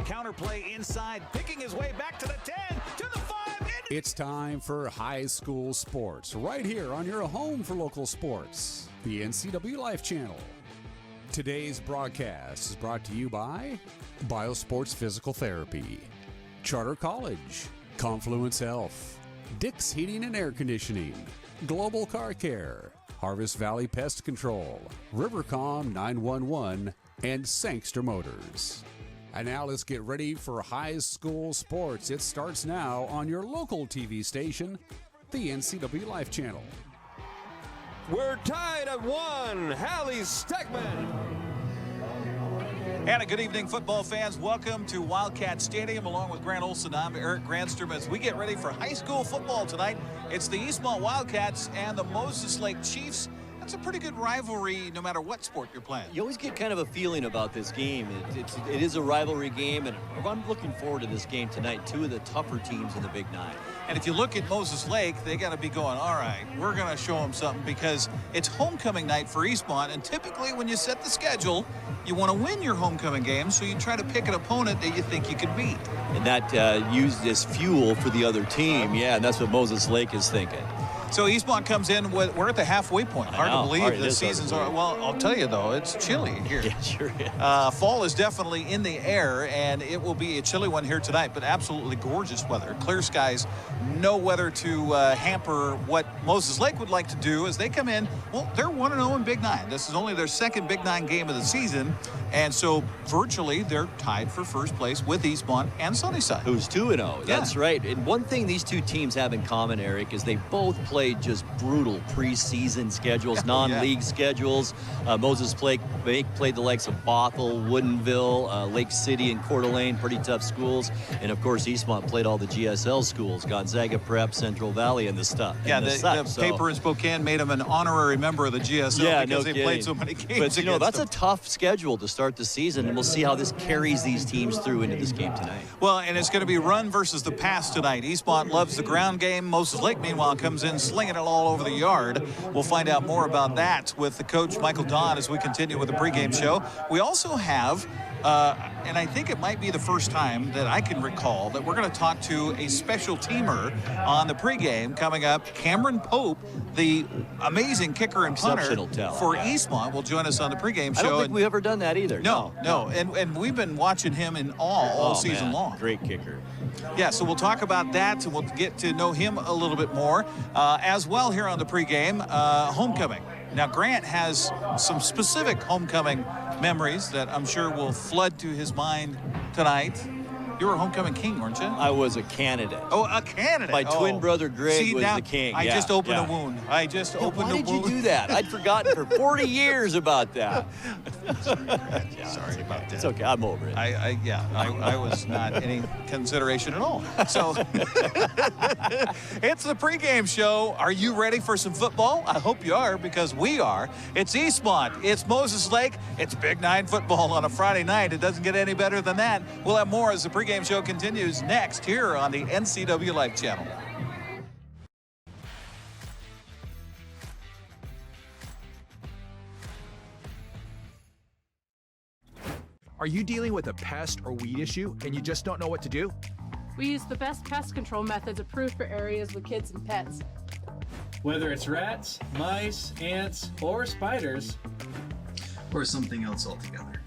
Counterplay inside, picking his way back to the 10, to the 5. It's time for high school sports, right here on your home for local sports, the NCWLIFE Channel. Today's broadcast is brought to you by Biosports Physical Therapy, Charter College, Confluence Health, Dick's Heating and Air Conditioning, Global Car Care, Harvest Valley Pest Control, Rivercom 911, and Sangster Motors. And now let's get ready for high school sports. It starts now on your local TV station, the NCWLIFE Channel. We're tied at 1. Hallie Stegman. And a good evening, football fans. Welcome to Wildcat Stadium. Along with Grant Olson, I'm Eric Granstrom. As we get ready for high school football tonight, it's the Eastmont Wildcats and the Moses Lake Chiefs. It's a pretty good rivalry no matter what sport you're playing. You always get kind of a feeling about this game. It is a rivalry game, and I'm looking forward to this game tonight. Two of the tougher teams in the Big Nine. And if you look at Moses Lake, they got to be going, all right, we're going to show them something, because it's homecoming night for Eastmont. And typically when you set the schedule, you want to win your homecoming game, so you try to pick an opponent that you think you could beat. And that used as fuel for the other team. Yeah, and that's what Moses Lake is thinking. So Eastmont comes in, we're at the halfway point. Hard to believe the season's over. Well, I'll tell you, though, it's chilly here. Yeah, sure is. Fall is definitely in the air, and it will be a chilly one here tonight, but absolutely gorgeous weather. Clear skies, no weather to hamper what Moses Lake would like to do as they come in. Well, they're 1-0 in Big Nine. This is only their second Big Nine game of the season, and so virtually they're tied for first place with Eastmont and Sunnyside. Who's 2-0. That's right. And one thing these two teams have in common, Eric, is they both played just brutal preseason schedules, non-league schedules. Moses Lake played the likes of Bothell, Woodinville, Lake City, and Coeur d'Alene, pretty tough schools. And of course, Eastmont played all the GSL schools, Gonzaga Prep, Central Valley, and the stuff. Yeah, the paper in Spokane made him an honorary member of the GSL because they played so many games. But you know, that's a tough schedule to start the season, and we'll see how this carries these teams through into this game tonight. Well, and it's going to be run versus the pass tonight. Eastmont loves the ground game. Moses Lake, meanwhile, comes in slinging it all over the yard. We'll find out more about that with the coach, Michael Don, as we continue with the pregame show. We also have, and I think it might be the first time that I can recall, that we're going to talk to a special teamer on the pregame coming up. Cameron Pope, the amazing kicker and punter for Eastmont, will join us on the pregame show. I don't think we've ever done that either. No. And we've been watching him in all season long. Great kicker. Yeah, so we'll talk about that, and we'll get to know him a little bit more. As well here on the pregame, homecoming. Now, Grant has some specific homecoming memories that I'm sure will flood to his mind tonight. You were a homecoming king, weren't you? I was a candidate. Oh, a candidate. My twin brother Greg was the king. I just opened a wound. Why did you do that? I'd forgotten for 40 years about that. Sorry about that. It's okay. I'm over it. I was not any consideration at all. So it's the pregame show. Are you ready for some football? I hope you are, because we are. It's Eastmont. It's Moses Lake. It's Big Nine football on a Friday night. It doesn't get any better than that. We'll have more as the pregame show continues next here on the NCWLIFE Channel. Are you dealing with a pest or weed issue and you just don't know what to do? We use the best pest control methods approved for areas with kids and pets. Whether it's rats, mice, ants, or spiders, or something else altogether.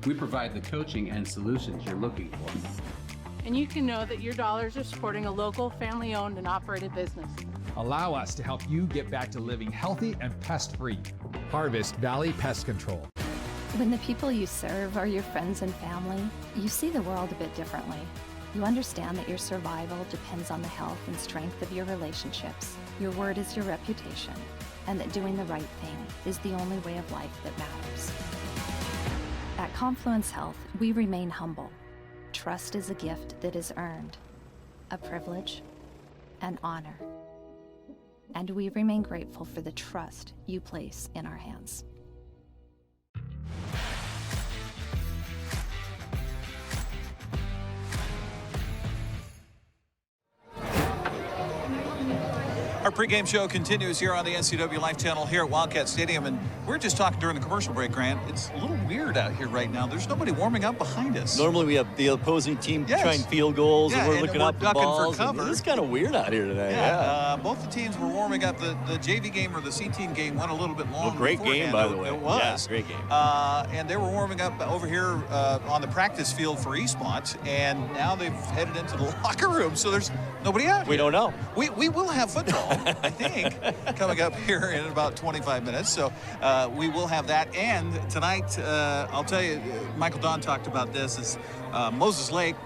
We provide the coaching and solutions you're looking for. And you can know that your dollars are supporting a local, family-owned and operated business. Allow us to help you get back to living healthy and pest-free. Harvest Valley Pest Control. When the people you serve are your friends and family, you see the world a bit differently. You understand that your survival depends on the health and strength of your relationships. Your word is your reputation, and that doing the right thing is the only way of life that matters. At Confluence Health, we remain humble. Trust is a gift that is earned, a privilege, an honor. And we remain grateful for the trust you place in our hands. A Our pregame show continues here on the NCWLIFE Channel here at Wildcat Stadium, and we're just talking during the commercial break, Grant. It's a little weird out here right now. There's nobody warming up behind us. Normally we have the opposing team trying field goals, and we're looking up the balls. For cover. It's kind of weird out here today. Both the teams were warming up. The JV game or the C team game went a little bit long. Great game, by the way. It was. Yeah, great game. And they were warming up over here on the practice field for Eastmont, and now they've headed into the locker room, so there's nobody out here. We don't know. We will have football, I think, coming up here in about 25 minutes. So we will have that. And tonight, I'll tell you, Michael Don talked about this, is Moses Lake.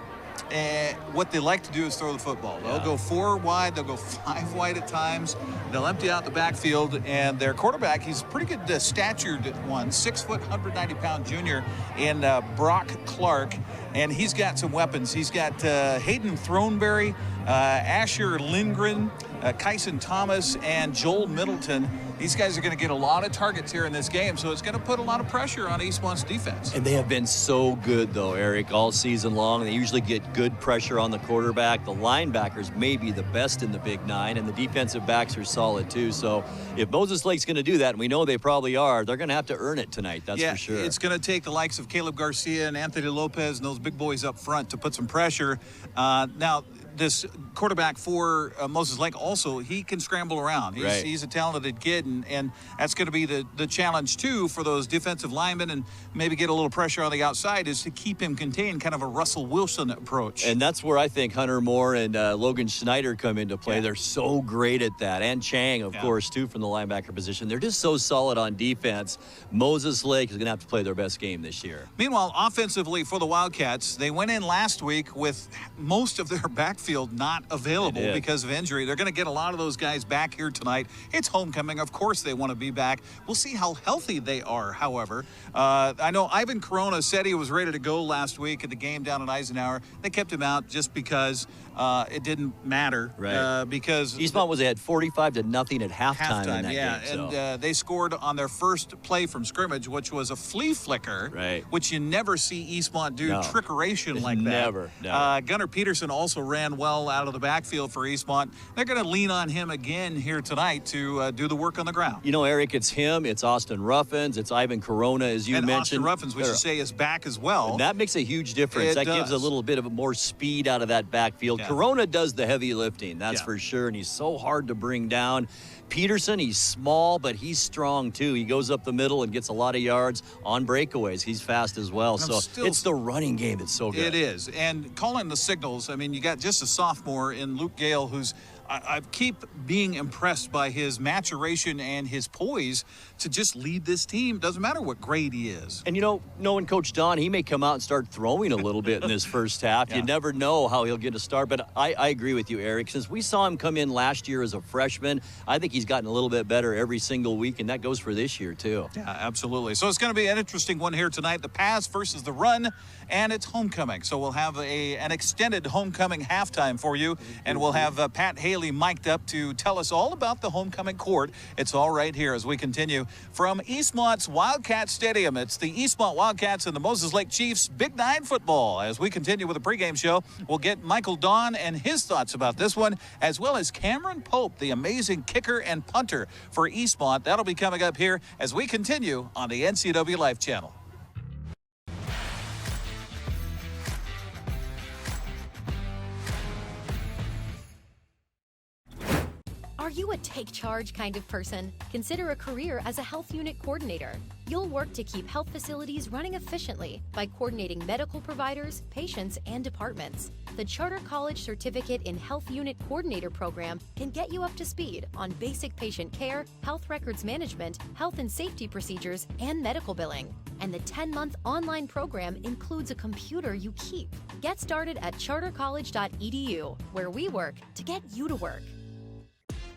What they like to do is throw the football. They'll go 4 wide. They'll go 5 wide at times. They'll empty out the backfield. And their quarterback, he's a pretty good statured one, 6 foot, 190-pound junior in Brock Clark. And he's got some weapons. He's got Hayden Throneberry, Asher Lindgren, Kyson Thomas, and Joel Middleton. These guys are going to get a lot of targets here in this game, so it's going to put a lot of pressure on Eastmont's defense. And they have been so good, though, Eric, all season long. They usually get good pressure on the quarterback. The linebackers may be the best in the Big Nine, and the defensive backs are solid, too. So if Moses Lake's going to do that, and we know they probably are, they're going to have to earn it tonight, that's for sure. It's going to take the likes of Caleb Garcia and Anthony Lopez and those big boys up front to put some pressure. Now, this quarterback for Moses Lake also, he can scramble around. He's a talented kid, and that's going to be the challenge, too, for those defensive linemen, and maybe get a little pressure on the outside, is to keep him contained, kind of a Russell Wilson approach. And that's where I think Hunter Moore and Logan Schneider come into play. They're so great at that. And Chang, of course, too, from the linebacker position. They're just so solid on defense. Moses Lake is going to have to play their best game this year. Meanwhile, offensively for the Wildcats, they went in last week with most of their backfield not available because of injury. They're going to get a lot of those guys back here tonight. It's homecoming. Of course they want to be back. We'll see how healthy they are, however. I know Ivan Corona said he was ready to go last week at the game down at Eisenhower. They kept him out just because it didn't matter. Because Eastmont was ahead 45-0 at halftime in that game. So. And they scored on their first play from scrimmage, which was a flea flicker, which you never see Eastmont do trickeration like that. Never. Gunnar Peterson also ran well out of the backfield for Eastmont. They're going to lean on him again here tonight to do the work on the ground. You know, Eric, it's him, it's Austin Ruffins, it's Ivan Corona, as you mentioned. Austin Ruffins, we should say, is back as well. And that makes a huge difference. That gives a little bit of more speed out of that backfield. Corona does the heavy lifting, that's for sure, and he's so hard to bring down. Peterson, he's small, but he's strong, too. He goes up the middle and gets a lot of yards on breakaways. He's fast as well. So it's the running game that's so good. It is. And calling the signals, I mean, you got just a sophomore in Luke Gale who's I keep being impressed by his maturation and his poise to just lead this team. Doesn't matter what grade he is. And, you know, knowing Coach Don, he may come out and start throwing a little bit in this first half. You never know how he'll get a start. But I agree with you, Eric. Since we saw him come in last year as a freshman, I think he's gotten a little bit better every single week, and that goes for this year, too. Yeah, absolutely. So it's going to be an interesting one here tonight. The pass versus the run, and it's homecoming. So we'll have an extended homecoming halftime for you, and we'll have Pat Haley mic'd up to tell us all about the homecoming court. It's all right here as we continue from Eastmont's Wildcat Stadium. It's the Eastmont Wildcats and the Moses Lake Chiefs Big Nine football. As we continue with the pregame show, we'll get Michael Don and his thoughts about this one, as well as Cameron Pope, the amazing kicker and punter for Eastmont. That'll be coming up here as we continue on the NCWLIFE Channel. Are you a take charge kind of person? Consider a career as a health unit coordinator. You'll work to keep health facilities running efficiently by coordinating medical providers, patients, and departments. The Charter College Certificate in Health Unit Coordinator program can get you up to speed on basic patient care, health records management, health and safety procedures, and medical billing. And the 10-month online program includes a computer you keep. Get started at chartercollege.edu, where we work to get you to work.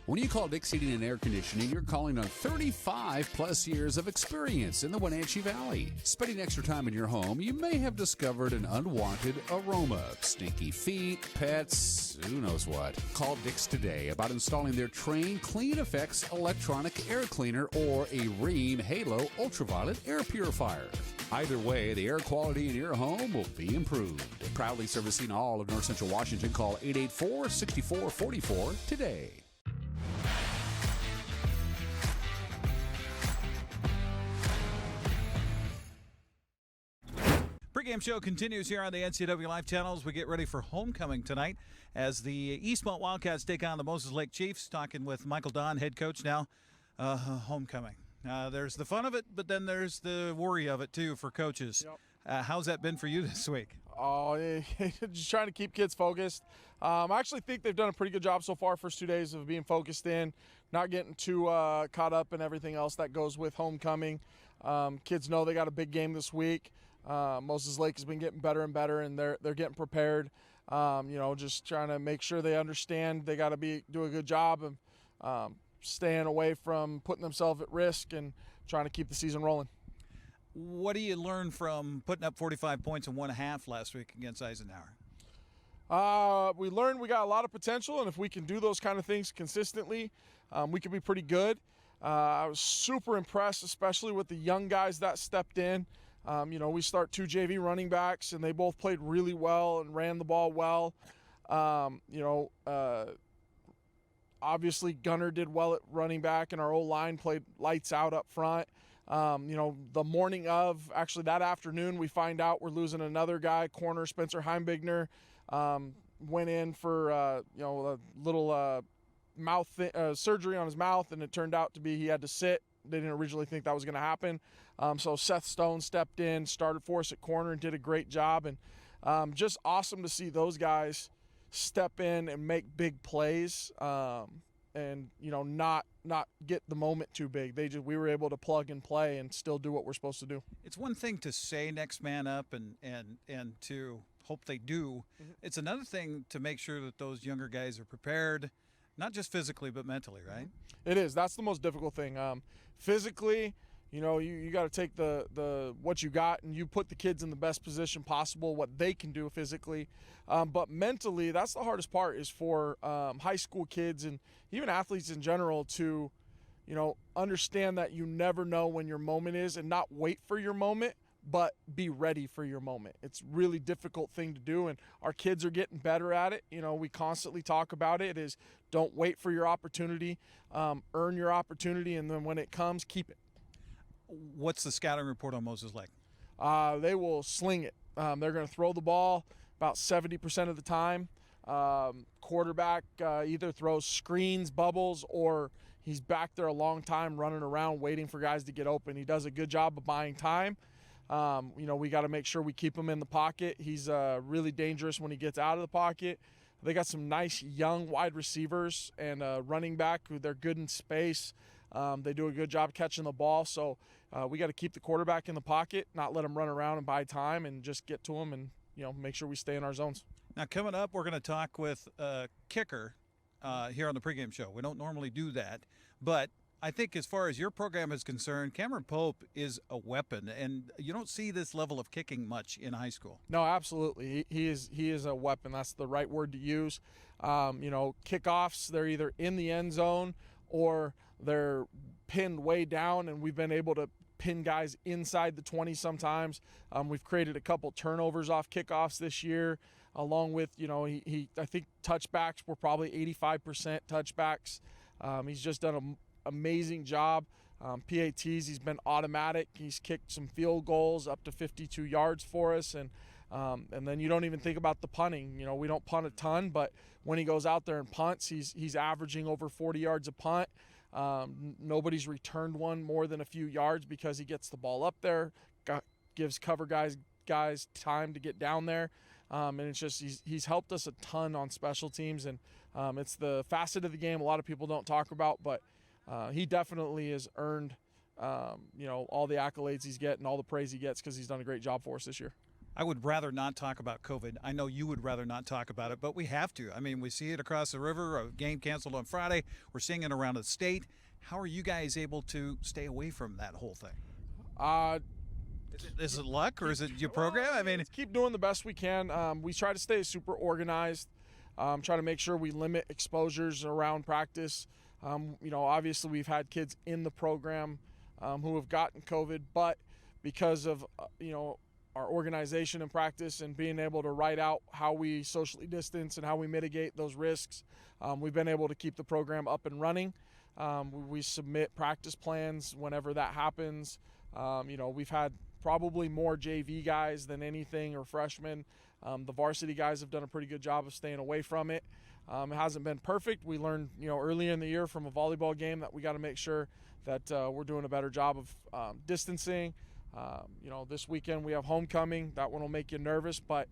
When you call Dick's Heating and Air Conditioning, you're calling on 35 plus years of experience in the Wenatchee Valley. Spending extra time in your home, you may have discovered an unwanted aroma. Stinky feet, pets, who knows what. Call Dick's today about installing their Train Clean Effects electronic air cleaner or a Rheem Halo ultraviolet air purifier. Either way, the air quality in your home will be improved. Proudly servicing all of North Central Washington, call 884-6444 today. pregame show continues here on the NCWLIFE Channel as we get ready for homecoming tonight as the Eastmont Wildcats take on the Moses Lake Chiefs. Talking with Michael Don, head coach now. Homecoming. There's the fun of it, but then there's the worry of it, too, for coaches. Yep. How's that been for you this week? Oh, just trying to keep kids focused. I actually think they've done a pretty good job so far, first 2 days of being focused in, not getting too caught up in everything else that goes with homecoming. Kids know they got a big game this week. Moses Lake has been getting better and better, and they're getting prepared. Just trying to make sure they understand they got to do a good job of staying away from putting themselves at risk and trying to keep the season rolling. What do you learn from putting up 45 points in 1.5 last week against Eisenhower? We learned we got a lot of potential, and if we can do those kind of things consistently, we can be pretty good. I was super impressed, especially with the young guys that stepped in. We start 2 JV running backs, and they both played really well and ran the ball well. Obviously, Gunner did well at running back, and our O-line played lights out up front. The morning of, actually that afternoon, we find out we're losing another guy, corner Spencer Heimbigner. Went in for a little mouth surgery on his mouth, and it turned out to be he had to sit. They didn't originally think that was going to happen. So Seth Stone stepped in, started for us at corner, and did a great job. And just awesome to see those guys step in and make big plays, and not get the moment too big. We were able to plug and play and still do what we're supposed to do. It's one thing to say next man up and to hope they do. Mm-hmm. It's another thing to make sure that those younger guys are prepared, not just physically but mentally, right? It is. That's the most difficult thing. Physically, you got to take the what you got and you put the kids in the best position possible, what they can do physically. But mentally, that's the hardest part, is for high school kids and even athletes in general to, understand that you never know when your moment is, and not wait for your moment, but be ready for your moment. It's a really difficult thing to do, and our kids are getting better at it. We constantly talk about it, is don't wait for your opportunity, earn your opportunity, and then when it comes, keep it. What's the scouting report on Moses Lake? They will sling it. They're going to throw the ball about 70% of the time. Quarterback either throws screens, bubbles, or he's back there a long time running around waiting for guys to get open. He does a good job of buying time. We got to make sure we keep him in the pocket. He's really dangerous when he gets out of the pocket. They got some nice young wide receivers and running back who they're good in space. They do a good job catching the ball. So we got to keep the quarterback in the pocket, not let him run around and buy time, and just get to him and, make sure we stay in our zones. Now, coming up, we're going to talk with kicker here on the pregame show. We don't normally do that, but I think as far as your program is concerned, Cameron Pope is a weapon, and you don't see this level of kicking much in high school. No, absolutely. He is a weapon. That's the right word to use. Kickoffs, they're either in the end zone or they're pinned way down, and we've been able to pin guys inside the 20 sometimes. We've created a couple turnovers off kickoffs this year, along with, I think touchbacks were probably 85% touchbacks. He's just done an amazing job. PATs, he's been automatic. He's kicked some field goals up to 52 yards for us, and then you don't even think about the punting. We don't punt a ton, but when he goes out there and punts, he's averaging over 40 yards a punt. Nobody's returned one more than a few yards because he gets the ball up there, gives cover guys time to get down there, and it's just he's helped us a ton on special teams, and it's the facet of the game a lot of people don't talk about, but he definitely has earned all the accolades he's getting, all the praise he gets, because he's done a great job for us this year. I would rather not talk about COVID. I know you would rather not talk about it, but we have to. I mean, we see it across the river, a game canceled on Friday. We're seeing it around the state. How are you guys able to stay away from that whole thing? Is it luck, or is it your program? I mean, keep doing the best we can. We try to stay super organized, try to make sure we limit exposures around practice. Obviously we've had kids in the program who have gotten COVID, but because of, our organization and practice and being able to write out how we socially distance and how we mitigate those risks, we've been able to keep the program up and running. We submit practice plans whenever that happens. We've had probably more JV guys than anything, or freshmen. The varsity guys have done a pretty good job of staying away from it. It hasn't been perfect. We learned, earlier in the year from a volleyball game that we got to make sure that we're doing a better job of distancing. This weekend we have homecoming. That one will make you nervous, but,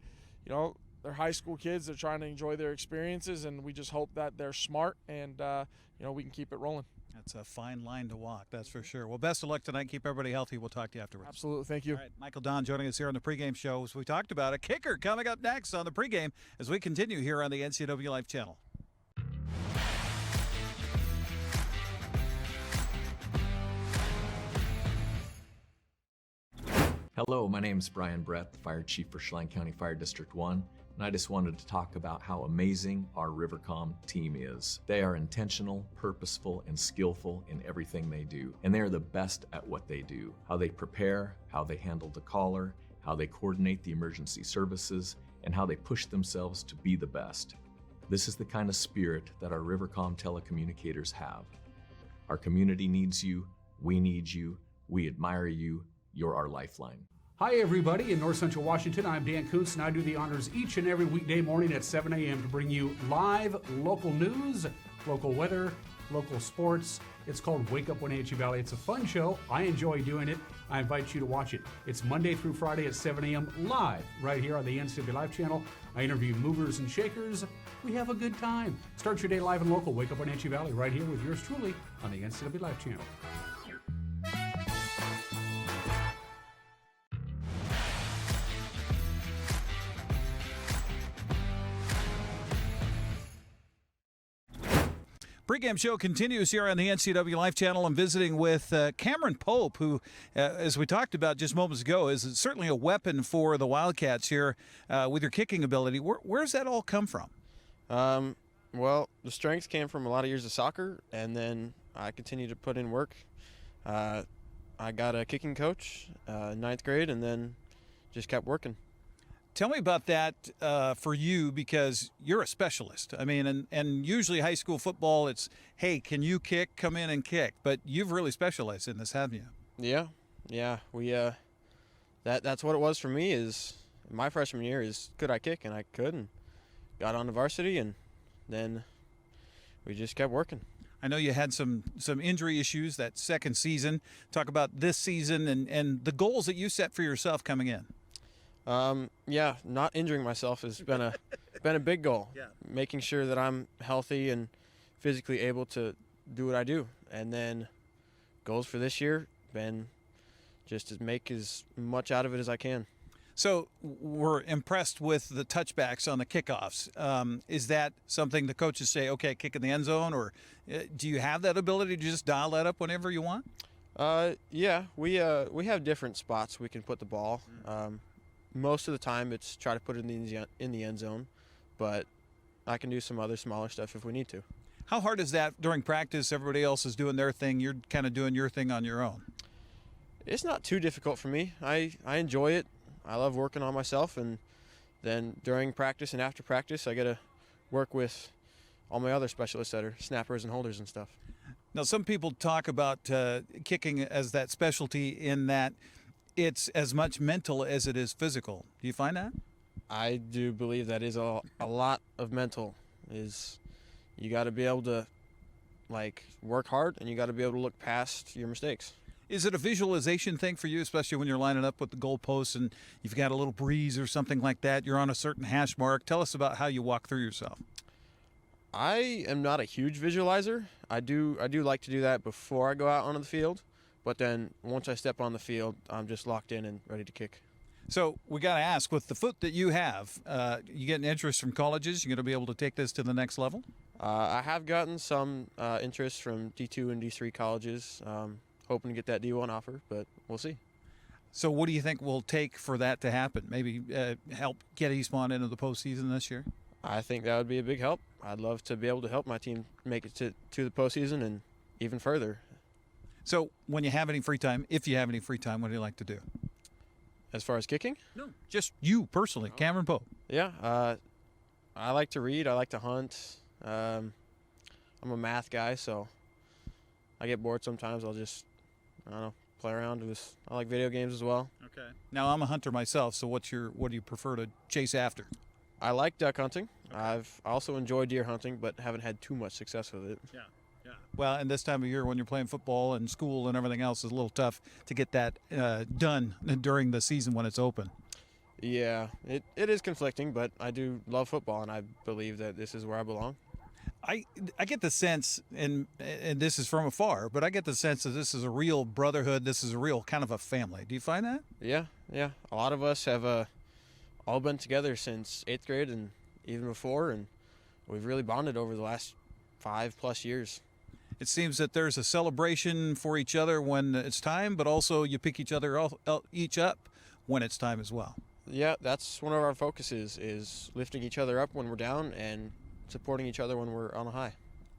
they're high school kids. They're trying to enjoy their experiences, and we just hope that they're smart and, we can keep it rolling. That's a fine line to walk, that's for sure. Well, best of luck tonight. Keep everybody healthy. We'll talk to you afterwards. Absolutely. Thank you. All right, Michael Don joining us here on the pregame show. As we talked about, a kicker coming up next on the pregame as we continue here on the NCWLIFE Channel. Hello, my name is Brian Brett, the Fire Chief for Chelan County Fire District 1, and I just wanted to talk about how amazing our Rivercom team is. They are intentional, purposeful, and skillful in everything they do, and they are the best at what they do. How they prepare, how they handle the caller, how they coordinate the emergency services, and how they push themselves to be the best. This is the kind of spirit that our Rivercom telecommunicators have. Our community needs you, we need you, we admire you, you're our lifeline. Hi everybody, in North Central Washington, I'm Dan Kuntz, and I do the honors each and every weekday morning at 7 a.m. to bring you live local news, local weather, local sports. It's called Wake Up Wenatchee Valley. It's a fun show. I enjoy doing it. I invite you to watch it. It's Monday through Friday at 7 a.m. live right here on the NCWLIFE Channel. I interview movers and shakers. We have a good time. Start your day live and local. Wake Up Wenatchee Valley right here with yours truly on the NCWLIFE Channel. Pre-game show continues here on the NCWLIFE Channel. I'm visiting with Cameron Pope, who, as we talked about just moments ago, is certainly a weapon for the Wildcats here with your kicking ability. Where's that all come from? Well, the strength came from a lot of years of soccer, and then I continued to put in work. I got a kicking coach in 9th grade, and then just kept working. Tell me about that for you, because you're a specialist. I mean, and usually high school football, it's, hey, can you kick? Come in and kick. But you've really specialized in this, haven't you? Yeah. We that's what it was for me. Is my freshman year is could I kick, and I could, and got on the varsity, and then we just kept working. I know you had some injury issues that second season. Talk about this season and the goals that you set for yourself coming in. Not injuring myself has been a big goal. Yeah. Making sure that I'm healthy and physically able to do what I do. And then goals for this year been just to make as much out of it as I can. So we're impressed with the touchbacks on the kickoffs. Is that something the coaches say, okay, kick in the end zone, or do you have that ability to just dial that up whenever you want? We have different spots we can put the ball. Most of the time it's try to put it in the end zone, but I can do some other smaller stuff if we need to. How hard is that during practice? Everybody else is doing their thing. You're kind of doing your thing on your own. It's not too difficult for me. I enjoy it. I love working on myself, and then during practice and after practice, I get to work with all my other specialists that are snappers and holders and stuff. Now, some people talk about kicking as that specialty in that it's as much mental as it is physical. Do you find that? I do believe that is a lot of mental. Is you got to be able to work hard, and you got to be able to look past your mistakes. Is it a visualization thing for you, especially when you're lining up with the goalposts and you've got a little breeze or something like that? You're on a certain hash mark. Tell us about how you walk through yourself. I am not a huge visualizer. I do like to do that before I go out onto the field. But then once I step on the field, I'm just locked in and ready to kick. So we got to ask, with the foot that you have, you get an interest from colleges? You're going to be able to take this to the next level? I have gotten some interest from D2 and D3 colleges. Hoping to get that D1 offer, but we'll see. So what do you think will take for that to happen? Maybe help get Eastmont into the postseason this year? I think that would be a big help. I'd love to be able to help my team make it to the postseason and even further. So when you have any free time, if you have any free time, what do you like to do? As far as kicking? No, just you personally, Cameron Pope. Yeah, I like to read. I like to hunt. I'm a math guy, so I get bored sometimes. I'll just, play around. I like video games as well. Okay. Now I'm a hunter myself, so what do you prefer to chase after? I like duck hunting. Okay. I've also enjoyed deer hunting, but haven't had too much success with it. Yeah. Well, and this time of year when you're playing football and school and everything else, is a little tough to get that done during the season when it's open. Yeah, it is conflicting, but I do love football, and I believe that this is where I belong. I get the sense, and this is from afar, but I get the sense that this is a real brotherhood. This is a real kind of a family. Do you find that? Yeah. A lot of us have all been together since 8th grade and even before, and we've really bonded over the last 5+ years. It seems that there's a celebration for each other when it's time, but also you pick each up when it's time as well. Yeah, that's one of our focuses, is lifting each other up when we're down and supporting each other when we're on a high.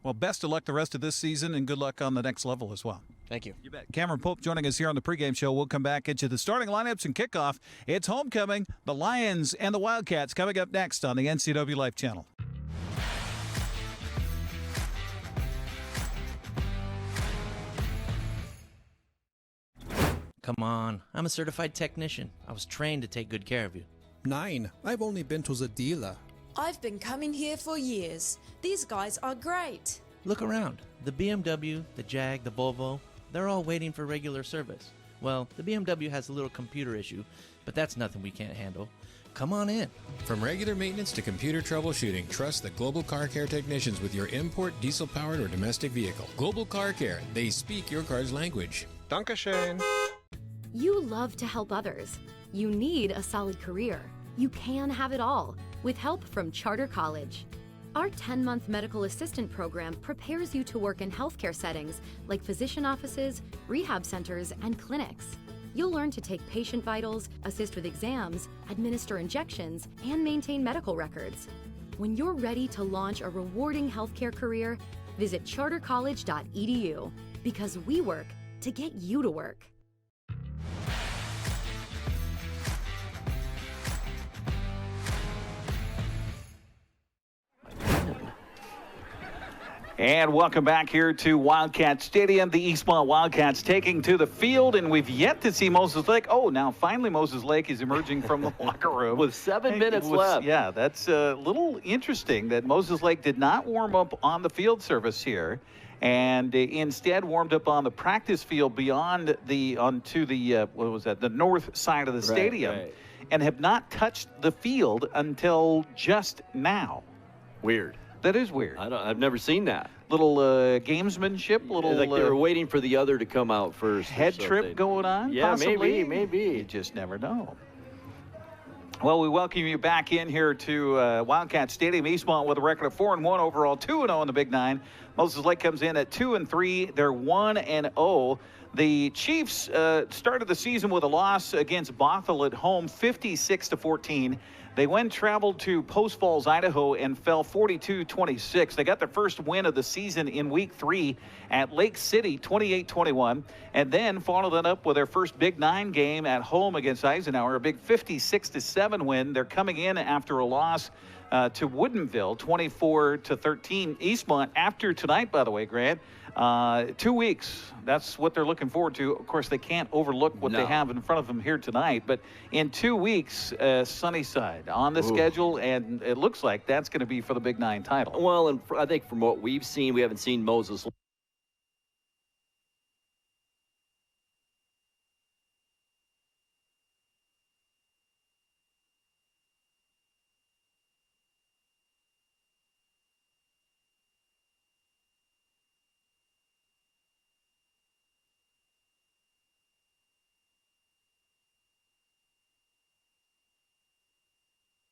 Well, best of luck the rest of this season, and good luck on the next level as well. Thank you. You bet. Cameron Pope joining us here on the pregame show. We'll come back into the starting lineups and kickoff. It's homecoming, the Lions and the Wildcats coming up next on the NCWLIFE Channel. Come on, I'm a certified technician. I was trained to take good care of you. 9. I've only been to the dealer. I've been coming here for years. These guys are great. Look around. The BMW, the Jag, the Volvo, they're all waiting for regular service. Well, the BMW has a little computer issue, but that's nothing we can't handle. Come on in. From regular maintenance to computer troubleshooting, trust the Global Car Care technicians with your import, diesel-powered, or domestic vehicle. Global Car Care. They speak your car's language. Dankeschön. You love to help others. You need a solid career. You can have it all with help from Charter College. Our 10-month medical assistant program prepares you to work in healthcare settings like physician offices, rehab centers, and clinics. You'll learn to take patient vitals, assist with exams, administer injections, and maintain medical records. When you're ready to launch a rewarding healthcare career, visit chartercollege.edu, because we work to get you to work. And welcome back here to Wildcat Stadium. The Eastmont Wildcats taking to the field, and we've yet to see Moses Lake. Oh, now finally Moses Lake is emerging from the locker room. With 7 minutes left. Yeah, that's a little interesting that Moses Lake did not warm up on the field surface here, and instead warmed up on the practice field beyond onto the the north side of the stadium, right. And have not touched the field until just now. Weird. That is weird. I've never seen that. Little gamesmanship, little like they were waiting for the other to come out first. Head trip going on. Yeah, possibly? maybe. You just never know. Well, we welcome you back in here to Wildcat Stadium. Eastmont with a record of 4-1 overall, 2-0 in the Big Nine. Moses Lake comes in at 2-3. They're 1-0. The Chiefs started the season with a loss against Bothell at home, 56-14. They then traveled to Post Falls, Idaho, and fell 42-26. They got their first win of the season in Week 3 at Lake City, 28-21, and then followed that up with their first Big Nine game at home against Eisenhower, a big 56-7 win. They're coming in after a loss to Woodinville, 24-13. Eastmont, after tonight, by the way, Grant, 2 weeks. That's what they're looking forward to. Of course, they can't overlook what they have in front of them here tonight. But in 2 weeks, Sunnyside on the schedule, and it looks like that's going to be for the Big Nine title. Well, and I think from what we've seen, we haven't seen Moses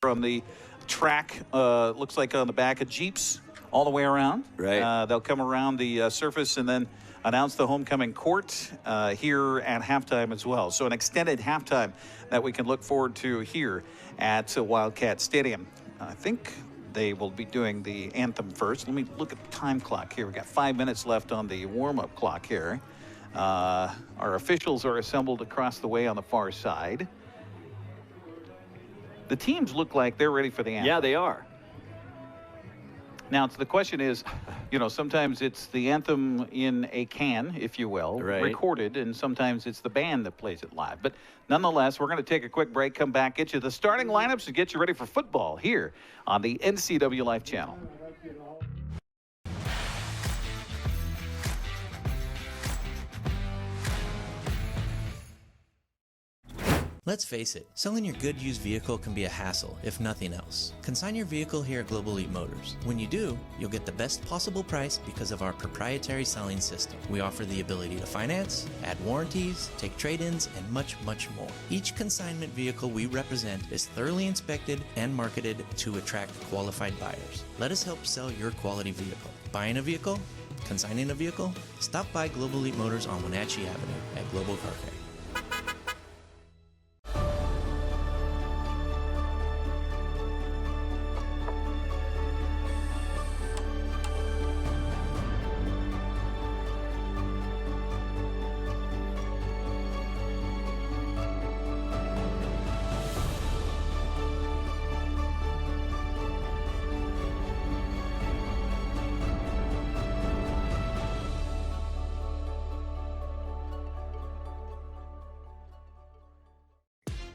From the track, looks like on the back of Jeeps all the way around. Right. They'll come around the surface and then announce the homecoming court here at halftime as well. So an extended halftime that we can look forward to here at Wildcat Stadium. I think they will be doing the anthem first. Let me look at the time clock here. We've got 5 minutes left on the warm-up clock here. Our officials are assembled across the way on the far side. The teams look like they're ready for the anthem. Yeah, they are. Now, the question is, sometimes it's the anthem in a can, if you will, recorded, and sometimes it's the band that plays it live. But nonetheless, we're going to take a quick break, come back, get you the starting lineups, and get you ready for football here on the NCWLIFE Channel. Let's face it, selling your good used vehicle can be a hassle, if nothing else. Consign your vehicle here at Global Elite Motors. When you do, you'll get the best possible price because of our proprietary selling system. We offer the ability to finance, add warranties, take trade-ins, and much, much more. Each consignment vehicle we represent is thoroughly inspected and marketed to attract qualified buyers. Let us help sell your quality vehicle. Buying a vehicle? Consigning a vehicle? Stop by Global Elite Motors on Wenatchee Avenue at Global Car Care.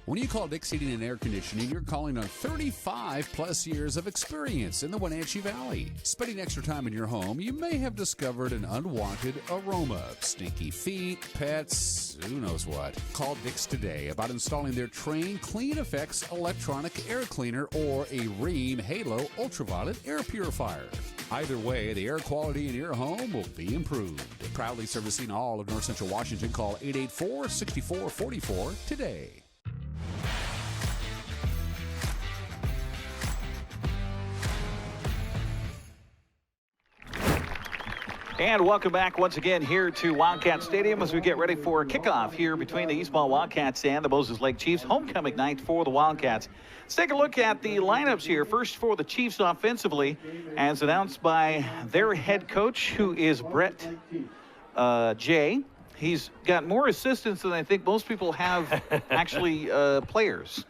When you call Dick's Heating and Air Conditioning, you're calling on 35-plus years of experience in the Wenatchee Valley. Spending extra time in your home, you may have discovered an unwanted aroma. Stinky feet, pets, who knows what. Call Dick's today about installing their Train Clean Effects electronic air cleaner or a Rheem Halo ultraviolet air purifier. Either way, the air quality in your home will be improved. Proudly servicing all of North Central Washington, call 884-6444 today. And welcome back once again here to Wildcat Stadium as we get ready for a kickoff here between the Eastmont Wildcats and the Moses Lake Chiefs. Homecoming night for the Wildcats. Let's take a look at the lineups here. First for the Chiefs offensively, as announced by their head coach, who is Brett Jay. He's got more assistants than I think most people have actually players.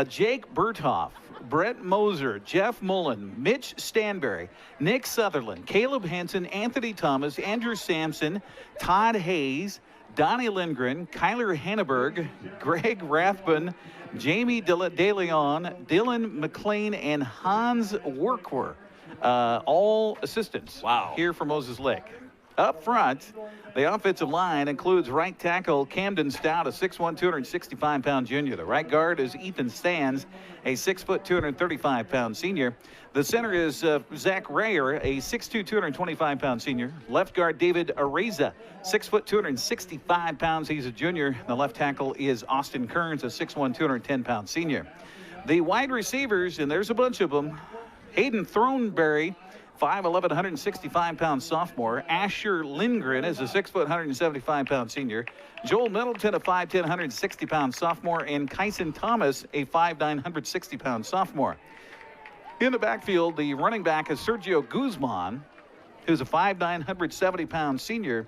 Jake Berthoff, Brett Moser, Jeff Mullen, Mitch Stanberry, Nick Sutherland, Caleb Henson, Anthony Thomas, Andrew Sampson, Todd Hayes, Donnie Lindgren, Kyler Hanneberg, Greg Rathbun, Jamie DeLeon, Dylan McLean, and Hans Workwer. All assistants here for Moses Lake. Up front, the offensive line includes right tackle Camden Stout, a 6'1", 265-pound junior. The right guard is Ethan Sands, a 6', 235-pound senior. The center is Zach Rayer, a 6'2", 225-pound senior. Left guard David Areza, 6', 265 pounds. He's a junior. The left tackle is Austin Kearns, a 6'1", 210-pound senior. The wide receivers, and there's a bunch of them, Hayden Throneberry, 5'11", 165-pound sophomore. Asher Lindgren is a 6', 175-pound senior. Joel Middleton, a 5'10", 160-pound sophomore. And Kyson Thomas, a 5'9", 160-pound sophomore. In the backfield, the running back is Sergio Guzman, who's a 5'9", 170-pound senior.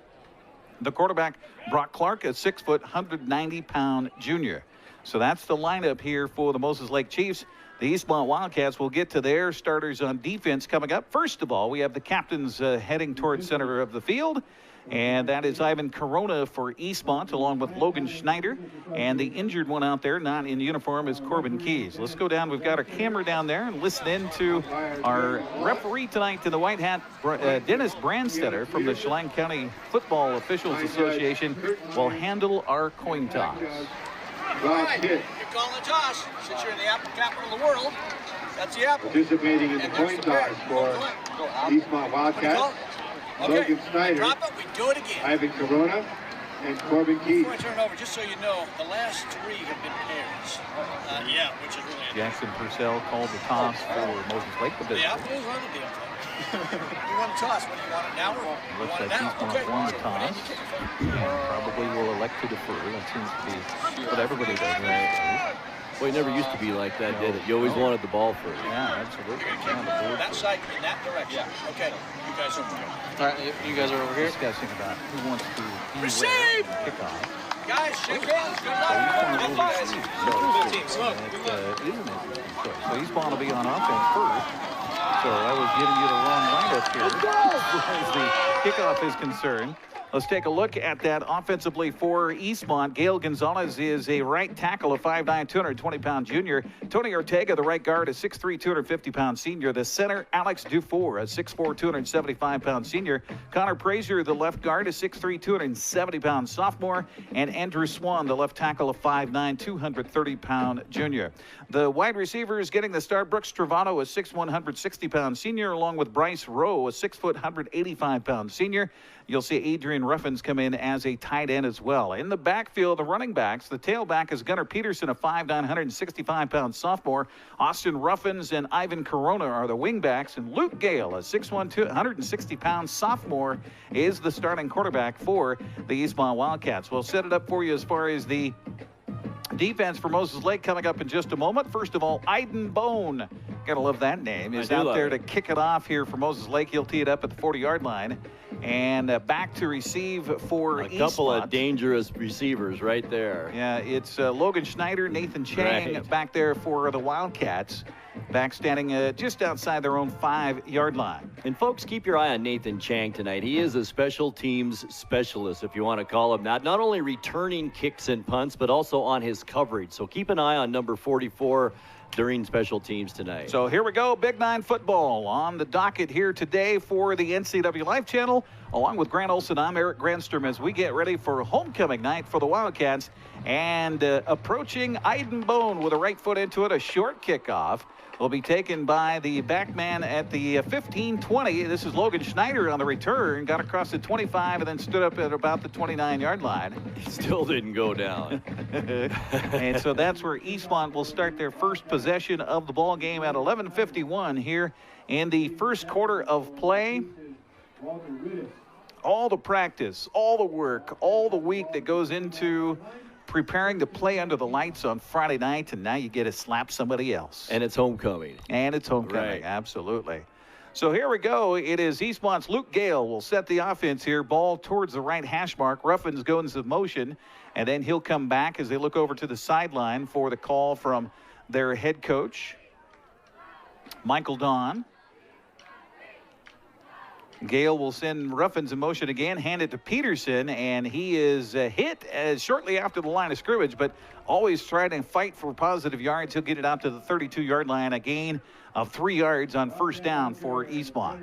The quarterback, Brock Clark, a 6', 190-pound junior. So that's the lineup here for the Moses Lake Chiefs. The Eastmont Wildcats will get to their starters on defense coming up. First of all, we have the captains heading towards center of the field, and that is Ivan Corona for Eastmont, along with Logan Schneider. And the injured one out there, not in uniform, is Corbin Keys. Let's go down. We've got our camera down there and listen in to our referee tonight in the white hat, Dennis Brandstetter from the Chelan County Football Officials Association, will handle our coin toss. Right. You're calling the toss since you're in the apple capital of the world. That's the apple. Participating in the coin toss for Eastmont Wildcats, Logan Snyder, drop it, we do it again. Ivan Corona, and Corbin Keys. Before I turn it over, just so you know, the last three have been pairs. Which is really Jackson Purcell called the toss for Moses Lake. The apple is on the deal. You want to toss? What do you want it now? Looks like Eastmont won the toss. Probably will elect to defer. That seems to be what everybody does nowadays. Well, it never used to be like that, did it? You always wanted the ball first. Yeah, absolutely. That side in that direction. Yeah. Okay. You guys over here. All right, you guys are over here. Discussing about who wants to receive kickoff. Guys, shake hands. Good luck. So Eastmont will be on offense first. So I was giving you the wrong lineup here as the kickoff is concerned. Let's take a look at that offensively for Eastmont. Gail Gonzalez is a right tackle, a 5'9", 220-pound junior. Tony Ortega, the right guard, a 6'3", 250-pound senior. The center, Alex Dufour, a 6'4", 275-pound senior. Connor Frazier, the left guard, a 6'3", 270-pound sophomore. And Andrew Swan, the left tackle, a 5'9", 230-pound junior. The wide receivers getting the start, Brooks Travano, a 6'1", 160-pound senior, along with Bryce Rowe, a 6', 185-pound senior. You'll see Adrian Ruffins come in as a tight end as well. In the backfield, the running backs, the tailback is Gunnar Peterson, a 5'9", 165-pound sophomore. Austin Ruffins and Ivan Corona are the wingbacks, and Luke Gale, a 6'1", 160-pound sophomore, is the starting quarterback for the Eastmont Wildcats. We'll set it up for you as far as the defense for Moses Lake coming up in just a moment. First of all, Iden Bone, gotta love that name, is out there to kick it off here for Moses Lake. He'll tee it up at the 40-yard line. And back to receive for Eastmont. A couple of dangerous receivers right there. Yeah, it's Logan Schneider, Nathan Chang back there for the Wildcats. Back standing just outside their own 5-yard line. And folks, keep your eye on Nathan Chang tonight. He is a special teams specialist, if you want to call him that. Not only returning kicks and punts, but also on his coverage. So keep an eye on number 44 during special teams tonight. So here we go, Big 9 football on the docket here today for the NCWLIFE Channel. Along with Grant Olson, I'm Eric Granstrom as we get ready for homecoming night for the Wildcats. And approaching Iden Bone with a right foot into it, a short kickoff. Will be taken by the back man at the 15-20. This is Logan Schneider on the return. Got across the 25 and then stood up at about the 29-yard line. He still didn't go down. And so that's where Eastmont will start their first possession of the ball game at 11:51 here in the first quarter of play. All the practice, all the work, all the week that goes into preparing to play under the lights on Friday night, and now you get to slap somebody else. And it's homecoming. And it's homecoming, absolutely. So here we go. It is Eastmont's Luke Gale will set the offense here. Ball towards the right hash mark. Ruffins goes into motion, and then he'll come back as they look over to the sideline for the call from their head coach, Michael Don. Gale will send Ruffins in motion again, hand it to Peterson, and he is hit shortly after the line of scrimmage, but always trying to fight for positive yards. He'll get it out to the 32-yard line, a gain of 3 yards on first down for Eastmont.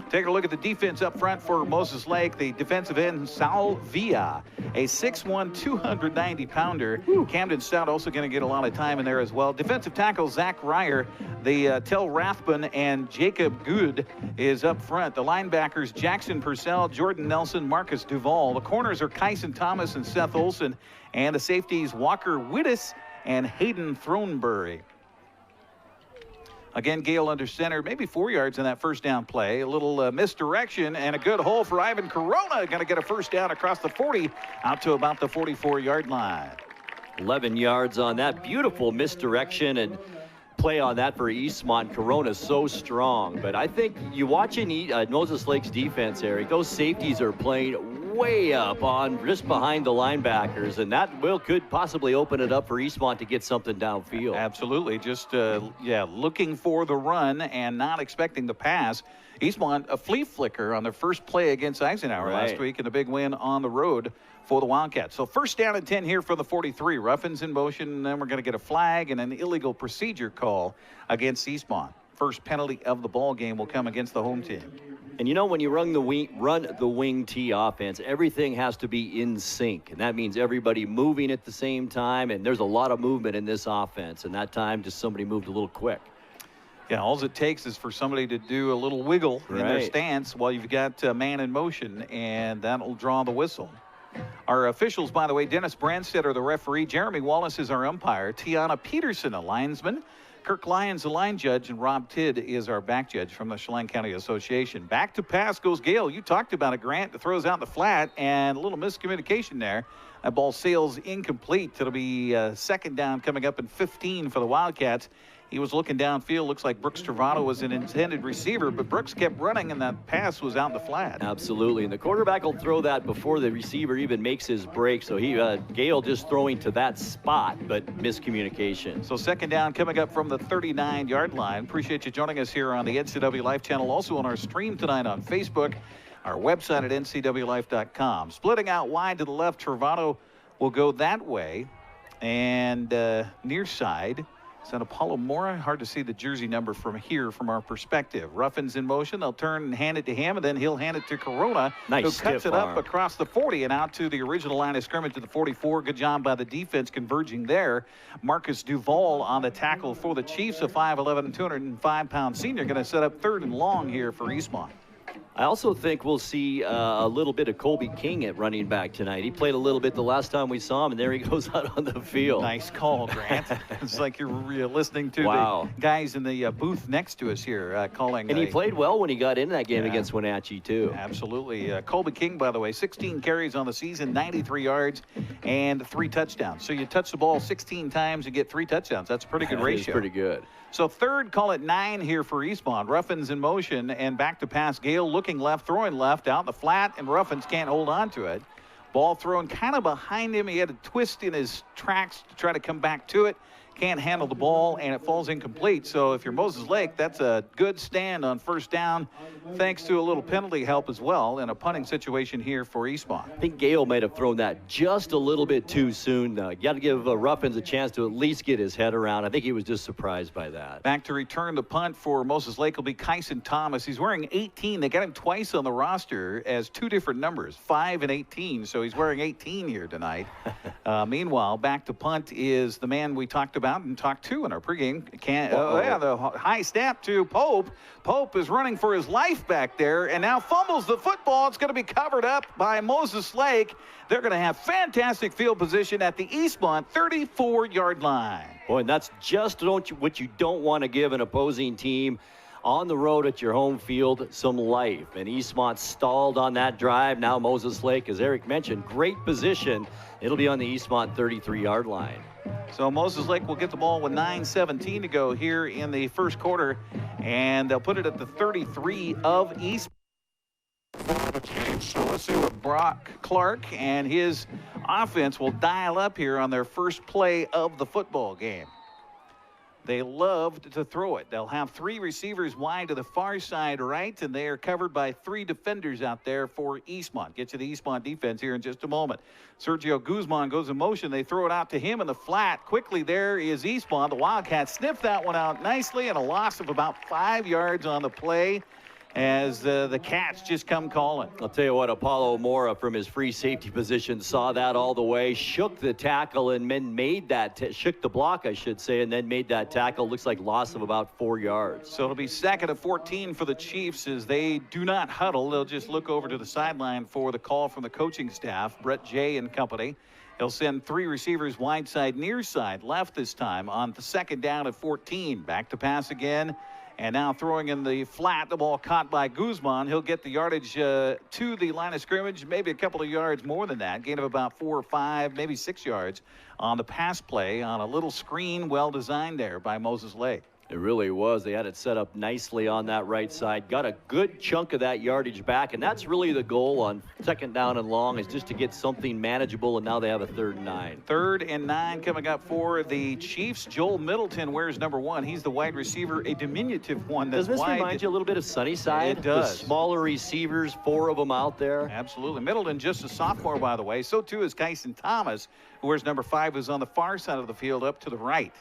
Take a look at the defense up front for Moses Lake. The defensive end, Saul Villa, a 6'1", 290-pounder. Camden Stout also going to get a lot of time in there as well. Defensive tackle, Zach Ryer. The Tel Rathbun and Jacob Good is up front. The linebackers, Jackson Purcell, Jordan Nelson, Marcus Duvall. The corners are Kyson Thomas and Seth Olson. And the safeties, Walker Wittes and Hayden Thronebury. Again, Gale under center, maybe 4 yards in that first down play. A little misdirection and a good hole for Ivan Corona. Going to get a first down across the 40 out to about the 44-yard line. 11 yards on that. Beautiful misdirection and play on that for Eastmont. Corona's so strong. But I think you watching Moses Lake's defense, Eric, those safeties are playing way up on just behind the linebackers, and that could possibly open it up for Eastmont to get something downfield. Absolutely. Just, looking for the run and not expecting the pass. Eastmont, a flea flicker on their first play against Eisenhower last week, and a big win on the road for the Wildcats. So first down and 10 here for the 43. Ruffins in motion, and then we're going to get a flag and an illegal procedure call against Eastmont. First penalty of the ball game will come against the home team. And you know, when you run the wing T offense, everything has to be in sync. And that means everybody moving at the same time. And there's a lot of movement in this offense. And that time, just somebody moved a little quick. Yeah, all it takes is for somebody to do a little wiggle in their stance while you've got a man in motion, and that'll draw the whistle. Our officials, by the way, Dennis Brandstetter, the referee. Jeremy Wallace is our umpire. Tiana Peterson, a linesman. Kirk Lyons, the line judge, and Rob Tidd is our back judge from the Chelan County Association. Back to pass goes Gale. You talked about it, Grant. Throws out the flat, and a little miscommunication there. That ball sails incomplete. It'll be second down coming up in 15 for the Wildcats. He was looking downfield. Looks like Brooks Travato was an intended receiver, but Brooks kept running, and that pass was out in the flat. Absolutely, and the quarterback will throw that before the receiver even makes his break. So Gale just throwing to that spot, but miscommunication. So second down coming up from the 39-yard line. Appreciate you joining us here on the NCWLIFE channel, also on our stream tonight on Facebook, our website at ncwlife.com. Splitting out wide to the left, Travato will go that way, and near side. Is that Apollo Mora? Hard to see the jersey number from here from our perspective. Ruffin's in motion. They'll turn and hand it to him, and then he'll hand it to Corona, who cuts it up across the 40 and out to the original line of scrimmage to the 44. Good job by the defense converging there. Marcus Duvall on the tackle for the Chiefs, a 5'11", 205-pound senior, going to set up 3rd and long here for Eastmont. I also think we'll see a little bit of Colby King at running back tonight. He played a little bit the last time we saw him, and there he goes out on the field. Nice call, Grant. It's like you're listening to the guys in the booth next to us here calling. And he played well when he got in that game against Wenatchee, too. Absolutely. Colby King, by the way, 16 carries on the season, 93 yards, and 3 touchdowns. So you touch the ball 16 times and get 3 touchdowns. That's a pretty good ratio. Pretty good. So third, call it 9 here for Eastmont. Ruffin's in motion and back to pass. Gale looking left, throwing left out in the flat, and Ruffins can't hold on to it. Ball thrown kind of behind him. He had a twist in his tracks to try to come back to it. Can't handle the ball, and it falls incomplete. So if you're Moses Lake, that's a good stand on first down, thanks to a little penalty help as well in a punting situation here for Eastmont. I think Gale might have thrown that just a little bit too soon. You got to give Ruffins a chance to at least get his head around. I think he was just surprised by that. Back to return the punt for Moses Lake will be Kyson Thomas. He's wearing 18. They got him twice on the roster as 2 different numbers, 5 and 18. So he's wearing 18 here tonight. Meanwhile, back to punt is the man we talked about and talked to in our pregame. The high snap to Pope. Pope is running for his life back there and now fumbles the football. It's going to be covered up by Moses Lake. They're going to have fantastic field position at the Eastmont 34-yard line. Boy, and that's just what you don't want to give an opposing team on the road at your home field some life. And Eastmont stalled on that drive. Now Moses Lake, as Eric mentioned, great position. It'll be on the Eastmont 33-yard line. So Moses Lake will get the ball with 9:17 to go here in the first quarter, and they'll put it at the 33 of East. So let's see what Brock Clark and his offense will dial up here on their first play of the football game. They loved to throw it. They'll have 3 receivers wide to the far side right, and they are covered by 3 defenders out there for Eastmont. Get to the Eastmont defense here in just a moment. Sergio Guzman goes in motion. They throw it out to him in the flat. Quickly there is Eastmont. The Wildcats sniff that one out nicely, and a loss of about 5 yards on the play as the Cats just come calling. I'll tell you what, Apollo Mora from his free safety position saw that all the way, shook the tackle, and then made that, shook the block, I should say, and then made that tackle. Looks like loss of about 4 yards. So it'll be 2nd and 14 for the Chiefs as they do not huddle. They'll just look over to the sideline for the call from the coaching staff, Brett Jay and company. He'll send 3 receivers wide side, near side, left this time on the 2nd down at 14. Back to pass again. And now throwing in the flat, the ball caught by Guzman. He'll get the yardage to the line of scrimmage, maybe a couple of yards more than that. Gain of about 4 or 5, maybe 6 yards on the pass play on a little screen well designed there by Moses Lake. It really was. They had it set up nicely on that right side. Got a good chunk of that yardage back, and that's really the goal on 2nd down and long, is just to get something manageable, and now they have a 3rd and 9. 3rd and 9 coming up for the Chiefs. Joel Middleton wears number 1. He's the wide receiver, a diminutive one. Does this remind you a little bit of Sunnyside? It does. The smaller receivers, 4 of them out there. Absolutely. Middleton just a sophomore, by the way. So too is Kyson Thomas, who wears number 5, who's on the far side of the field up to the right.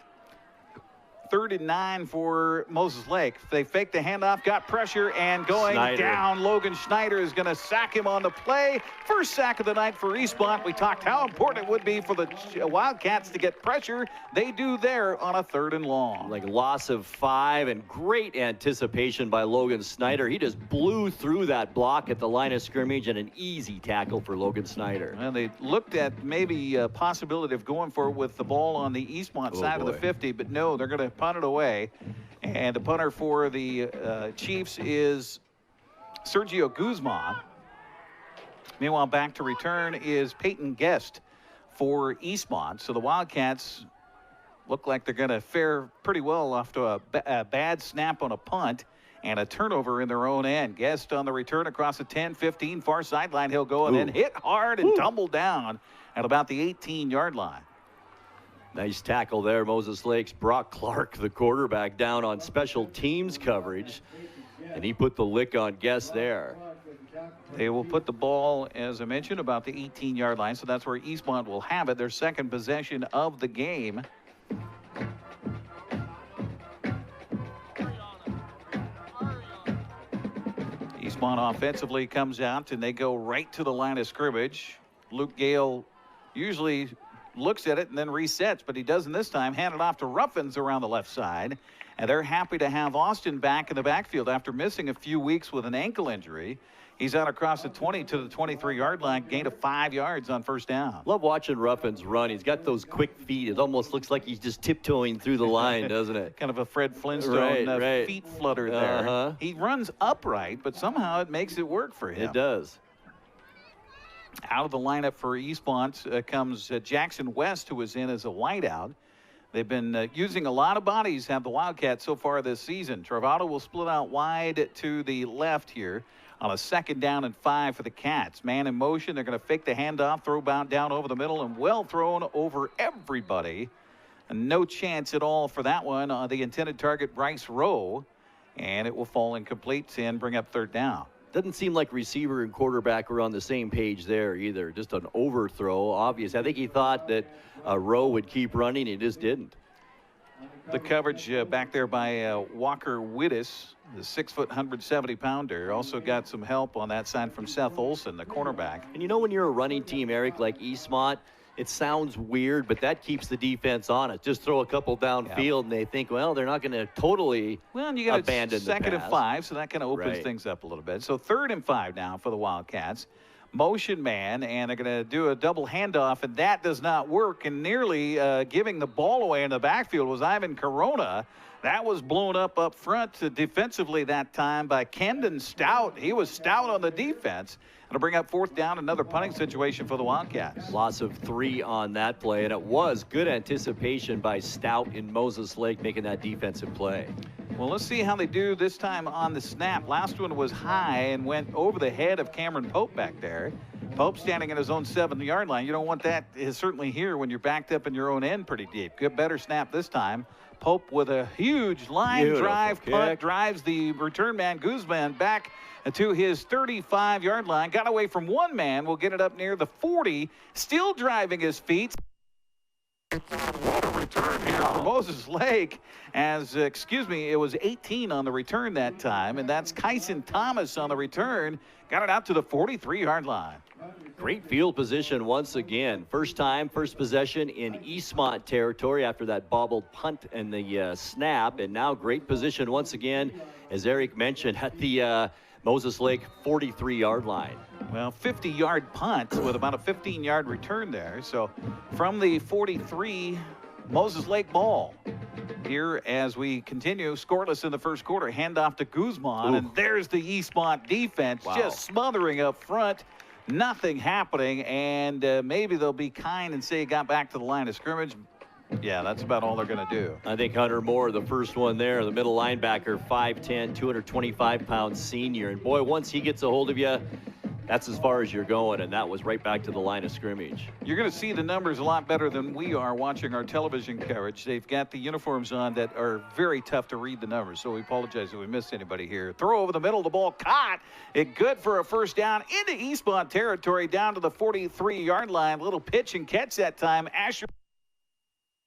3rd and 9 for Moses Lake. They fake the handoff, got pressure, and going down. Logan Schneider is going to sack him on the play. First sack of the night for Eastmont. We talked how important it would be for the Wildcats to get pressure. They do there on a 3rd and long. Like loss of 5, and great anticipation by Logan Schneider. He just blew through that block at the line of scrimmage, and an easy tackle for Logan Schneider. And they looked at maybe a possibility of going for it with the ball on the Eastmont side of the 50, but no, they're going to punt it away. And the punter for the Chiefs is Sergio Guzman. Meanwhile, back to return is Peyton Guest for Eastmont. So the Wildcats look like they're going to fare pretty well after a bad snap on a punt and a turnover in their own end. Guest on the return across the 10-15 far sideline. He'll go and then hit hard and tumble down at about the 18-yard line. Nice tackle there. Moses Lake's Brock Clark, the quarterback, down on special teams coverage. And he put the lick on Guest there. They will put the ball, as I mentioned, about the 18-yard line. So that's where Eastmont will have it. Their second possession of the game. Eastmont offensively comes out and they go right to the line of scrimmage. Luke Gale usually looks at it and then resets, but he doesn't this time. Hand it off to Ruffins around the left side. And they're happy to have Austin back in the backfield after missing a few weeks with an ankle injury. He's out across the 20 to the 23-yard line, gain of 5 yards on first down. Love watching Ruffins run. He's got those quick feet. It almost looks like he's just tiptoeing through the line, doesn't it? Kind of a Fred Flintstone feet flutter there. He runs upright, but somehow it makes it work for him. It does. Out of the lineup for Eastmont comes Jackson West, who is in as a wideout. They've been using a lot of bodies, have the Wildcats so far this season. Travato will split out wide to the left here on a 2nd down and 5 for the Cats. Man in motion. They're going to fake the handoff, throw down over the middle, and well thrown over everybody. And no chance at all for that one on the intended target, Bryce Rowe. And it will fall incomplete and bring up 3rd down. Doesn't seem like receiver and quarterback were on the same page there either. Just an overthrow, obvious. I think he thought that Rowe would keep running. He just didn't. The coverage back there by Walker Wittes, the 6-foot, 170-pounder. Also got some help on that side from Seth Olson, the cornerback. And you know when you're a running team, Eric, like Eastmont, it sounds weird, but that keeps the defense on it. Just throw a couple downfield, and they think, well, they're not going to totally abandon the pass. 2nd and 5, so that kind of opens things up a little bit. So 3rd and 5 now for the Wildcats. Motion man, and they're going to do a double handoff, and that does not work. And nearly giving the ball away in the backfield was Ivan Corona. That was blown up front defensively that time by Camden Stout. He was stout on the defense. It'll bring up 4th down, another punting situation for the Wildcats. Loss of 3 on that play, and it was good anticipation by Stout in Moses Lake making that defensive play. Well, let's see how they do this time on the snap. Last one was high and went over the head of Cameron Pope back there. Pope standing in his own 7-yard line. You don't want that certainly here when you're backed up in your own end pretty deep. Good, better snap this time. Pope with a huge line drive punt, drives the return man Guzman back to his 35-yard line. Got away from one man. Will get it up near the 40. Still driving his feet. Return here for Moses Lake as, it was 18 on the return that time, and that's Kyson Thomas on the return. Got it out to the 43-yard line. Great field position once again. First time, first possession in Eastmont territory after that bobbled punt and the snap, and now great position once again, as Eric mentioned, at the Moses Lake 43-yard line. Well, 50-yard punt with about a 15-yard return there. So from the 43, Moses Lake ball. Here as we continue, scoreless in the first quarter, handoff to Guzman, and there's the Eastmont defense just smothering up front. Nothing happening, and maybe they'll be kind and say it got back to the line of scrimmage. Yeah, that's about all they're going to do. I think Hunter Moore, the first one there, the middle linebacker, 5'10", 225-pound senior. And, boy, once he gets a hold of you, that's as far as you're going, and that was right back to the line of scrimmage. You're going to see the numbers a lot better than we are watching our television coverage. They've got the uniforms on that are very tough to read the numbers, so we apologize if we missed anybody here. Throw over the middle, the ball caught. It good for a first down into Eastmont territory down to the 43-yard line. Little pitch and catch that time. Asher,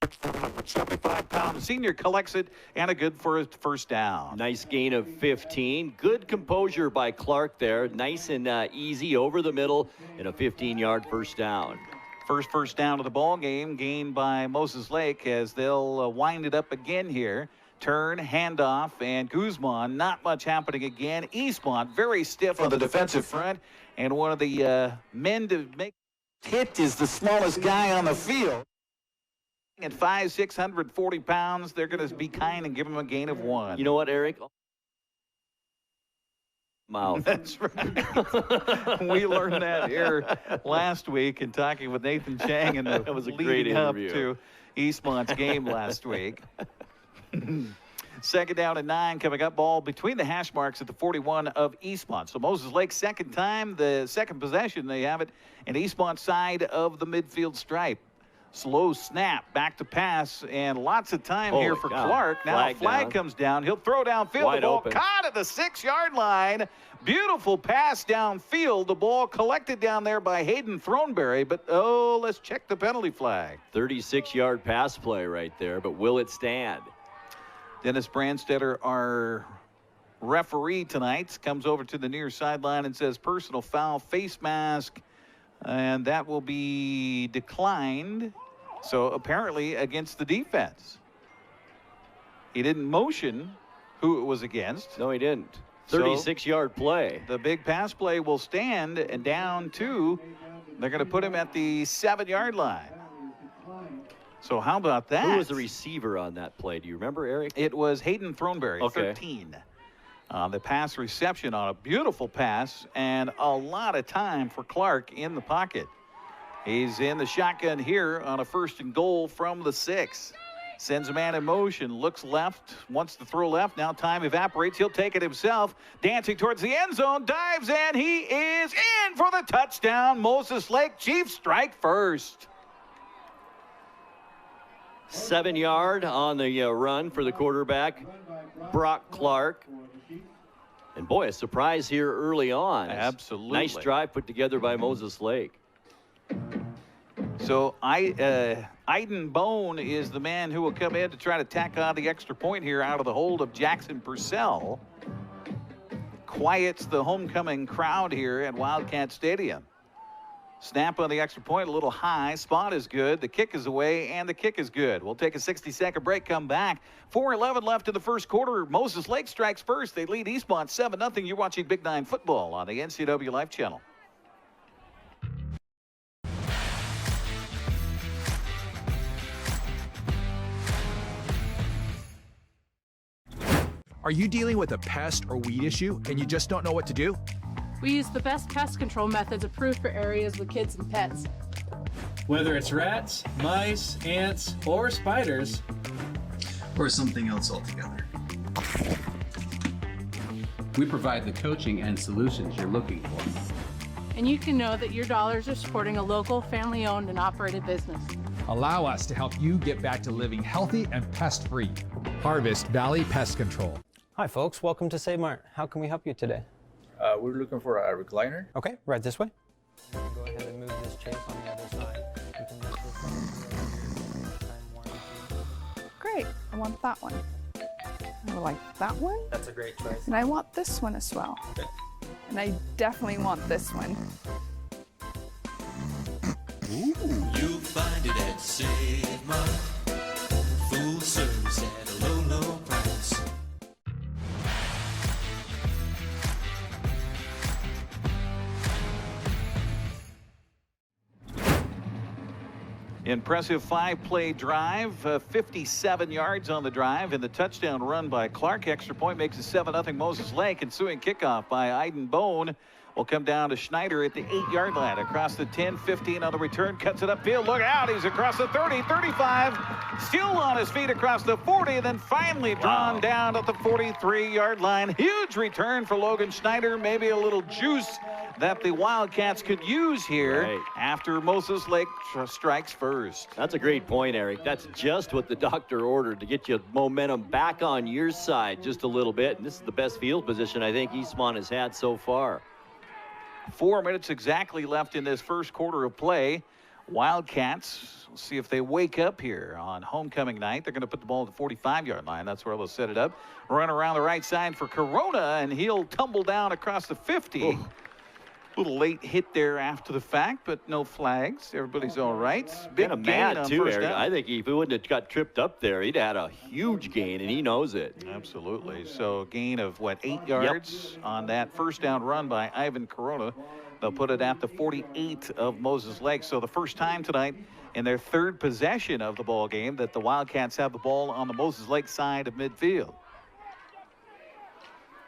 75-pound senior, collects it, and a good for a first down. Nice gain of 15. Good composure by Clark there. Nice and easy over the middle, and a 15-yard first down. First down of the ball game, gained by Moses Lake as they'll wind it up again here. Turn, handoff, and Guzman. Not much happening again. Eastmont very stiff on the defensive front, and one of the men to make hit is the smallest guy on the field. At 5'6", 140 pounds, they're going to be kind and give him a gain of 1. You know what, Eric? Mouth. That's right. We learned that here last week in talking with Nathan Chang and That was a great leading up interview. to Eastmont's game last week. Second down and 9 coming up, ball between the hash marks at the 41 of Eastmont. So Moses Lake, second time, the second possession, they have it in Eastmont side of the midfield stripe. Slow snap, back to pass, and lots of time here for Clark. Now flag comes down. He'll throw downfield. Wide the ball open. caught at the 6-yard line. Beautiful pass downfield. The ball collected down there by Hayden Throneberry, but let's check the penalty flag. 36-yard pass play right there, but will it stand? Dennis Brandstetter, our referee tonight, comes over to the near sideline and says personal foul, face mask, and that will be declined. So apparently against the defense. He didn't motion who it was against. No, he didn't. 36-yard play. The big pass play will stand, and down two, they're going to put him at the 7-yard line. So how about that? Who was the receiver on that play? Do you remember, Eric? It was Hayden Throneberry, 13. The pass reception on a beautiful pass, and a lot of time for Clark in the pocket. He's in the shotgun here on a 1st and goal from the 6. Sends a man in motion, looks left, wants to throw left. Now time evaporates. He'll take it himself. Dancing towards the end zone, dives, and he is in for the touchdown. Moses Lake Chiefs strike first. 7-yard on the run for the quarterback, Brock Clark. And boy, a surprise here early on. Absolutely. Nice drive put together by Moses Lake. So Iden Bone is the man who will come in to try to tack on the extra point here out of the hold of Jackson Purcell. Quiets the homecoming crowd here at Wildcat Stadium. Snap on the extra point, a little high. Spot is good. The kick is away, and the kick is good. We'll take a 60-second break, come back. 4:11 left in the first quarter. Moses Lake strikes first. They lead Eastmont 7-0. You're watching Big 9 football on the NCWLIFE Channel. Are you dealing with a pest or weed issue and you just don't know what to do? We use the best pest control methods approved for areas with kids and pets. Whether it's rats, mice, ants, or spiders, Or something else altogether. We provide the coaching and solutions you're looking for. And you can know that your dollars are supporting a local, family-owned and operated business. Allow us to help you get back to living healthy and pest-free. Harvest Valley Pest Control. Hi folks, welcome to Save Mart. How can we help you today? We're looking for a recliner. Okay, right this way. Go ahead and move this chase on the other side. Great, I want that one. I like that one. That's a great choice. And I want this one as well. Okay. And I definitely want this one. You'll find it at Save Mart. Full service at a low, low price. Impressive 5-play drive, 57 yards on the drive, and the touchdown run by Clark. Extra point makes it 7-0 Moses Lake. Ensuing kickoff by Iden Bone will come down to Schneider at the 8-yard line. Across the 10, 15 on the return, cuts it upfield. Look out, he's across the 30, 35, still on his feet across the 40, and then finally drawn down at the 43-yard line. Huge return for Logan Schneider, maybe a little juice that the Wildcats could use here after Moses Lake strikes first. That's a great point, Eric. That's just what the doctor ordered to get you momentum back on your side just a little bit. And this is the best field position I think Eastmont has had so far. 4 minutes exactly left in this first quarter of play. Wildcats, we'll see if they wake up here on homecoming night. They're going to put the ball at the 45-yard line. That's where they'll set it up. Run around the right side for Corona, and he'll tumble down across the 50. Ooh. Little late hit there after the fact, but no flags. Everybody's all right. Big gain mad on too, first Eric. down. I think if he wouldn't have got tripped up there, he'd had a huge gain, and he knows it. Absolutely. So gain of, 8 yards on that first down run by Ivan Corona. They'll put it at the 48 of Moses Lake. So the first time tonight in their third possession of the ball game that the Wildcats have the ball on the Moses Lake side of midfield.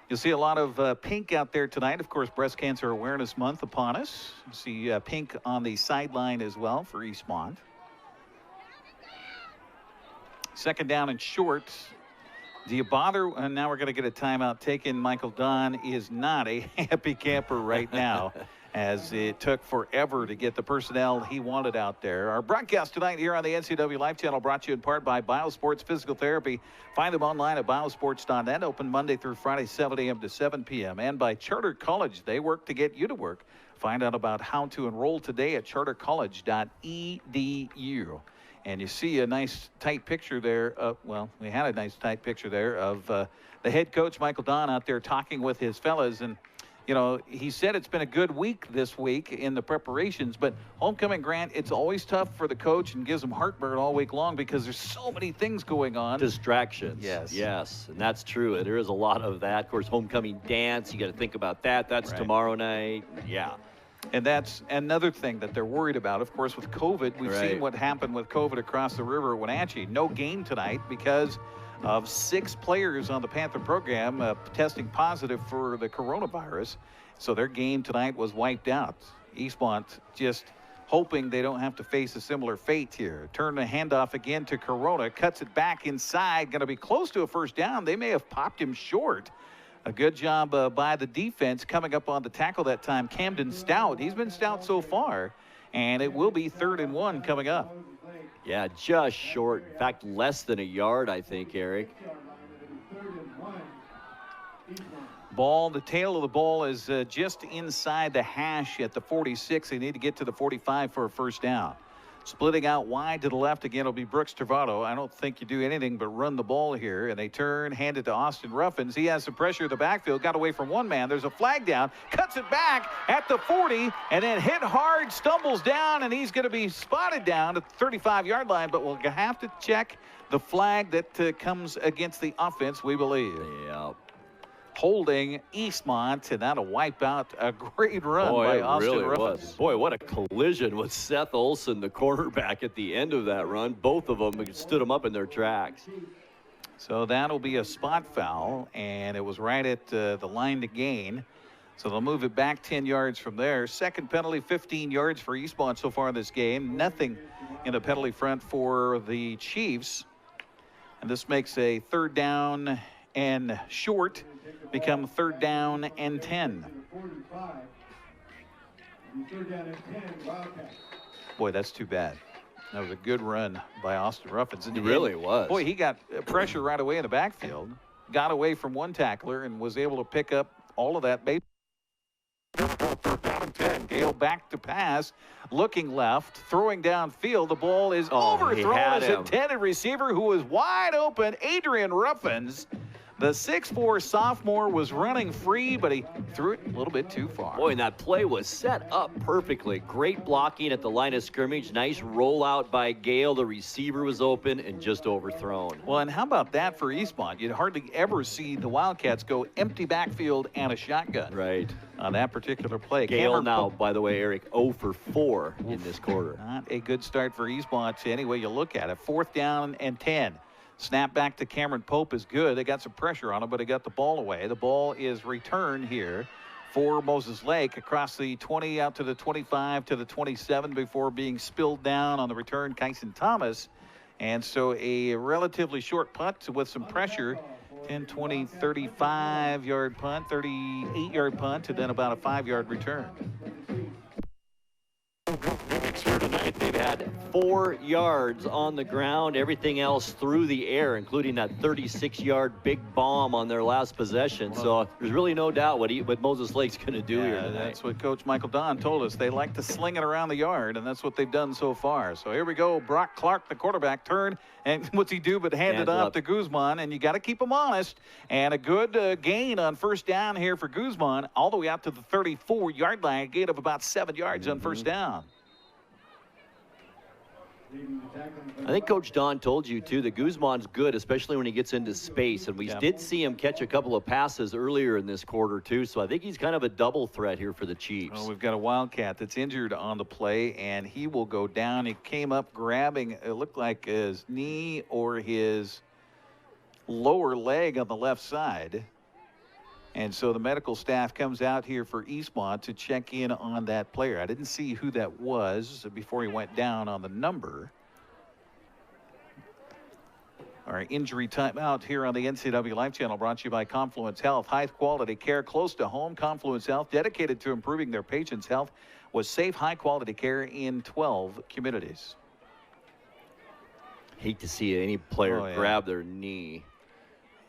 You'll see a lot of pink out there tonight. Of course, Breast Cancer Awareness Month upon us. You see pink on the sideline as well for Eastmont. Second down and short. Do you bother? And now we're going to get a timeout taken. Michael Don is not a happy camper right now, as it took forever to get the personnel he wanted out there. Our broadcast tonight here on the NCWLIFE Channel brought to you in part by Biosports Physical Therapy. Find them online at biosports.net, open Monday through Friday, 7 a.m. to 7 p.m. And by Charter College. They work to get you to work. Find out about how to enroll today at chartercollege.edu. And you see a nice tight picture there. Well, we had a nice tight picture there of the head coach, Michael Don, out there talking with his fellas. And, you know, he said it's been a good week this week in the preparations. But homecoming, Grant, it's always tough for the coach and gives him heartburn all week long because there's so many things going on. Distractions. Yes. Yes, and that's true. There is a lot of that. Of course, homecoming dance, you got to think about that. That's right. Tomorrow night. Yeah. And that's another thing that they're worried about. Of course, with COVID, we've seen what happened with COVID across the river at Wenatchee. No game tonight because of 6 players on the Panther program testing positive for the coronavirus. So their game tonight was wiped out. Eastmont just hoping they don't have to face a similar fate here. Turn the handoff again to Corona. Cuts it back inside. Going to be close to a first down. They may have popped him short. A good job by the defense coming up on the tackle that time. Camden Stout. He's been stout so far. And it will be 3rd and 1 coming up. Yeah, just short. In fact, less than a yard, I think, Eric. Ball, the tail of the ball is just inside the hash at the 46. They need to get to the 45 for a first down. Splitting out wide to the left again will be Brooks Travato. I don't think you do anything but run the ball here. And they turn, hand it to Austin Ruffin. He has some pressure in the backfield. Got away from one man. There's a flag down. Cuts it back at the 40. And then hit hard, stumbles down. And he's going to be spotted down at the 35-yard line. But we'll have to check the flag that comes against the offense, we believe. Yeah. Holding Eastmont, and that'll wipe out a great run by Austin really Ruffin. Was. Boy, what a collision with Seth Olson, the quarterback, at the end of that run. Both of them stood them up in their tracks. So that'll be a spot foul, and it was right at the line to gain. So they'll move it back 10 yards from there. Second penalty, 15 yards for Eastmont so far in this game. Nothing in the penalty front for the Chiefs. And this makes a 3rd down and short become 3rd down and 10. Boy, that's too bad. That was a good run by Austin Ruffin. It really was. Boy, he got pressure right away in the backfield, got away from one tackler, and was able to pick up all of that base. 3rd down and 10. Gale back to pass, looking left, throwing downfield. The ball is overthrown as intended receiver who was wide open, Adrian Ruffins. The 6'4" sophomore was running free, but he threw it a little bit too far. Boy, and that play was set up perfectly. Great blocking at the line of scrimmage. Nice rollout by Gale. The receiver was open and just overthrown. Well, and how about that for Eastmont? You'd hardly ever see the Wildcats go empty backfield and a shotgun. Right. On that particular play. Gale now, by the way, Eric, 0 for 4 in this quarter. Not a good start for Eastmont any way you look at it. 4th down and 10. Snap back to Cameron Pope is good. They got some pressure on him, but they got the ball away. The ball is returned here for Moses Lake across the 20 out to the 25 to the 27 before being spilled down on the return, Kyson Thomas. And so a relatively short punt with some pressure. 10, 20, 35-yard punt, 38-yard punt, and then about a 5-yard return. Here tonight, they've had 4 yards on the ground, everything else through the air, including that 36-yard big bomb on their last possession. So there's really no doubt what Moses Lake's going to do here tonight. That's what Coach Michael Don told us. They like to sling it around the yard, and that's what they've done so far. So here we go. Brock Clark, the quarterback, turn, and what's he do but hand it off to Guzman, and you got to keep him honest. And a good gain on first down here for Guzman, all the way out to the 34-yard line, a gain of about 7 yards on first down. I think Coach Don told you, too, that Guzman's good, especially when he gets into space. And we did see him catch a couple of passes earlier in this quarter, too. So I think he's kind of a double threat here for the Chiefs. Well, we've got a Wildcat that's injured on the play, and he will go down. He came up grabbing, it looked like his knee or his lower leg on the left side. And so the medical staff comes out here for Eastmont to check in on that player. I didn't see who that was before he went down on the number. Our injury timeout here on the NCWLIFE Channel, brought to you by Confluence Health. High-quality care close to home. Confluence Health, dedicated to improving their patients' health, with safe, high-quality care in 12 communities. Hate to see any player grab their knee.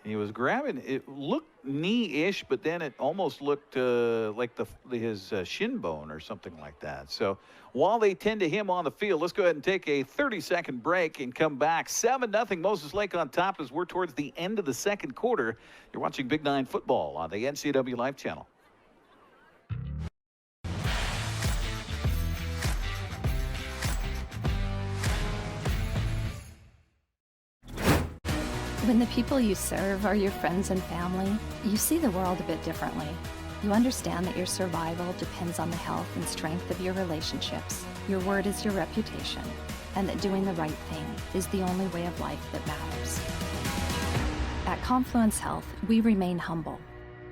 He was grabbing. It looked knee-ish, but then it almost looked like his shin bone or something like that. So while they tend to him on the field, let's go ahead and take a 30-second break and come back. 7-0 Moses Lake on top as we're towards the end of the second quarter. You're watching Big 9 football on the NCWLIFE Channel. When the people you serve are your friends and family, you see the world a bit differently. You understand that your survival depends on the health and strength of your relationships. Your word is your reputation, and that doing the right thing is the only way of life that matters. At Confluence Health, we remain humble.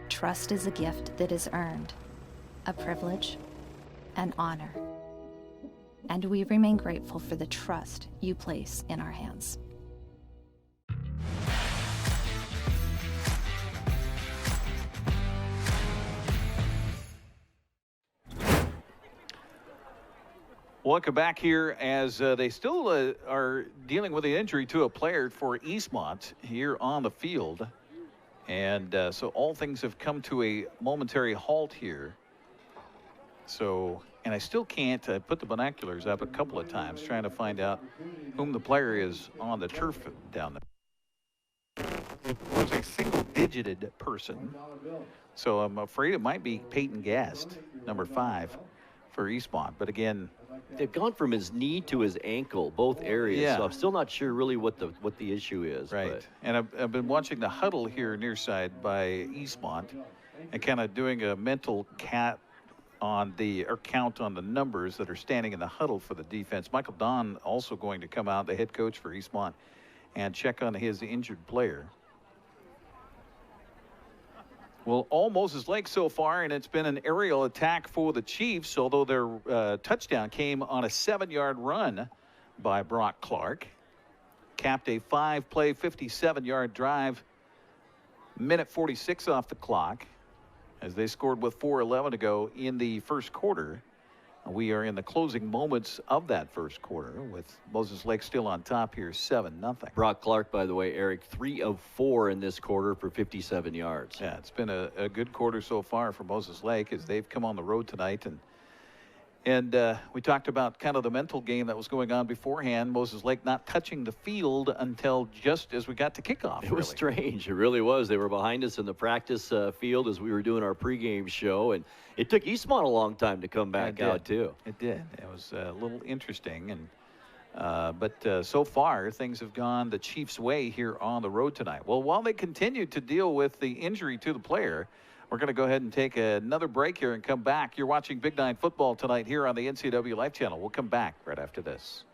Trust is a gift that is earned, a privilege, an honor. And we remain grateful for the trust you place in our hands. Welcome back here as they still are dealing with the injury to a player for Eastmont here on the field. And so all things have come to a momentary halt here. So, and I still can't put the binoculars up a couple of times trying to find out whom the player is on the turf down there. It was a single-digited person. So I'm afraid it might be Peyton Gast, number 5 for Eastmont. But again, they've gone from his knee to his ankle, both areas. Yeah. So I'm still not sure really what the issue is. Right. But. And I've been watching the huddle here near side by Eastmont and kind of doing a mental count on the numbers that are standing in the huddle for the defense. Michael Don also going to come out, the head coach for Eastmont, and check on his injured player. Well, all Moses Lake so far, and it's been an aerial attack for the Chiefs, although their touchdown came on a 7-yard run by Brock Clark. Capped a 5-play, 57-yard drive, minute 46 off the clock, as they scored with 4:11 to go in the first quarter. We are in the closing moments of that first quarter with Moses Lake still on top here, 7-0. Brock Clark, by the way, Eric, 3 of 4 in this quarter for 57 yards. Yeah, it's been a good quarter so far for Moses Lake as they've come on the road tonight. And we talked about kind of the mental game that was going on beforehand. Moses Lake not touching the field until just as we got to kickoff. It was strange. It really was. They were behind us in the practice field as we were doing our pregame show. And it took Eastmont a long time to come back out, too. It did. It was a little interesting. But so far, things have gone the Chiefs' way here on the road tonight. Well, while they continue to deal with the injury to the player, we're going to go ahead and take another break here and come back. You're watching Big 9 football tonight here on the NCWLIFE Channel. We'll come back right after this.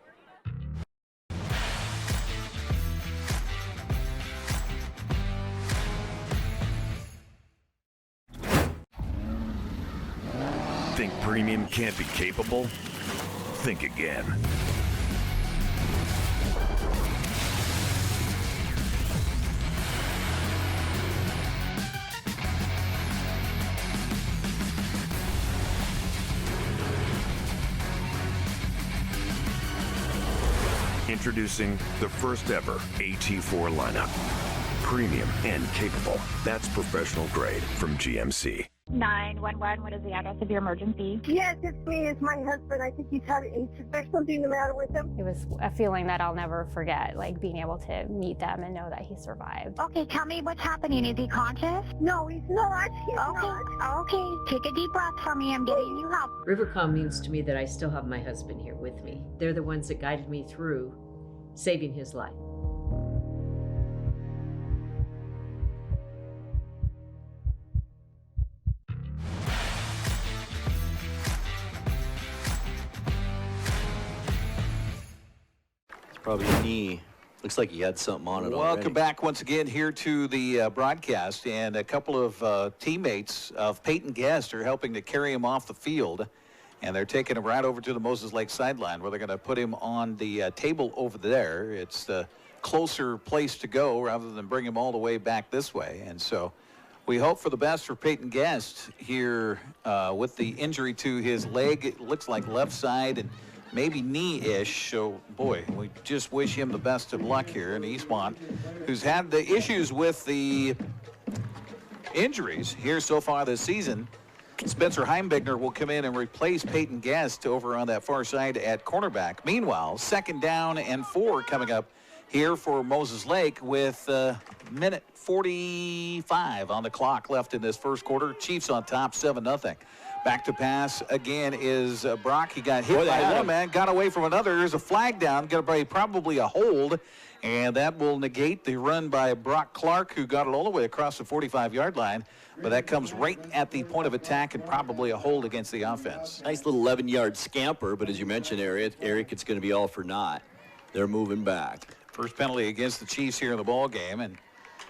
Think premium can't be capable? Think again. Introducing the first ever AT4 lineup. Premium and capable. That's professional grade from GMC. 911, what is the address of your emergency? Yes, it's me. It's my husband. I think he's had AIDS. Is there something the matter with him? It was a feeling that I'll never forget, like being able to meet them and know that he survived. Okay, tell me what's happening. Is he conscious? No, he's not. He's not. Okay, take a deep breath for me. I'm getting you help. Rivercom means to me that I still have my husband here with me. They're the ones that guided me through saving his life. It's probably a knee. Looks like he had something on it already. Welcome back once again here to the broadcast, and a couple of teammates of Peyton Guest are helping to carry him off the field, and they're taking him right over to the Moses Lake sideline where they're going to put him on the table over there. It's the closer place to go rather than bring him all the way back this way, and so we hope for the best for Peyton Guest here with the injury to his leg. It looks like left side and maybe knee-ish. So, boy, we just wish him the best of luck here in Eastmont, who's had the issues with the injuries here so far this season. Spencer Heimbigner will come in and replace Peyton Guest over on that far side at cornerback. Meanwhile, 2nd down and 4 coming up here for Moses Lake with minute 45 on the clock left in this first quarter. Chiefs on top, 7-0. Back to pass again is Brock. He got hit by one man, got away from another. There's a flag down, going to be probably a hold, and that will negate the run by Brock Clark, who got it all the way across the 45-yard line. But that comes right at the point of attack and probably a hold against the offense. Nice little 11-yard scamper, but as you mentioned, Eric, it's going to be all for naught. They're moving back. First penalty against the Chiefs here in the ball game, and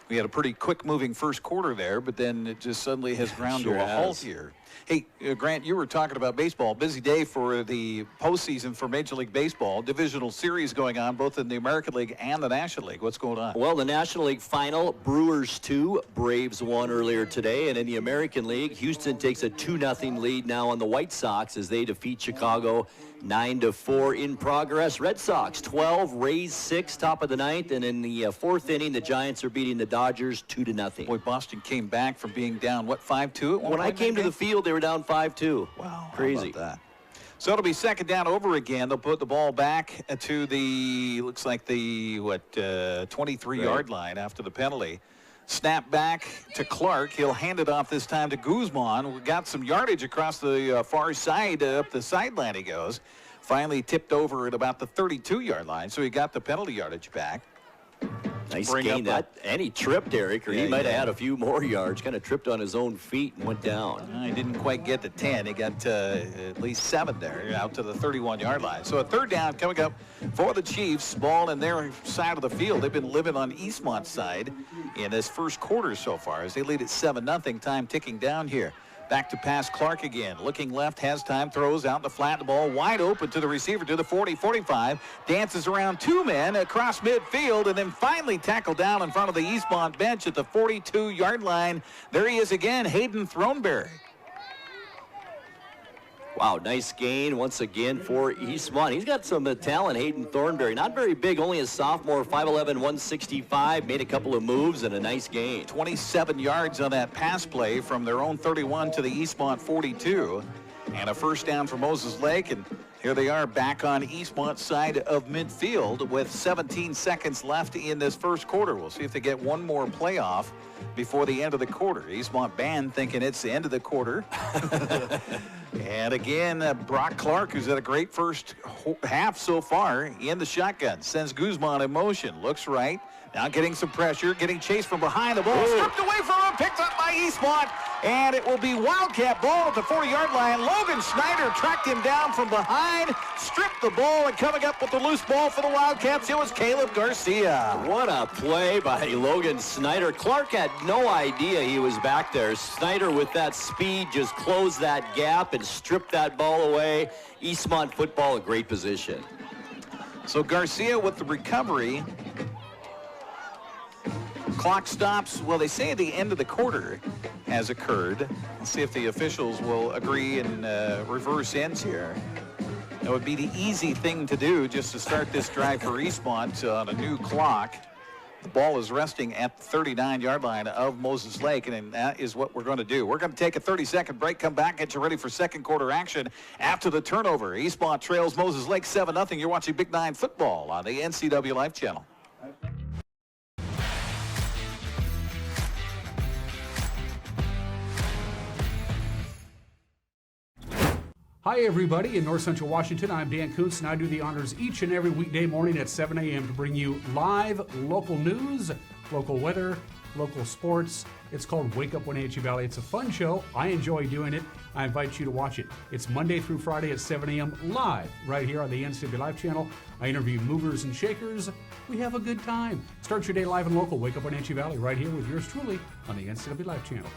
we had a pretty quick-moving first quarter there, but then it just suddenly has ground to a halt here. Hey, Grant, you were talking about baseball. Busy day for the postseason for Major League Baseball. Divisional series going on both in the American League and the National League. What's going on? Well, the National League final, Brewers 2, Braves 1 earlier today. And in the American League, Houston takes a 2-0 lead now on the White Sox as they defeat Chicago 9-4 in progress. Red Sox 12, Rays 6, top of the 9th. And in the 4th inning, the Giants are beating the Dodgers 2-0. Boy, Boston came back from being down, 5-2? When I came to the field, they were down 5-2. Wow. Crazy. How about that? So it'll be 2nd down over again. They'll put the ball back to the, looks like the, 23-yard line after the penalty. Snap back to Clark. He'll hand it off this time to Guzman. We got some yardage across the far side. Up the sideline he goes. Finally tipped over at about the 32-yard line, so he got the penalty yardage back. Nice gain that. And he tripped, Eric, or he might have had a few more yards. Kind of tripped on his own feet and went down. He didn't quite get to 10. He got at least 7 there, out to the 31-yard line. So a 3rd down coming up for the Chiefs. Ball in their side of the field. They've been living on Eastmont's side in this first quarter so far as they lead at 7-0. Time ticking down here. Back to pass Clark again. Looking left, has time, throws out the flat, the ball wide open to the receiver to the 40-45. Dances around 2 men across midfield and then finally tackled down in front of the Eastmont bench at the 42-yard line. There he is again, Hayden Throneberry. Wow, nice gain once again for Eastmont. He's got some talent, Hayden Thornberry. Not very big, only a sophomore, 5'11", 165. Made a couple of moves and a nice gain. 27 yards on that pass play from their own 31 to the Eastmont 42. And a 1st down for Moses Lake. And here they are back on Eastmont's side of midfield with 17 seconds left in this first quarter. We'll see if they get one more playoff before the end of the quarter. Eastmont band thinking it's the end of the quarter. And again, Brock Clark, who's had a great first half so far in the shotgun, sends Guzman in motion, looks right, now getting some pressure, getting chased from behind. The ball stripped away from him, picked up by Eastmont, and it will be Wildcat ball at the 40-yard line. Logan Schneider tracked him down from behind, stripped the ball, and coming up with the loose ball for the Wildcats, it was Caleb Garcia. What a play by Logan Schneider. Clark had no idea he was back there. Schneider with that speed just closed that gap and stripped that ball away. Eastmont football, a great position. So Garcia with the recovery. Clock stops, well, they say at the end of the quarter has occurred. Let's see if the officials will agree and reverse ends here. That would be the easy thing to do just to start this drive for Eastmont on a new clock. The ball is resting at the 39-yard line of Moses Lake, and that is what we're going to do. We're going to take a 30-second break, come back, get you ready for second quarter action after the turnover. Eastmont trails Moses Lake 7-0. You're watching Big 9 football on the NCWLIFE Channel. Hi, everybody. In North Central Washington, I'm Dan Kuntz, and I do the honors each and every weekday morning at 7 a.m. to bring you live local news, local weather, local sports. It's called Wake Up Wenatchee Valley. It's a fun show. I enjoy doing it. I invite you to watch it. It's Monday through Friday at 7 a.m. live right here on the NCWLIFE Channel. I interview movers and shakers. We have a good time. Start your day live and local. Wake Up Wenatchee Valley right here with yours truly on the NCWLIFE Channel.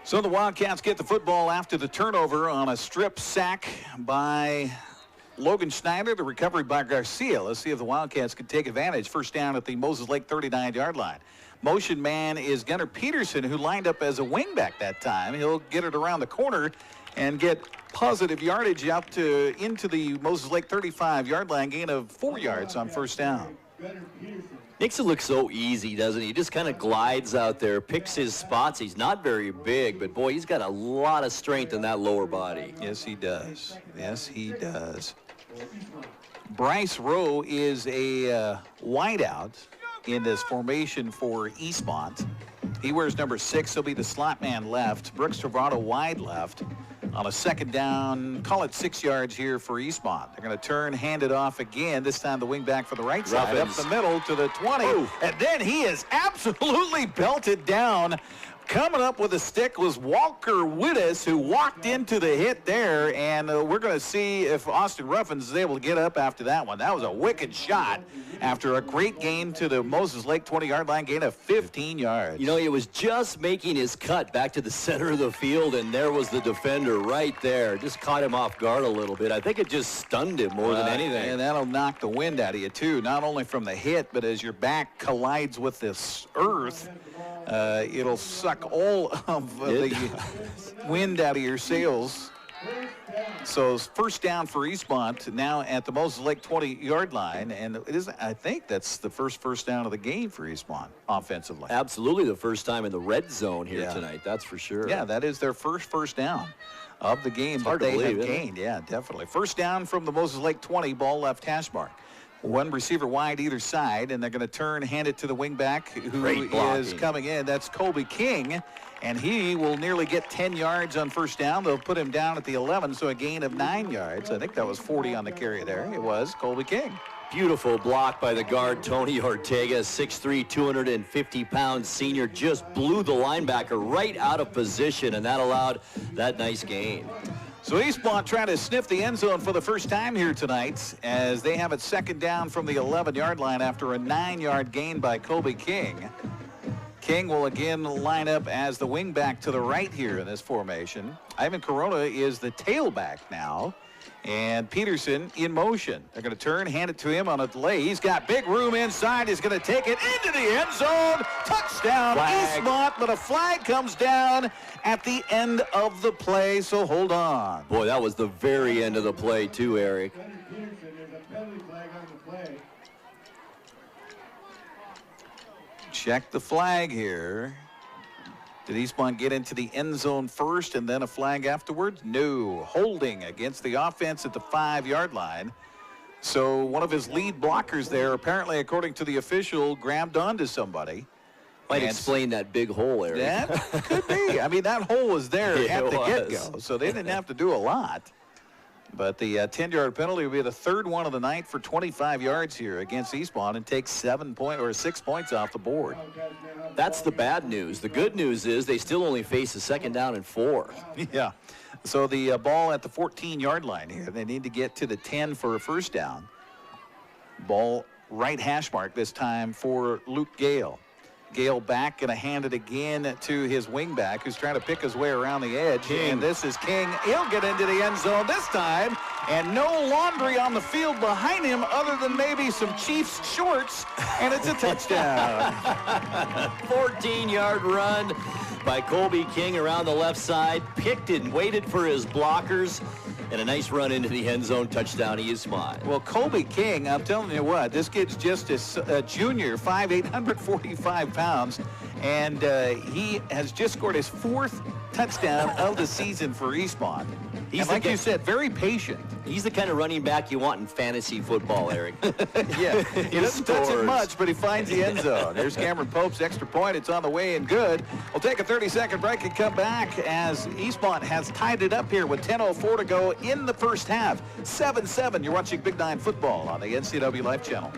So the Wildcats get the football after the turnover on a strip sack by Logan Schneider. The recovery by Garcia. Let's see if the Wildcats can take advantage. First down at the Moses Lake 39-yard line. Motion man is Gunnar Peterson, who lined up as a wingback that time. He'll get it around the corner and get positive yardage out to into the Moses Lake 35-yard line, gain of 4 yards on first down. Makes it look so easy, doesn't he? He just kind of glides out there, picks his spots. He's not very big, but boy, he's got a lot of strength in that lower body. Yes, he does. Yes, he does. Bryce Rowe is a wideout in this formation for Eastmont. He wears number 6. He'll be the slot man left. Brooks Travato wide left. On a second down, call it 6 yards here for Eastmont. They're going to turn, hand it off again. This time the wing back for the right side, up the middle to the 20. Ooh. And then he is absolutely belted down. Coming up with a stick was Walker Wittes, who walked into the hit there, and we're going to see if Austin Ruffin is able to get up after that one. That was a wicked shot after a great gain to the Moses Lake 20-yard line, gain of 15 yards. You know, he was just making his cut back to the center of the field, and there was the defender right there. Just caught him off guard a little bit. I think it just stunned him more than anything. And that'll knock the wind out of you, too, not only from the hit, but as your back collides with this earth, it'll suck all of the wind out of your sails. So first down for Eastmont now at the Moses Lake 20-yard line, and it is, I think that's the first down of the game for Eastmont offensively. Absolutely the first time in the red zone here tonight, that's for sure. Yeah, that is their first down of the game that they have gained. Yeah, definitely. First down from the Moses Lake 20, ball left hash mark. One receiver wide either side, and they're going to turn, hand it to the wingback who is coming in. That's Colby King, and he will nearly get 10 yards on first down. They'll put him down at the 11, so a gain of 9 yards. I think that was 40 on the carry there. It was Colby King. Beautiful block by the guard, Tony Ortega, 6'3", 250-pound senior, just blew the linebacker right out of position, and that allowed that nice gain. So Eastmont trying to sniff the end zone for the first time here tonight as they have it second down from the 11-yard line after a 9-yard gain by Colby King. King will again line up as the wingback to the right here in this formation. Ivan Corona is the tailback now. And Peterson in motion. They're going to turn, hand it to him on a delay. He's got big room inside. He's going to take it into the end zone. Touchdown, Eastmont, but a flag comes down at the end of the play, so hold on. Boy, that was the very end of the play, too, Eric. Check the flag here. Did Eastmont get into the end zone first and then a flag afterwards? No. Holding against the offense at the 5-yard line. So one of his lead blockers there, apparently, according to the official, grabbed onto somebody. Might explain that big hole, Eric. That could be. I mean, that hole was there at the get-go, so they didn't have to do a lot. But the 10-yard penalty will be the third one of the night for 25 yards here against Eastmont and takes 6 points off the board. That's the bad news. The good news is they still only face a second down and 4. Yeah. So the ball at the 14-yard line here. They need to get to the 10 for a first down. Ball right hash mark this time for Luke Gale. Gale back, going to hand it again to his wingback, who's trying to pick his way around the edge. King. And this is King. He'll get into the end zone this time. And no laundry on the field behind him other than maybe some Chiefs shorts. And it's a touchdown. 14-yard run by Colby King around the left side. Picked and waited for his blockers. And a nice run into the end zone, touchdown, Eastmont. Well, Colby King, I'm telling you what, this kid's just a junior, 5'8", 145 pounds, and he has just scored his 4th touchdown of the season for Eastmont. And like you said, very patient. He's the kind of running back you want in fantasy football, Eric. Yeah, he doesn't touch it much, but he finds the end zone. There's Cameron Pope's extra point. It's on the way and good. We'll take a 30-second break and come back as Eastmont has tied it up here with 10:04 to go in the first half. 7-7. You're watching Big 9 football on the NCWLIFE Channel.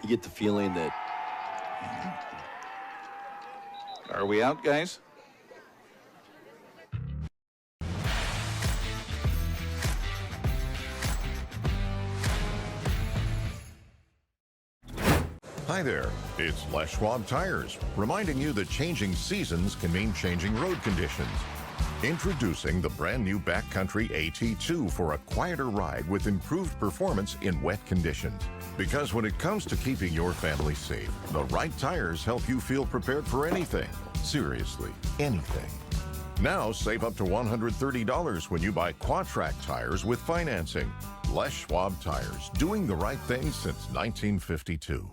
You get the feeling that... Are we out, guys? Hi there, it's Les Schwab Tires, reminding you that changing seasons can mean changing road conditions. Introducing the brand new Backcountry AT2 for a quieter ride with improved performance in wet conditions. Because when it comes to keeping your family safe, the right tires help you feel prepared for anything. Seriously, anything. Now save up to $130 when you buy Quadtrac tires with financing. Les Schwab Tires, doing the right thing since 1952.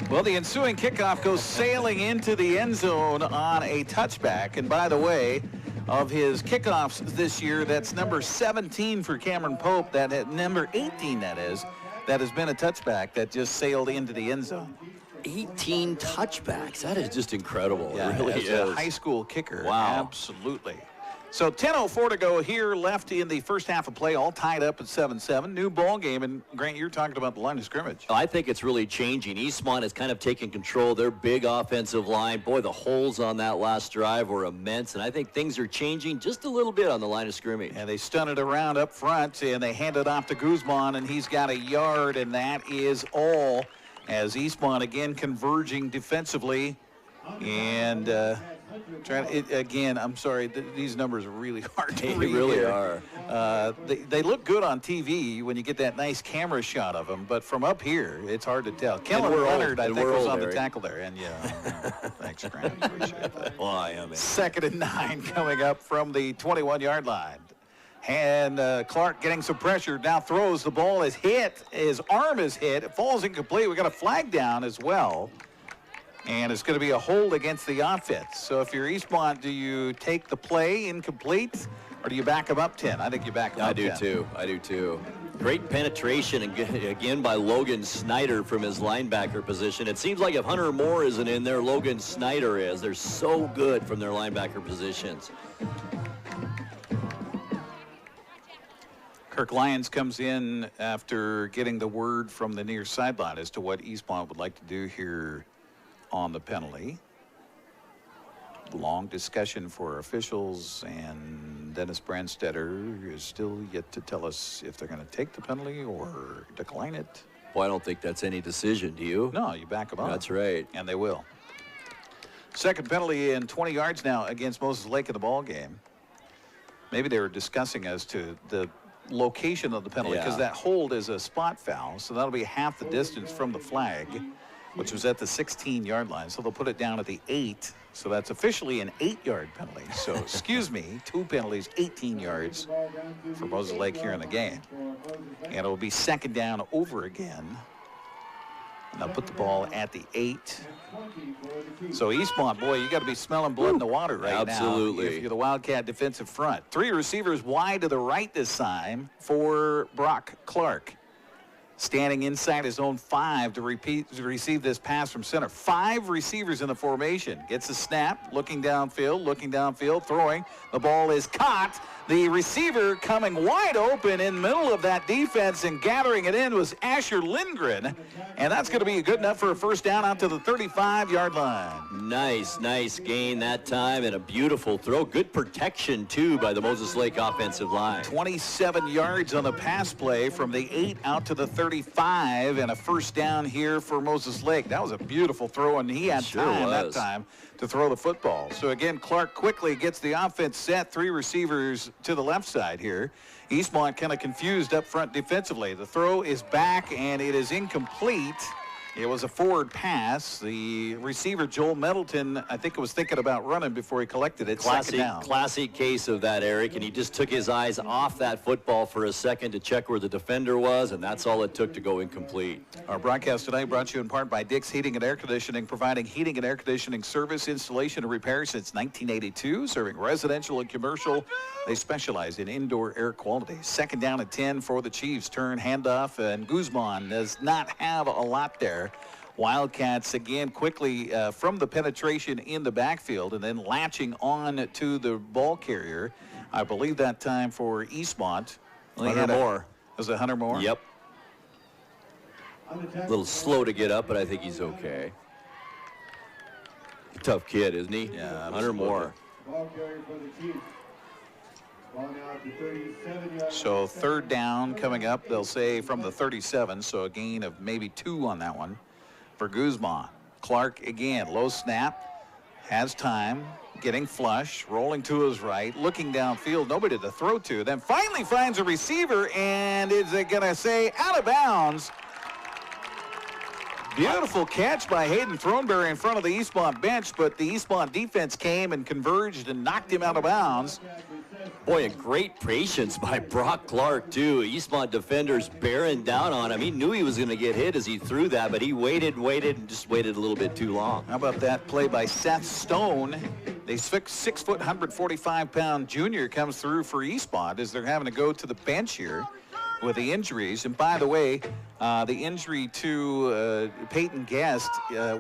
Well, the ensuing kickoff goes sailing into the end zone on a touchback. And by the way, of his kickoffs this year, that's number 17 for Cameron Pope. That number 18, that is, that has been a touchback that just sailed into the end zone. 18 touchbacks. That is just incredible. Yeah, it really is. is. A high school kicker. Wow. Absolutely. So 10:04 to go here left in the first half of play, all tied up at 7-7. New ball game. And Grant, you're talking about the line of scrimmage. I think it's really changing. Eastmont has kind of taken control of their big offensive line. Boy, the holes on that last drive were immense, and I think things are changing just a little bit on the line of scrimmage. And they stunted around up front, and they hand it off to Guzman, and he's got a yard, and that is all. As Eastmont again converging defensively, and again, I'm sorry, these numbers are really hard to read. They really here. are. They look good on TV when you get that nice camera shot of them, but from up here, it's hard to tell. Kellen Leonard, I think, was on the tackle there, and yeah, thanks, Grant. Appreciate that. Well, I am. 2nd and 9 coming up from the 21-yard line. And Clark getting some pressure, now throws, the ball is hit, his arm is hit, it falls incomplete. We got a flag down as well. And it's going to be a hold against the offense. So if you're Eastmont, do you take the play incomplete, or do you back them up 10? I think you back them up 10. I do too. Great penetration again by Logan Snyder from his linebacker position. It seems like if Hunter Moore isn't in there, Logan Snyder is. They're so good from their linebacker positions. Kirk Lyons comes in after getting the word from the near sideline as to what Eastmont would like to do here on the penalty. Long discussion for officials, and Dennis Brandstetter is still yet to tell us if they're going to take the penalty or decline it. Well, I don't think that's any decision, do you? No, you back them up. That's right. And they will. Second penalty in 20 yards now against Moses Lake in the ball game. Maybe they were discussing as to the location of the penalty, because that hold is a spot foul, so that'll be half the distance from the flag, which was at the 16-yard line. So they'll put it down at the 8. So that's officially an 8-yard penalty. So, excuse me, 2 penalties, 18 yards for Moses Lake here in the game. And it will be 2nd down over again. And they'll put the ball at the 8. So Eastmont, boy, you got to be smelling blood in the water right now. Absolutely. If you're the Wildcat defensive front. 3 receivers wide to the right this time for Brock Clark. Standing inside his own 5 to receive this pass from center. 5 receivers in the formation. Gets a snap, looking downfield, throwing. The ball is caught. The receiver coming wide open in the middle of that defense and gathering it in was Asher Lindgren. And that's going to be good enough for a first down out to the 35-yard line. Nice gain that time and a beautiful throw. Good protection, too, by the Moses Lake offensive line. 27 yards on the pass play from the 8 out to the 35. 35 and a first down here for Moses Lake. That was a beautiful throw, and he had time that time to throw the football. So again, Clark quickly gets the offense set. 3 receivers to the left side here. Eastmont kind of confused up front defensively. The throw is back, and it is incomplete. It was a forward pass. The receiver, Joel Middleton, I think was thinking about running before he collected it. Classic case of that, Eric, and he just took his eyes off that football for a second to check where the defender was, and that's all it took to go incomplete. Our broadcast tonight brought to you in part by Dick's Heating and Air Conditioning, providing heating and air conditioning service, installation, and repair since 1982, serving residential and commercial. They specialize in indoor air quality. Second down and 10 for the Chiefs. Turn, handoff, and Guzman does not have a lot there. Wildcats again quickly from the penetration in the backfield and then latching on to the ball carrier. I believe that time for Eastmont. Hunter Moore. Was it Hunter Moore? Yep. A little slow to get up, but I think he's okay. Tough kid, isn't he? Yeah, Hunter Moore. Ball carrier for the Chiefs. Ball now at the 37-yard So third down coming up, they'll say from the 37, so a gain of maybe 2 on that one for Guzman. Clark again, low snap, has time, getting flush, rolling to his right, looking downfield, nobody to throw to, then finally finds a receiver, and is it going to say out of bounds? Beautiful catch by Hayden Throneberry in front of the Eastmont bench, but the Eastmont defense came and converged and knocked him out of bounds. Boy, and great patience by Brock Clark, too. Eastmont defenders bearing down on him. He knew he was going to get hit as he threw that, but he waited, and just waited a little bit too long. How about that play by Seth Stone? The 6 foot, 145-pound junior comes through for Eastmont as they're having to go to the bench here with the injuries. And by the way, the injury to Peyton Guest,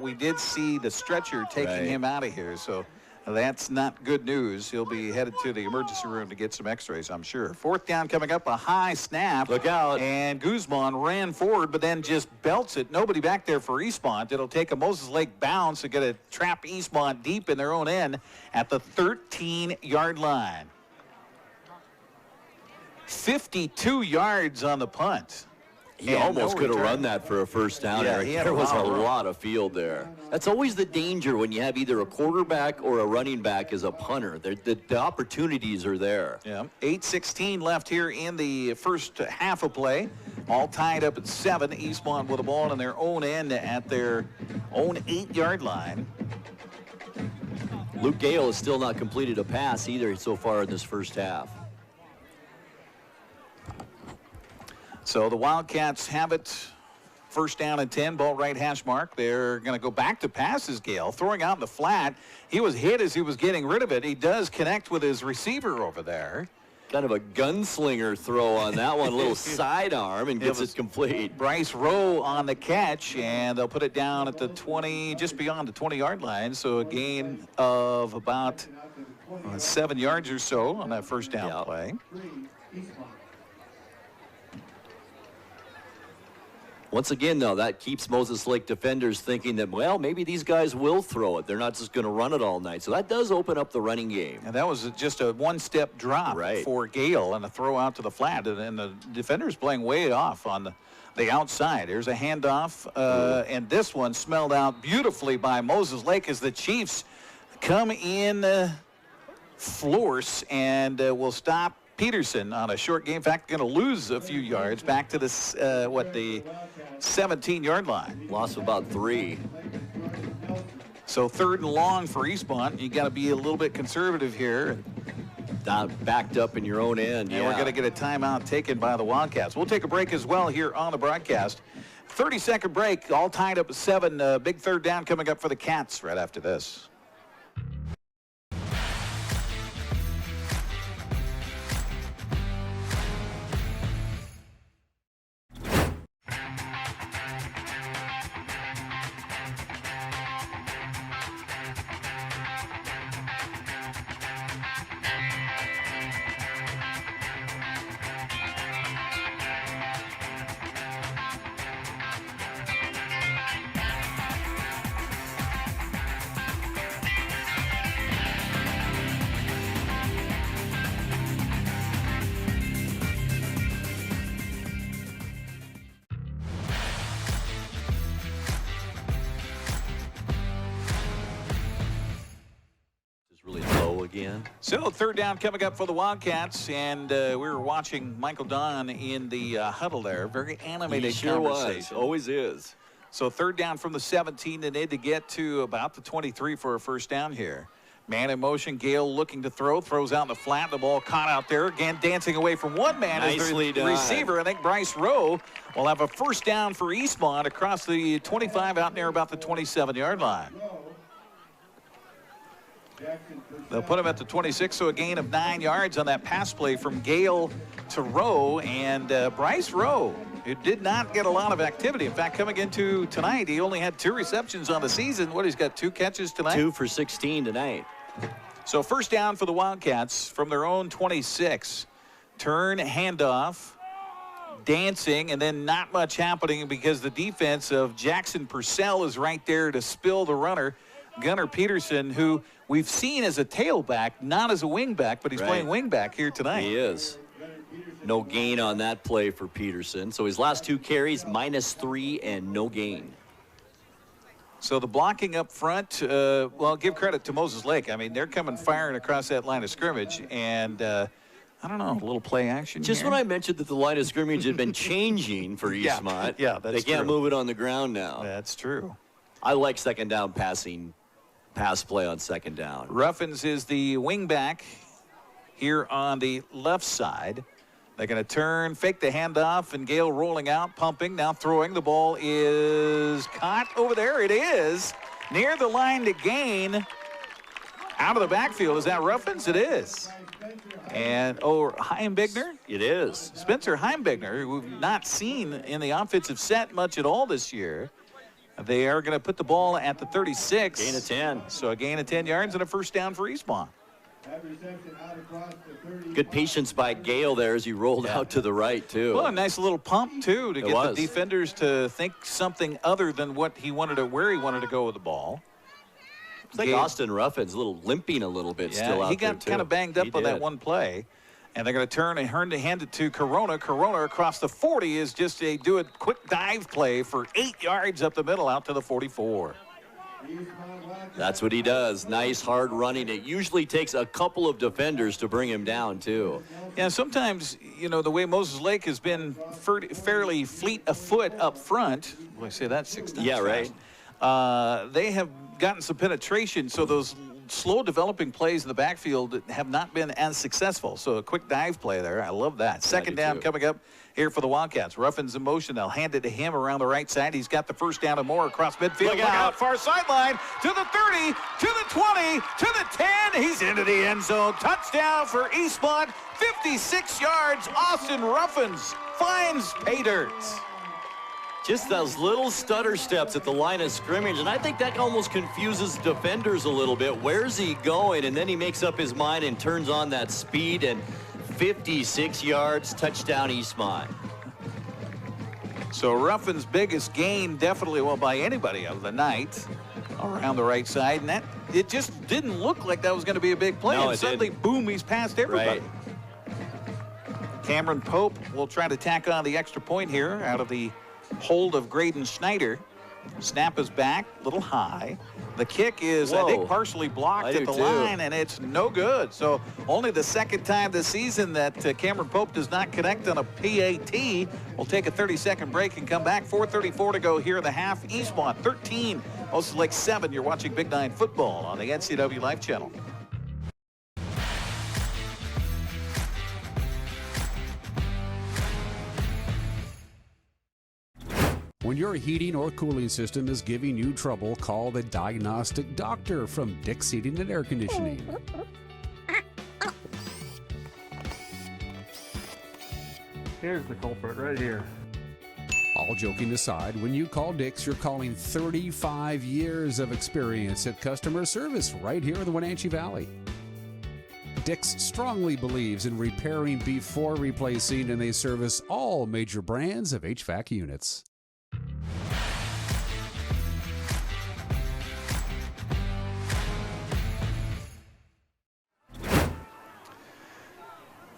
we did see the stretcher taking him out of here. So that's not good news. He'll be headed to the emergency room to get some x-rays, I'm sure. Fourth down coming up, a high snap. Look out. And Guzman ran forward, but then just belts it. Nobody back there for Eastmont. It'll take a Moses Lake bounce to get a trap Eastmont deep in their own end at the 13-yard line. 52 yards on the punt. He almost could have run that for a first down, Eric. There was a lot of field there. That's always the danger when you have either a quarterback or a running back as a punter. The opportunities are there. Yeah, 8:16 left here in the first half of play. All tied up at 7. Eastmont with the ball in their own end at their own 8-yard line. Luke Gale has still not completed a pass either so far in this first half. So the Wildcats have it first down and 10, ball right hash mark. They're going to go back to passes, Gale, throwing out in the flat. He was hit as he was getting rid of it. He does connect with his receiver over there. Kind of a gunslinger throw on that one, a little sidearm, and gets it complete. Bryce Rowe on the catch, and they'll put it down at the 20, just beyond the 20-yard line. So a gain of about 7 yards or so on that first down play. Once again, though, that keeps Moses Lake defenders thinking that, well, maybe these guys will throw it. They're not just going to run it all night. So that does open up the running game. And that was just a one-step drop for Gale and a throw out to the flat. And the defender's playing way off on the outside. Here's a handoff, and this one smelled out beautifully by Moses Lake as the Chiefs come in force and will stop Peterson on a short game. In fact, going to lose a few yards back to this, the 17-yard line. Loss of about 3. So third and long for Eastmont. You got to be a little bit conservative here. Down, backed up in your own end. And we're going to get a timeout taken by the Wildcats. We'll take a break as well here on the broadcast. 30-second break, all tied up at 7. Big third down coming up for the Cats right after this. again. So third down coming up for the Wildcats, and we were watching Michael Don in the huddle there. Very animated conversation. Was. Always is. So third down from the 17. They need to get to about the 23 for a first down here. Man in motion. Gale looking to throw. Throws out in the flat. The ball caught out there. Again, dancing away from one man. Nicely as the done. receiver. I think Bryce Rowe will have a first down for Eastmont across the 25 out near about the 27-yard line. They'll put him at the 26, so a gain of 9 yards on that pass play from Gale to Rowe. And Bryce Rowe, who did not get a lot of activity. In fact, coming into tonight, he only had 2 receptions on the season. What, he's got 2 catches tonight? 2 for 16 tonight. So first down for the Wildcats from their own 26. Turn, handoff, dancing, and then not much happening because the defense of Jackson Purcell is right there to spill the runner. Gunnar Peterson, who we've seen as a tailback, not as a wingback, but he's playing wingback here tonight. He is. No gain on that play for Peterson. So his last 2 carries, -3 and no gain. So the blocking up front, well, give credit to Moses Lake. I mean, they're coming firing across that line of scrimmage, and I don't know, a little play action Just here. when I mentioned that the line of scrimmage had been changing for Eastmont, yeah, that's they can't true. move it on the ground now. That's true. I like second down pass play on second down. Ruffins is the wingback here on the left side. They're going to turn, fake the handoff, and Gale rolling out, pumping, now throwing. The ball is caught over there. It is near the line to gain. Out of the backfield. Is that Ruffins? It is. And, Heimbigner? It is. Spencer Heimbigner, who we've not seen in the offensive set much at all this year. They are going to put the ball at the 36. Gain of 10. So a gain of 10 yards and a first down for Eastmont. Good patience by Gale there as he rolled out to the right, too. Well, a nice little pump, too, to get the was. defenders to think something other than what he wanted to, where he wanted to go with the ball. It's like Austin Ruffin's limping a little bit still out he there, got too. kind of banged up on that one play. And they're going to turn and hand it to Corona. Corona across the 40 is just do a quick dive play for 8 yards up the middle out to the 44. That's what he does. Nice, hard running. It usually takes a couple of defenders to bring him down, too. Yeah, sometimes, you know, the way Moses Lake has been fairly fleet of foot up front. Well, I say that 6 times. Yeah, right. They have gotten some penetration, so those slow developing plays in the backfield have not been as successful. So a quick dive play there. I love that. Second down coming up here for the Wildcats. Ruffins in motion. They'll hand it to him around the right side. He's got the first down and more across midfield. Look out. Far sideline to the 30, to the 20, to the 10. He's into the end zone. Touchdown for Eastmont. 56 yards. Austin Ruffins finds pay dirt. Just those little stutter steps at the line of scrimmage, and I think that almost confuses defenders a little bit. Where's he going? And then he makes up his mind and turns on that speed, and 56 yards, touchdown Eastmont. So Ruffin's biggest gain, definitely, well, by anybody of the night, around the right side, and that it just didn't look like that was going to be a big play. No, and suddenly, boom, he's past everybody. Right. Cameron Pope will try to tack on the extra point here out of the hold of Graydon Schneider. Snap is back, a little high. The kick is, I think, partially blocked at the line, and it's no good. So only the second time this season that Cameron Pope does not connect on a PAT. We'll take a 30-second break and come back. 4:34 to go here in the half. Eastmont 13, Moses Lake 7. You're watching Big 9 football on the NCWLIFE Channel. When your heating or cooling system is giving you trouble, call the diagnostic doctor from Dick's Heating and Air Conditioning. Here's the culprit right here. All joking aside, when you call Dick's, you're calling 35 years of experience at customer service right here in the Wenatchee Valley. Dick's strongly believes in repairing before replacing, and they service all major brands of HVAC units.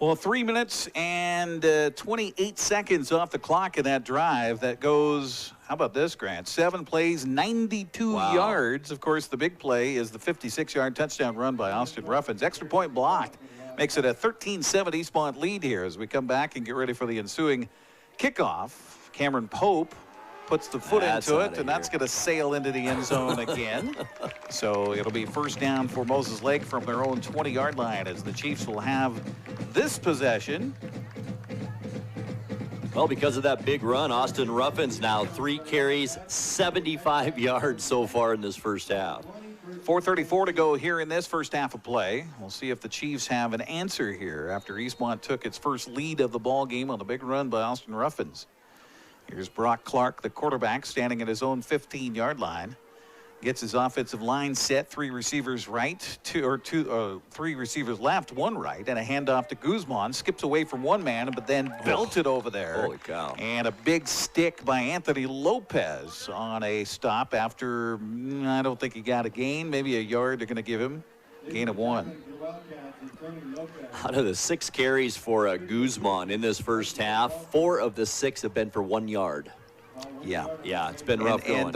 Well, 3 minutes and 28 seconds off the clock in that drive. That goes, how about this, Grant? 7 plays, 92 yards. Of course, the big play is the 56-yard touchdown run by Austin Ruffin's extra point blocked. Makes it a 13-7 Eastmont lead here as we come back and get ready for the ensuing kickoff. Cameron Pope puts the foot into it, and that's going to sail into the end zone again. So it'll be first down for Moses Lake from their own 20-yard line as the Chiefs will have this possession. Well, because of that big run, Austin Ruffin's now 3 carries, 75 yards so far in this first half. 4:34 to go here in this first half of play. We'll see if the Chiefs have an answer here after Eastmont took its first lead of the ball game on the big run by Austin Ruffins. Here's Brock Clark, the quarterback, standing at his own 15-yard line. Gets his offensive line set. 3 receivers right, 3 receivers left, 1 right, and a handoff to Guzman. Skips away from one man, but then belted over there. Holy cow. And a big stick by Anthony Lopez on a stop after, I don't think he got a gain, maybe a yard they're going to give him. Gain of 1. Out of the 6 carries for Guzman in this first half, 4 of the 6 have been for 1 yard. Yeah, it's been rough going.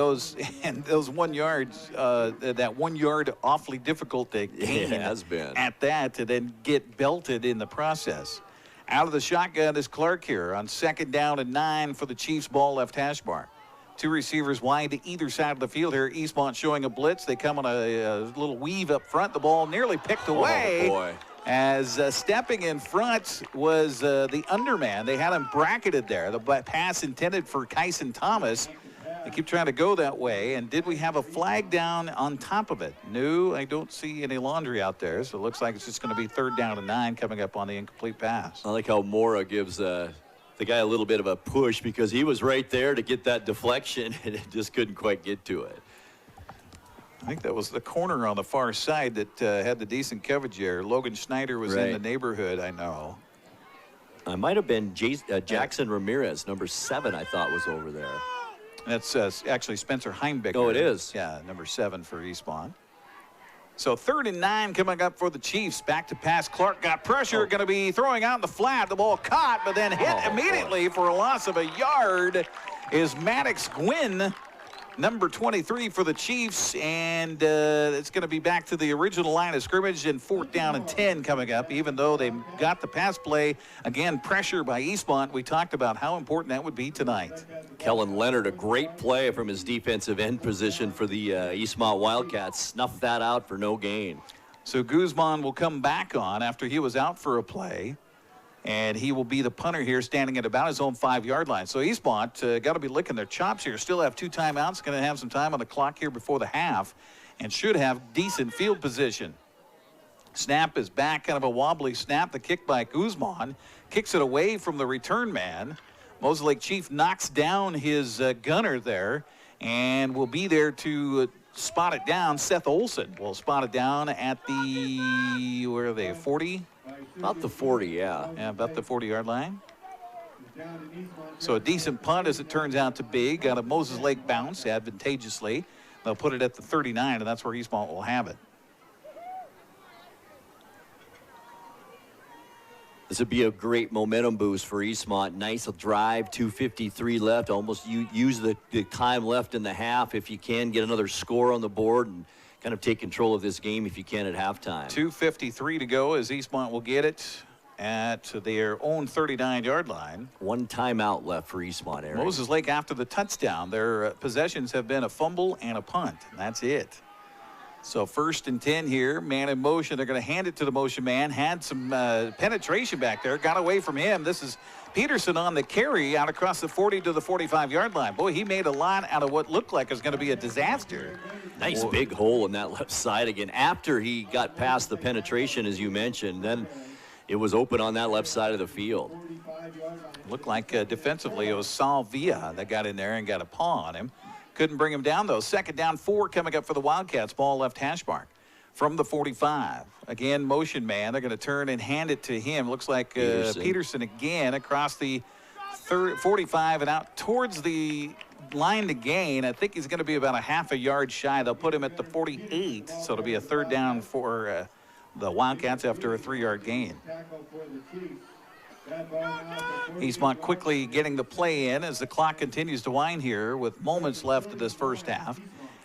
And those 1 yards, that 1 yard awfully difficult to gain. It has been. At that, to then get belted in the process. Out of the shotgun is Clark here on 2nd down and 9 for the Chiefs ball left hash mark. 2 receivers wide to either side of the field here. Eastmont showing a blitz. They come on a little weave up front. The ball nearly picked away. Oh, boy. As stepping in front was the underman. They had him bracketed there. The pass intended for Kyson Thomas. They keep trying to go that way. And did we have a flag down on top of it? No, I don't see any laundry out there. So it looks like it's just going to be 3rd down and 9 coming up on the incomplete pass. I like how Mora gives the guy a little bit of a push because he was right there to get that deflection and it just couldn't quite get to it. I think that was the corner on the far side that had the decent coverage there. Logan Schneider was in the neighborhood, I know. I might have been Jackson Ramirez, number 7, I thought was over there. That's actually Spencer Heimbecker. Oh, it is? Yeah, number 7 for Eastmont. So 3rd and 9 coming up for the Chiefs. Back to pass. Clark got pressure. Going to be throwing out in the flat. The ball caught, but then hit immediately for a loss of a yard is Maddox Gwynn. Number 23 for the Chiefs, and it's going to be back to the original line of scrimmage and 4th down and 10 coming up, even though they got the pass play. Again, pressure by Eastmont. We talked about how important that would be tonight. Kellen Leonard, a great play from his defensive end position for the Eastmont Wildcats. Snuffed that out for no gain. So Guzman will come back on after he was out for a play. And he will be the punter here, standing at about his own 5-yard line. So Eastmont got to be licking their chops here. Still have 2 timeouts. Going to have some time on the clock here before the half and should have decent field position. Snap is back, kind of a wobbly snap. The kick by Guzman kicks it away from the return man. Moses Lake Chief knocks down his gunner there and will be there to spot it down. Seth Olson will spot it down at the, where are they, 40? About the 40, yeah. Yeah, about the 40-yard line. So a decent punt, as it turns out to be. Got a Moses Lake bounce advantageously. They'll put it at the 39, and that's where Eastmont will have it. This would be a great momentum boost for Eastmont. Nice drive, 2:53 left. Almost use the time left in the half if you can. Get another score on the board and kind of take control of this game if you can at halftime. 2:53 to go as Eastmont will get it at their own 39-yard line. 1 timeout left for Eastmont, Eric. Moses Lake after the touchdown. Their possessions have been a fumble and a punt, and that's it. So 1st and 10 here, man in motion. They're going to hand it to the motion man. Had some penetration back there. Got away from him. This is Peterson on the carry out across the 40 to the 45-yard line. Boy, he made a lot out of what looked like was going to be a disaster. Nice big hole in that left side again. After he got past the penetration, as you mentioned, then it was open on that left side of the field. Looked like defensively it was Sal Villa that got in there and got a paw on him. Couldn't bring him down, though. 2nd down, 4 coming up for the Wildcats. Ball left hash mark from the 45. Again, motion man. They're going to turn and hand it to him. Looks like Peterson again across the 45 and out towards the line to gain. I think he's going to be about a half a yard shy. They'll put him at the 48, so it'll be a 3rd down for the Wildcats after a 3-yard gain. Eastmont quickly getting the play in as the clock continues to wind here with moments left of this first half.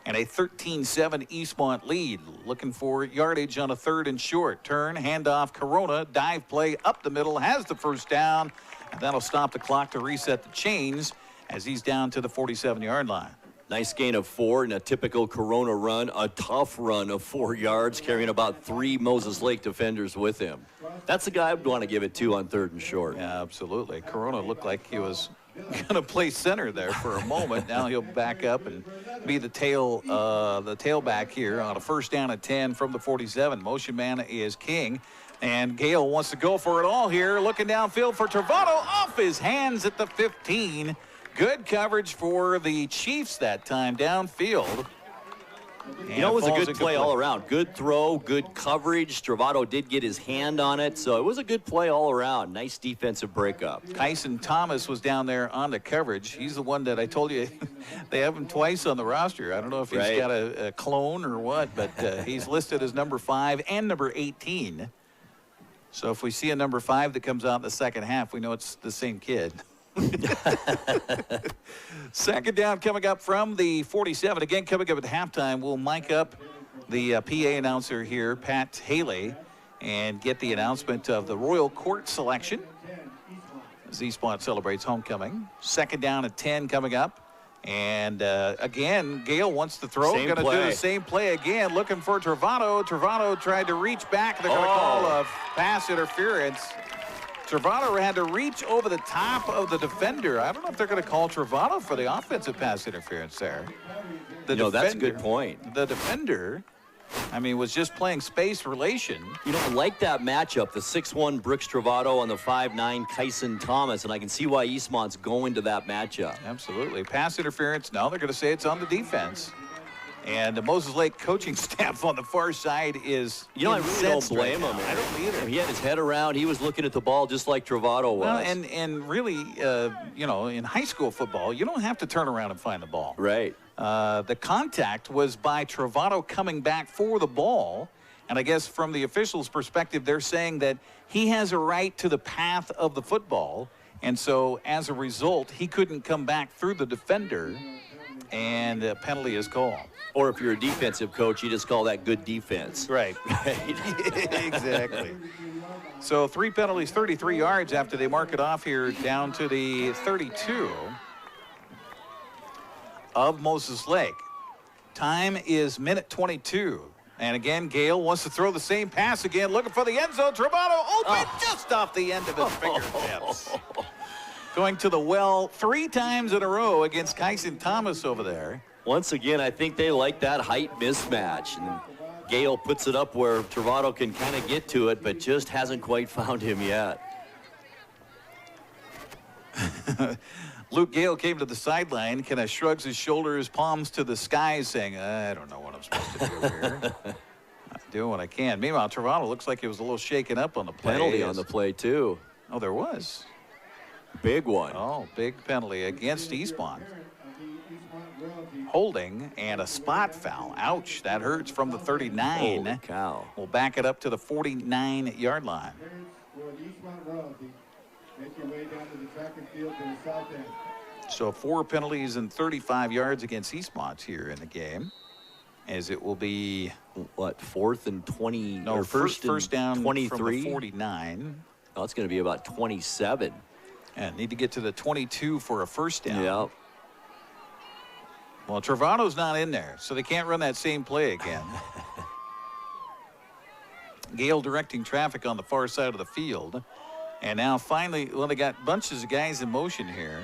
And a 13-7 Eastmont lead. Looking for yardage on a 3rd and short. Turn, handoff, Corona, dive play up the middle, has the first down. And that'll stop the clock to reset the chains as he's down to the 47-yard line. Nice gain of 4 in a typical Corona run. A tough run of 4 yards, carrying about 3 Moses Lake defenders with him. That's the guy I'd want to give it to on 3rd and short. Yeah, absolutely. Corona looked like he was going to play center there for a moment. Now he'll back up and be the tailback here on a 1st down and 10 from the 47. Motion man is King. And Gale wants to go for it all here. Looking downfield for Travato, off his hands at the 15. Good coverage for the Chiefs that time downfield. You know, it was a good play all around. Good throw, good coverage. Travato did get his hand on it, so it was a good play all around. Nice defensive breakup. Kyson Thomas was down there on the coverage. He's the one that I told you they have him twice on the roster. I don't know if he's got a clone or what, but he's listed as number 5 and number 18. So if we see a number 5 that comes out in the second half, we know it's the same kid. Second down coming up from the 47. Again, coming up at halftime, we'll mic up the PA announcer here, Pat Haley, and get the announcement of the Royal Court selection as Eastmont celebrates homecoming. Second down at 10 coming up. And again, Gale wants to throw. Going to do the same play again, looking for Travato. Travato tried to reach back. They're going to call a pass interference. Travato had to reach over the top of the defender. I don't know if they're going to call Travato for the offensive pass interference there. That's a good point. The defender, I mean, was just playing space relation. You know, I like that matchup, the 6'1 Brooks Travato on the 5'9 Kyson Thomas, and I can see why Eastmont's going to that matchup. Absolutely. Pass interference, no, they're going to say it's on the defense. And the Moses Lake coaching staff on the far side is I really don't blame him. I don't either. He had his head around. He was looking at the ball just like Travato was. Well, and really, in high school football, you don't have to turn around and find the ball. Right. The contact was by Travato coming back for the ball. And I guess from the officials' perspective, they're saying that he has a right to the path of the football. And so as a result, he couldn't come back through the defender. And a penalty is called. Or if you're a defensive coach, you just call that good defense. Right. Exactly. So 3 penalties, 33 yards after they mark it off here down to the 32 of Moses Lake. Time is minute 22. And again, Gale wants to throw the same pass again, looking for the end zone. Travato open just off the end of his fingertips. Going to the well 3 times in a row against Kyson Thomas over there. Once again, I think they like that height mismatch. And Gale puts it up where Travato can kind of get to it, but just hasn't quite found him yet. Luke Gale came to the sideline, kind of shrugs his shoulders, palms to the sky, saying, I don't know what I'm supposed to do here. I'm doing what I can. Meanwhile, Travato looks like he was a little shaken up on the play. Penalty on the play, too. Oh, there was. Big one. Oh, big penalty against Eastmont. Holding and a spot foul. Ouch, that hurts from the 39. Holy cow. We'll back it up to the 49-yard line. So 4 penalties and 35 yards against Eastmont here in the game. As it will be, what, 4th and 20? No, or first down 23? from the 49. Oh, it's going to be about 27. And need to get to the 22 for a first down. Yep. Well, Travato's not in there, so they can't run that same play again. Gale directing traffic on the far side of the field. And now finally, well, they got bunches of guys in motion here.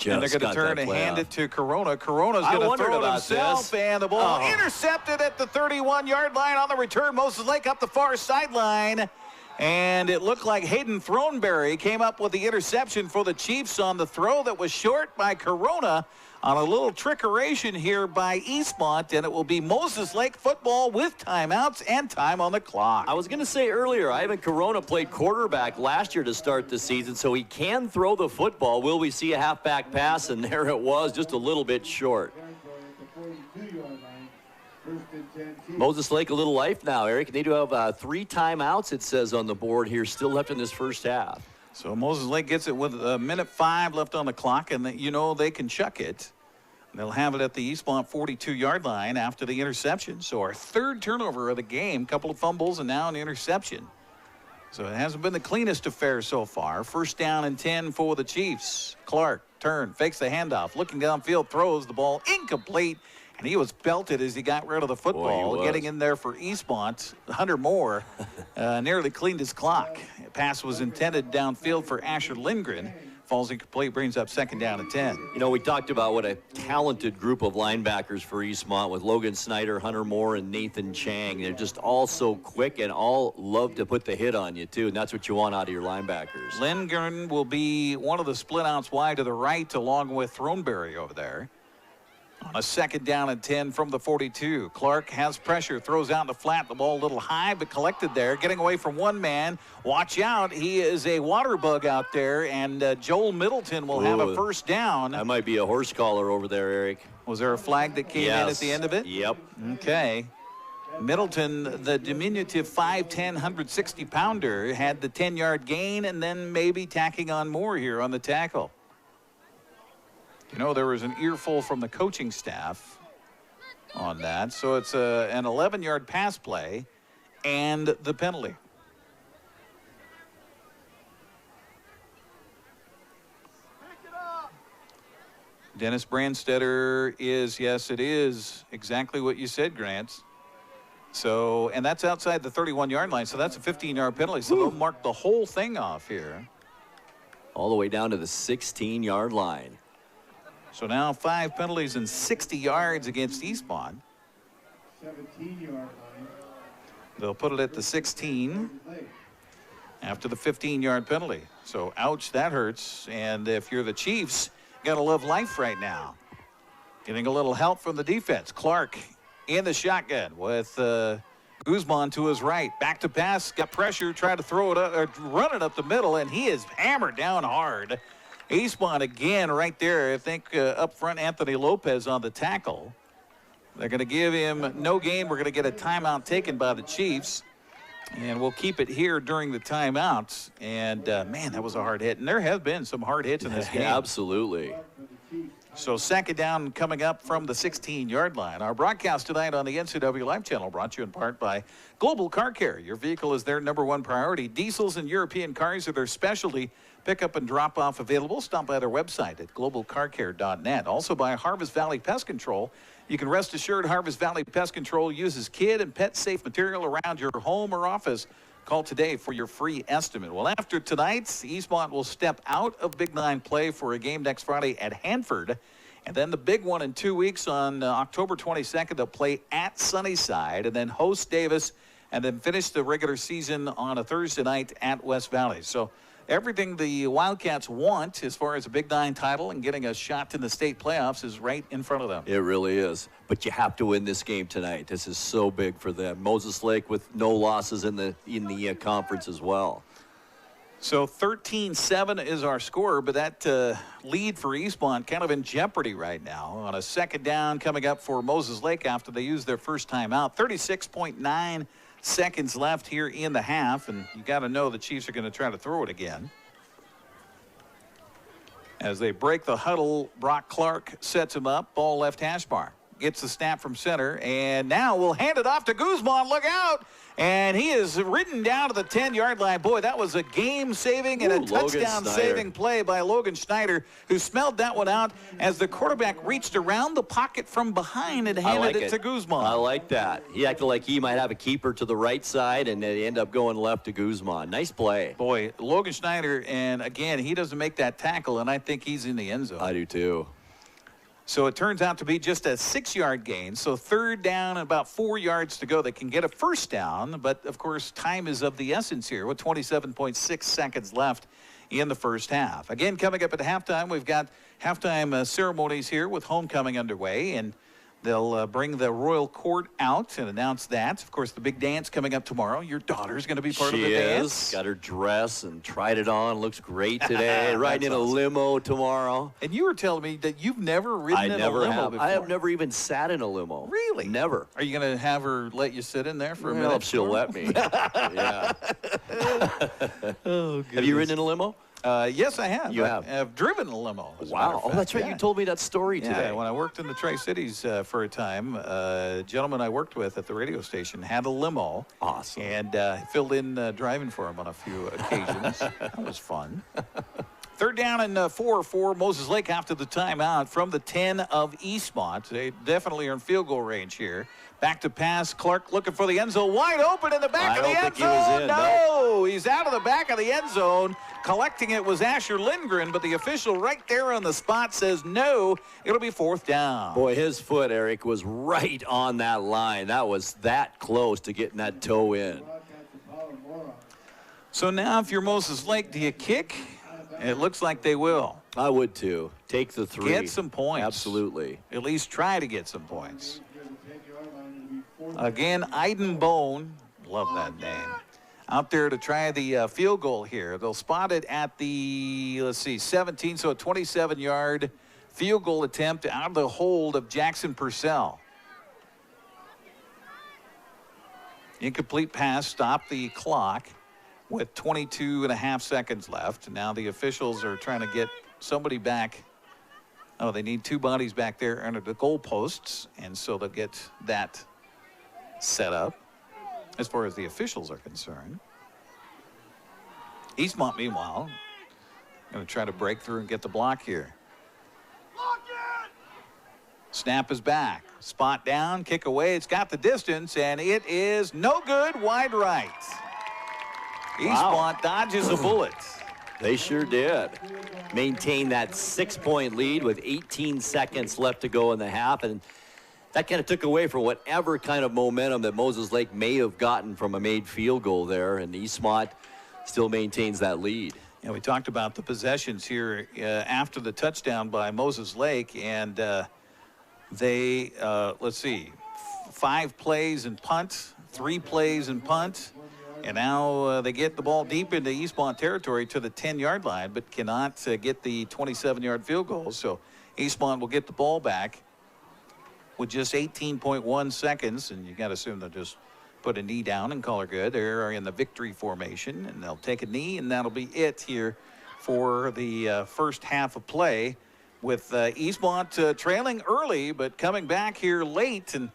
And they're going to turn and hand it to Corona. Corona's going to throw it himself, and the ball intercepted at the 31-yard line on the return. Moses Lake up the far sideline. And it looked like Hayden Throneberry came up with the interception for the Chiefs on the throw that was short by Corona on a little trickeration here by Eastmont, and it will be Moses Lake football with timeouts and time on the clock. I was going to say earlier, Ivan Corona played quarterback last year to start the season, so he can throw the football. Will we see a halfback pass? And there it was, just a little bit short. Moses Lake a little life now, Eric. They do have 3 timeouts, it says on the board here, still left in this first half. So Moses Lake gets it with a minute 5 left on the clock, and they can chuck it. They'll have it at the Eastmont 42-yard line after the interception. So our 3rd turnover of the game, couple of fumbles and now an interception. So it hasn't been the cleanest affair so far. 1st down and 10 for the Chiefs. Clark, turn, fakes the handoff, looking downfield, throws the ball incomplete. And he was belted as he got rid of the football, getting in there for Eastmont. Hunter Moore nearly cleaned his clock. The pass was intended downfield for Asher Lindgren. Falls incomplete, brings up 2nd down and 10. You know, we talked about what a talented group of linebackers for Eastmont with Logan Snyder, Hunter Moore, and Nathan Chang. They're just all so quick and all love to put the hit on you, too, and that's what you want out of your linebackers. Lindgren will be one of the split outs wide to the right, along with Throneberry over there. On a 2nd down and 10 from the 42. Clark has pressure, throws out in the flat. The ball a little high, but collected there. Getting away from one man. Watch out. He is a water bug out there, and Joel Middleton will have a 1st down. That might be a horse collar over there, Eric. Was there a flag that came in at the end of it? Yep. Okay. Middleton, the diminutive 5'10", 160-pounder, had the 10-yard gain and then maybe tacking on more here on the tackle. You know, there was an earful from the coaching staff on that. So it's an 11-yard pass play and the penalty. Dennis Brandstetter is, yes, it is exactly what you said, Grant. So, and that's outside the 31-yard line. So that's a 15-yard penalty. So they'll mark the whole thing off here. All the way down to the 16-yard line. So now 5 penalties and 60 yards against Eastmont. 17-yard line. They'll put it at the 16 after the 15-yard penalty. So, ouch, that hurts. And if you're the Chiefs, you got to love life right now. Getting a little help from the defense. Clark in the shotgun with Guzman to his right. Back to pass, got pressure, tried to throw it up, or run it up the middle, and he is hammered down hard. Eastmont again right there. I think up front, Anthony Lopez on the tackle. They're going to give him no gain. We're going to get a timeout taken by the Chiefs. And we'll keep it here during the timeouts. And, man, that was a hard hit. And there have been some hard hits in this game. Absolutely. So 2nd down coming up from the 16-yard line. Our broadcast tonight on the NCWLIFE Channel brought to you in part by Global Car Care. Your vehicle is their #1 priority. Diesels and European cars are their specialty. Pickup and drop-off available. Stop by their website at globalcarcare.net. Also by Harvest Valley Pest Control. You can rest assured Harvest Valley Pest Control uses kid and pet-safe material around your home or office. Call today for your free estimate. Well, after tonight, Eastmont will step out of Big 9 play for a game next Friday at Hanford. And then the big one in 2 weeks on October 22nd, they'll play at Sunnyside and then host Davis and then finish the regular season on a Thursday night at West Valley. So everything the Wildcats want as far as a Big 9 title and getting a shot to the state playoffs is right in front of them. It really is. But you have to win this game tonight. This is so big for them. Moses Lake with no losses in the conference as well. So 13-7 is our score, but that lead for Eastmont kind of in jeopardy right now. On a 2nd down coming up for Moses Lake after they used their first timeout. 36.9 seconds left here in the half, and you got to know the Chiefs are going to try to throw it again. As they break the huddle, Brock Clark sets him up. Ball left hash bar. Gets the snap from center, and now we'll hand it off to Guzman. Look out! And he is ridden down to the 10-yard line. Boy, that was a game-saving and a touchdown-saving play by Logan Schneider, who smelled that one out as the quarterback reached around the pocket from behind and handed it to Guzman. I like that. He acted like he might have a keeper to the right side, and they end up going left to Guzman. Nice play. Boy, Logan Schneider, and again, he doesn't make that tackle, and I think he's in the end zone. I do too. So it turns out to be just a 6-yard gain. So 3rd down and about 4 yards to go. They can get a 1st down, but of course time is of the essence here with 27.6 seconds left in the first half. Again, coming up at halftime, we've got halftime ceremonies here with homecoming underway, and They'll bring the royal court out and announce that. Of course, the big dance coming up tomorrow. Your daughter's going to be part of the dance. Got her dress and tried it on. Looks great today. Riding in a limo tomorrow. And you were telling me that you've never ridden in a limo before. I have never even sat in a limo. Really? Never. Are you going to have her let you sit in there for a minute? If she'll let me. Yeah. Oh, have you ridden in a limo? Yes, I have. You have? I've driven a limo. Wow. Oh, that's right. Yeah. You told me that story today. Yeah, when I worked in the Tri-Cities for a time, a gentleman I worked with at the radio station had a limo. Awesome. And filled in driving for him on a few occasions. That was fun. Third down and 4 for Moses Lake after the timeout from the 10 of Eastmont. They definitely are in field goal range here. Back to pass. Clark looking for the end zone. Wide open in the back of the end zone. No, he's out of the back of the end zone. Collecting it was Asher Lindgren, but the official right there on the spot says no. It'll be 4th down. Boy, his foot, Eric, was right on that line. That was that close to getting that toe in. So now if you're Moses Lake, do you kick? It looks like they will. I would too. Take the 3. Get some points. Absolutely. At least try to get some points. Again, Iden Bone, love that name, out there to try the field goal here. They'll spot it at the, 17, so a 27-yard field goal attempt out of the hold of Jackson Purcell. Incomplete pass, stop the clock with 22 and a half seconds left. Now the officials are trying to get somebody back. Oh, they need 2 bodies back there under the goalposts, and so they'll get that set up as far as the officials are concerned. Eastmont, meanwhile, going to try to break through and get the block here. Snap is back. Spot down, kick away. It's got the distance, and it is no good. Wide right. Eastmont dodges a bullet. They sure did. Maintain that 6-point lead with 18 seconds left to go in the half, and that kind of took away from whatever kind of momentum that Moses Lake may have gotten from a made field goal there, and Eastmont still maintains that lead. And we talked about the possessions here after the touchdown by Moses Lake, and they, 5 plays and punt, 3 plays and punt, and now they get the ball deep into Eastmont territory to the 10-yard line, but cannot get the 27-yard field goal. So Eastmont will get the ball back with just 18.1 seconds, and you got to assume they'll just put a knee down and call her good. They're in the victory formation, and they'll take a knee, and that'll be it here for the first half of play, with Eastmont trailing early, but coming back here late and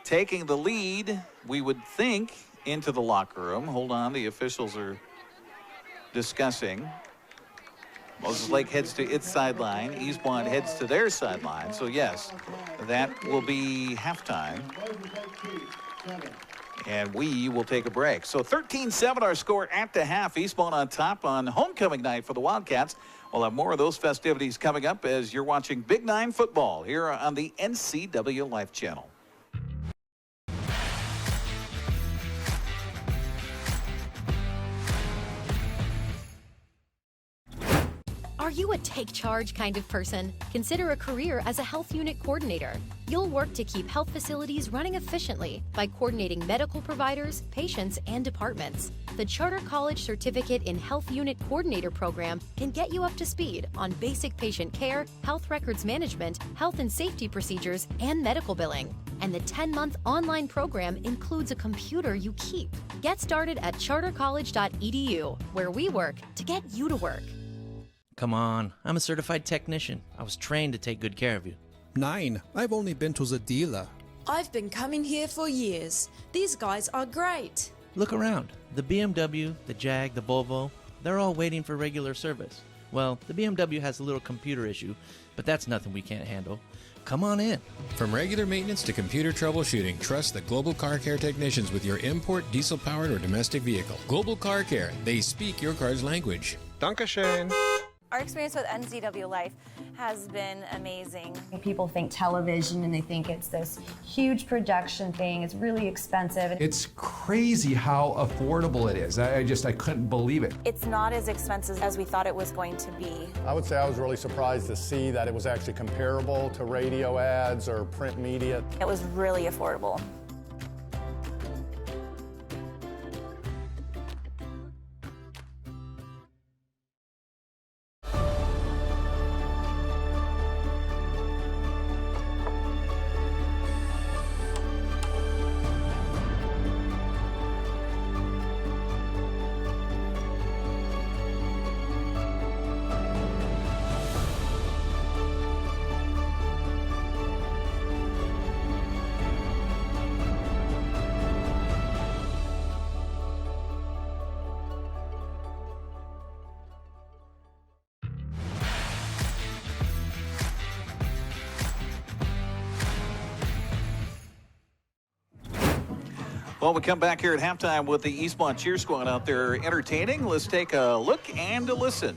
taking the lead, we would think, into the locker room. Hold on, the officials are discussing. Moses Lake heads to its sideline. Eastmont heads to their sideline. So, yes, that will be halftime. And we will take a break. So 13-7 our score at the half. Eastmont on top on homecoming night for the Wildcats. We'll have more of those festivities coming up as you're watching Big 9 football here on the NCWLIFE Channel. Are you a take charge kind of person? Consider a career as a health unit coordinator. You'll work to keep health facilities running efficiently by coordinating medical providers, patients, and departments. The Charter College Certificate in Health Unit Coordinator program can get you up to speed on basic patient care, health records management, health and safety procedures, and medical billing. And the 10-month online program includes a computer you keep. Get started at chartercollege.edu, where we work to get you to work. Come on, I'm a certified technician. I was trained to take good care of you. 9. I've only been to the dealer. I've been coming here for years. These guys are great. Look around. The BMW, the Jag, the Volvo, they're all waiting for regular service. Well, the BMW has a little computer issue, but that's nothing we can't handle. Come on in. From regular maintenance to computer troubleshooting, trust the Global Car Care technicians with your import, diesel-powered, or domestic vehicle. Global Car Care. They speak your car's language. Dankeschön. Our experience with NCWLIFE has been amazing. People think television and they think it's this huge production thing. It's really expensive. It's crazy how affordable it is. I couldn't believe it. It's not as expensive as we thought it was going to be. I would say I was really surprised to see that it was actually comparable to radio ads or print media. It was really affordable. Well, we come back here at halftime with the Eastmont cheer squad out there entertaining. Let's take a look and a listen.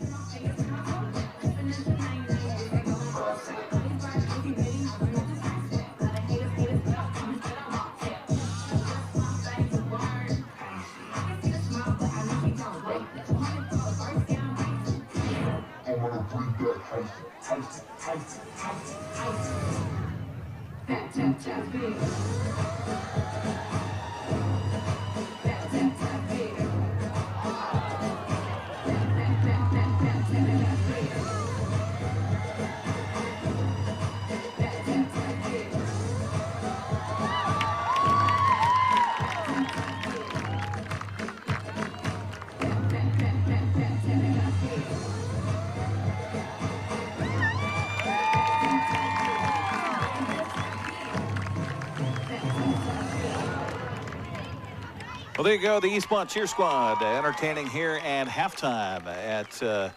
Well, there you go, the Eastmont cheer squad entertaining here at halftime at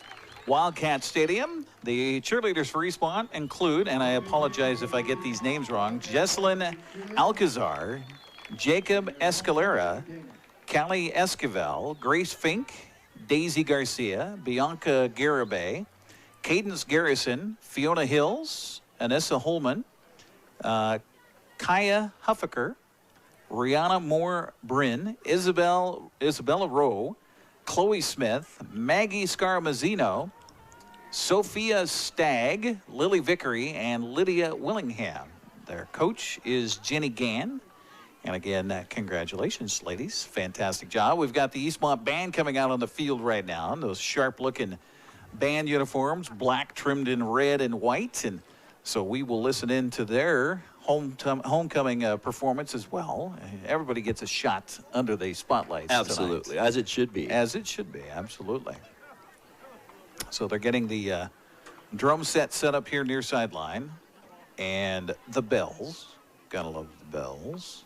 Wildcat Stadium. The cheerleaders for Eastmont include, and I apologize if I get these names wrong, Jesselyn Alcazar, Jacob Escalera, Callie Esquivel, Grace Fink, Daisy Garcia, Bianca Garibay, Cadence Garrison, Fiona Hills, Anessa Holman, Kaya Huffaker, Rihanna Moore Bryn, Isabella Rowe, Chloe Smith, Maggie Scarmazzino, Sophia Stagg, Lily Vickery, and Lydia Willingham. Their coach is Jenny Gann. And again, congratulations, ladies. Fantastic job. We've got the Eastmont band coming out on the field right now. Those sharp-looking band uniforms, black trimmed in red and white. And so we will listen in to their homecoming performance as well. Everybody gets a shot under the spotlights. Absolutely, tonight. as it should be. As it should be, absolutely. So they're getting the drum set up here near sideline. And the bells. Gotta love the bells.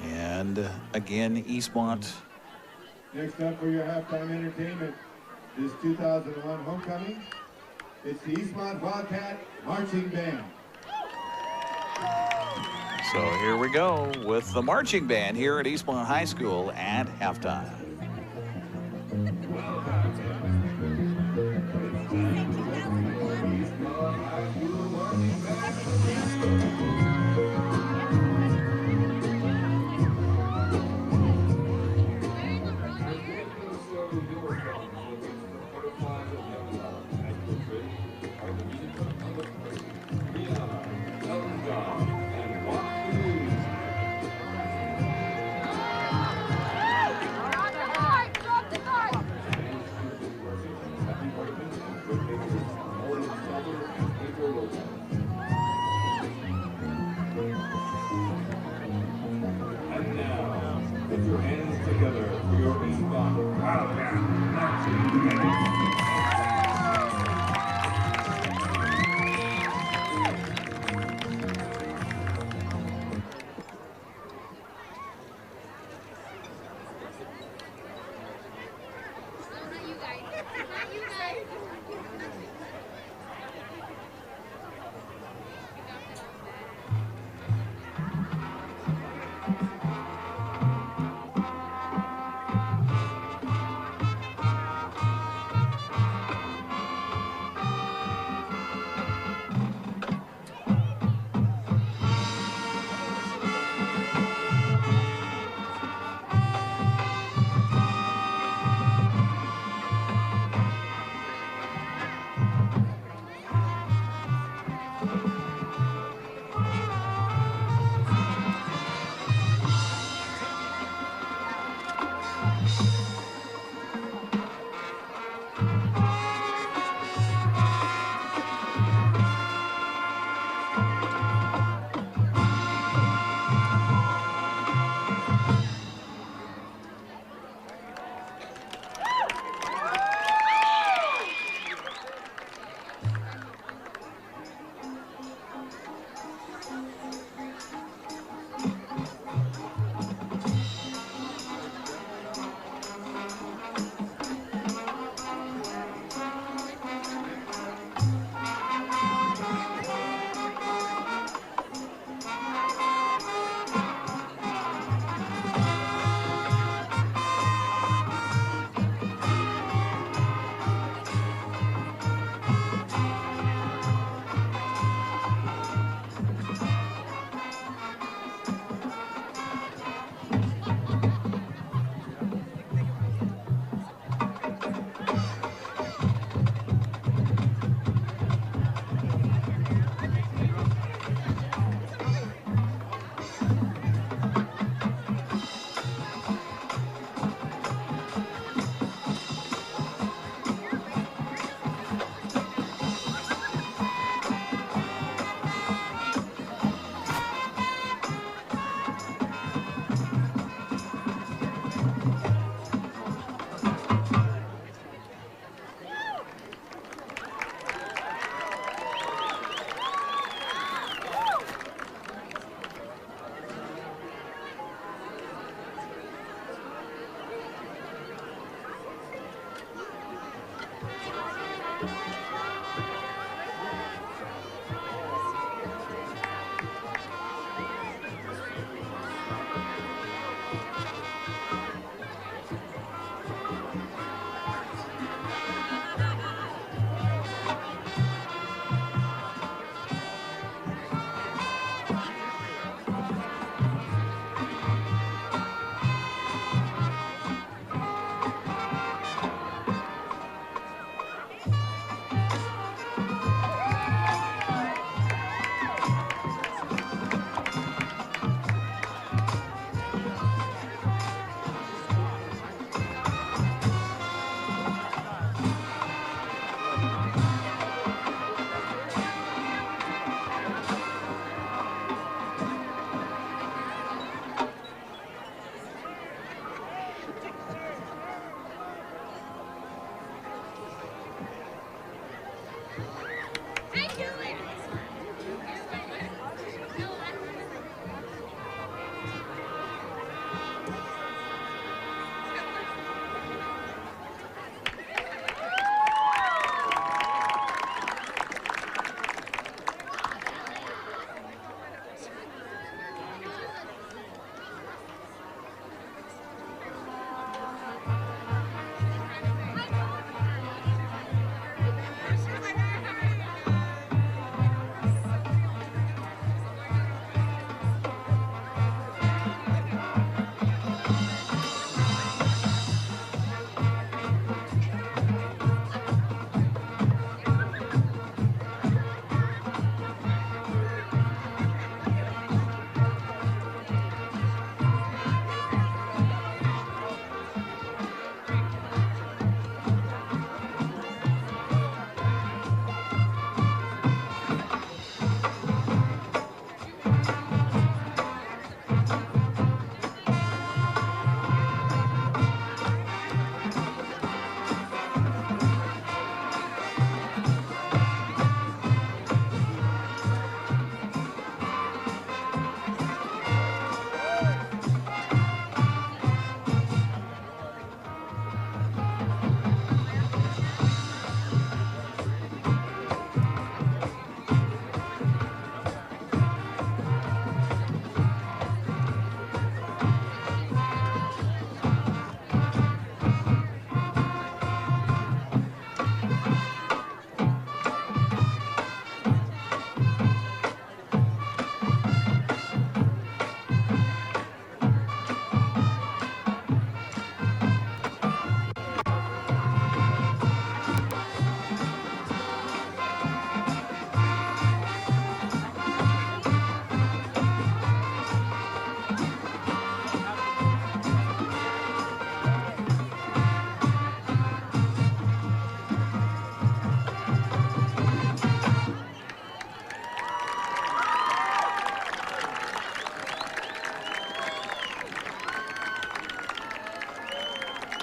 And again, Eastmont. Next up for your halftime entertainment, this 2001 homecoming, it's the Eastmont Wildcat Marching Band. So here we go with the marching band here at Eastmont High School at halftime. Put your hands together for your Eastmont Wildcat Marching Band.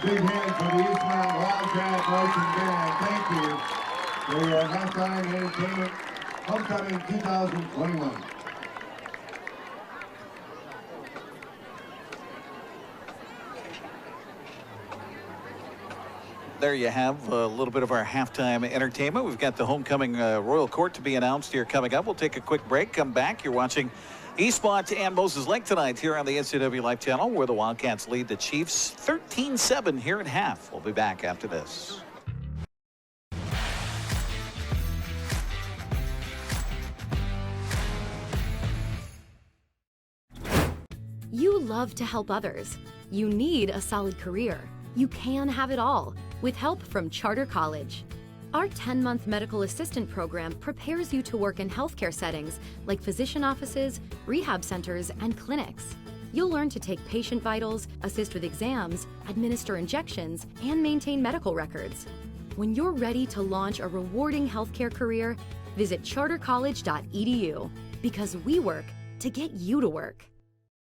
Big hand for the Eastmont Wildcat Olson Band. Thank you for your halftime entertainment homecoming 2021. There you have a little bit of our halftime entertainment. We've got the homecoming Royal Court to be announced here coming up. We'll take a quick break, come back. You're watching Eastmont and Moses Lake tonight here on the NCWLIFE Channel, where the Wildcats lead the Chiefs 13-7 here at half. We'll be back after this. You love to help others. You need a solid career. You can have it all with help from Charter College. Our 10-month medical assistant program prepares you to work in healthcare settings like physician offices, rehab centers, and clinics. You'll learn to take patient vitals, assist with exams, administer injections, and maintain medical records. When you're ready to launch a rewarding healthcare career, visit chartercollege.edu because we work to get you to work.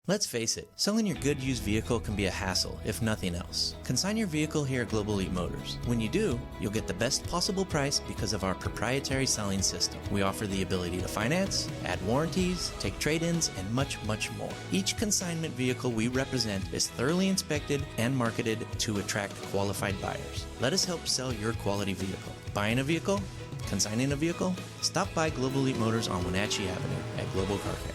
Let's face it, selling your good used vehicle can be a hassle, if nothing else. Consign your vehicle here at Global Elite Motors. When you do, you'll get the best possible price because of our proprietary selling system. We offer the ability to finance, add warranties, take trade-ins, and much, much more. Each consignment vehicle we represent is thoroughly inspected and marketed to attract qualified buyers. Let us help sell your quality vehicle. Buying a vehicle? Consigning a vehicle? Stop by Global Elite Motors on Wenatchee Avenue at Global Car Care.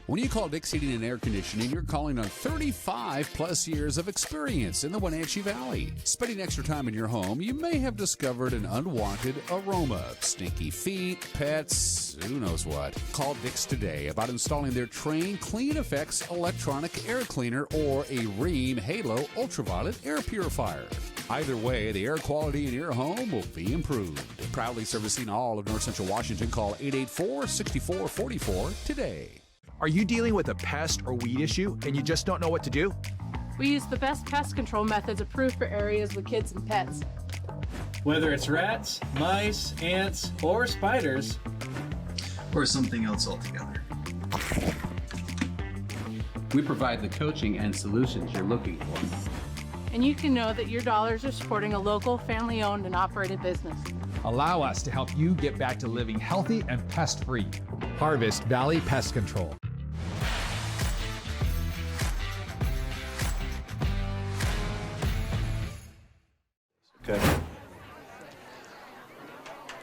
When you call Dick's Heating and Air Conditioning, you're calling on 35-plus years of experience in the Wenatchee Valley. Spending extra time in your home, you may have discovered an unwanted aroma. Stinky feet, pets, who knows what. Call Dick's today about installing their Train Clean Effects electronic air cleaner or a Rheem Halo ultraviolet air purifier. Either way, the air quality in your home will be improved. Proudly servicing all of North Central Washington, call 884-6444 today. Are you dealing with a pest or weed issue and you just don't know what to do? We use the best pest control methods approved for areas with kids and pets. Whether it's rats, mice, ants, or spiders, or something else altogether. We provide the coaching and solutions you're looking for. And you can know that your dollars are supporting a local, family-owned and operated business. Allow us to help you get back to living healthy and pest-free. Harvest Valley Pest Control. Okay.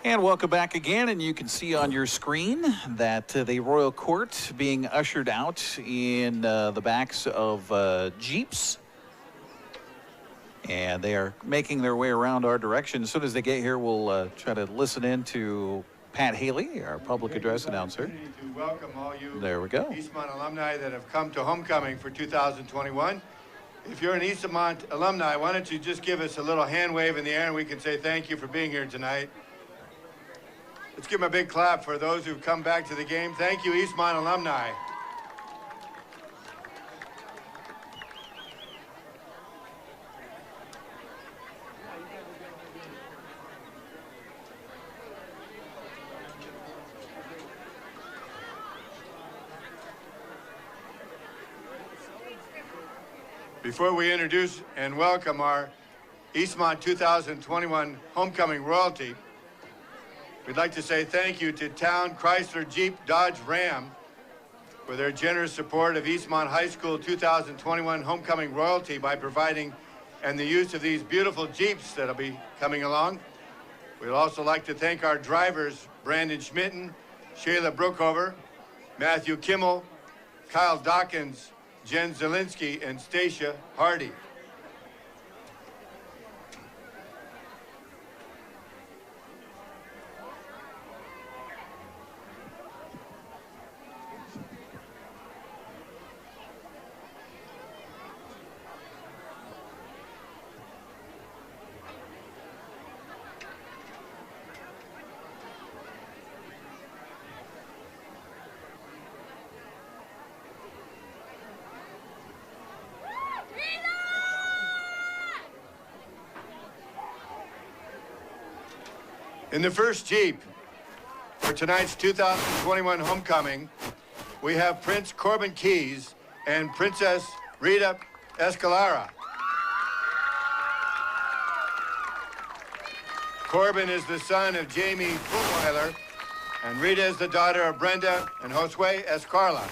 And welcome back again, and you can see on your screen that the Royal Court being ushered out in the backs of Jeeps. And they are making their way around our direction. As soon as they get here, we'll try to listen in to Pat Haley, our public address announcer. To welcome all you there we go. Eastmont alumni that have come to homecoming for 2021. If you're an Eastmont alumni, why don't you just give us a little hand wave in the air and we can say thank you for being here tonight. Let's give them a big clap for those who've come back to the game. Thank you, Eastmont alumni. Before we introduce and welcome our Eastmont 2021 homecoming royalty, we'd like to say thank you to Town Chrysler Jeep Dodge Ram for their generous support of Eastmont High School 2021 homecoming royalty by providing and the use of these beautiful Jeeps that'll be coming along. We'd also like to thank our drivers, Brandon Schmitten, Shayla Brookhover, Matthew Kimmel, Kyle Dawkins, Jen Zielinski, and Stacia Hardy. In the first Jeep for tonight's 2021 homecoming, we have Prince Corbin Keys and Princess Rita Escalara. Corbin is the son of Jamie Fulweiler, and Rita is the daughter of Brenda and Josue Escarla.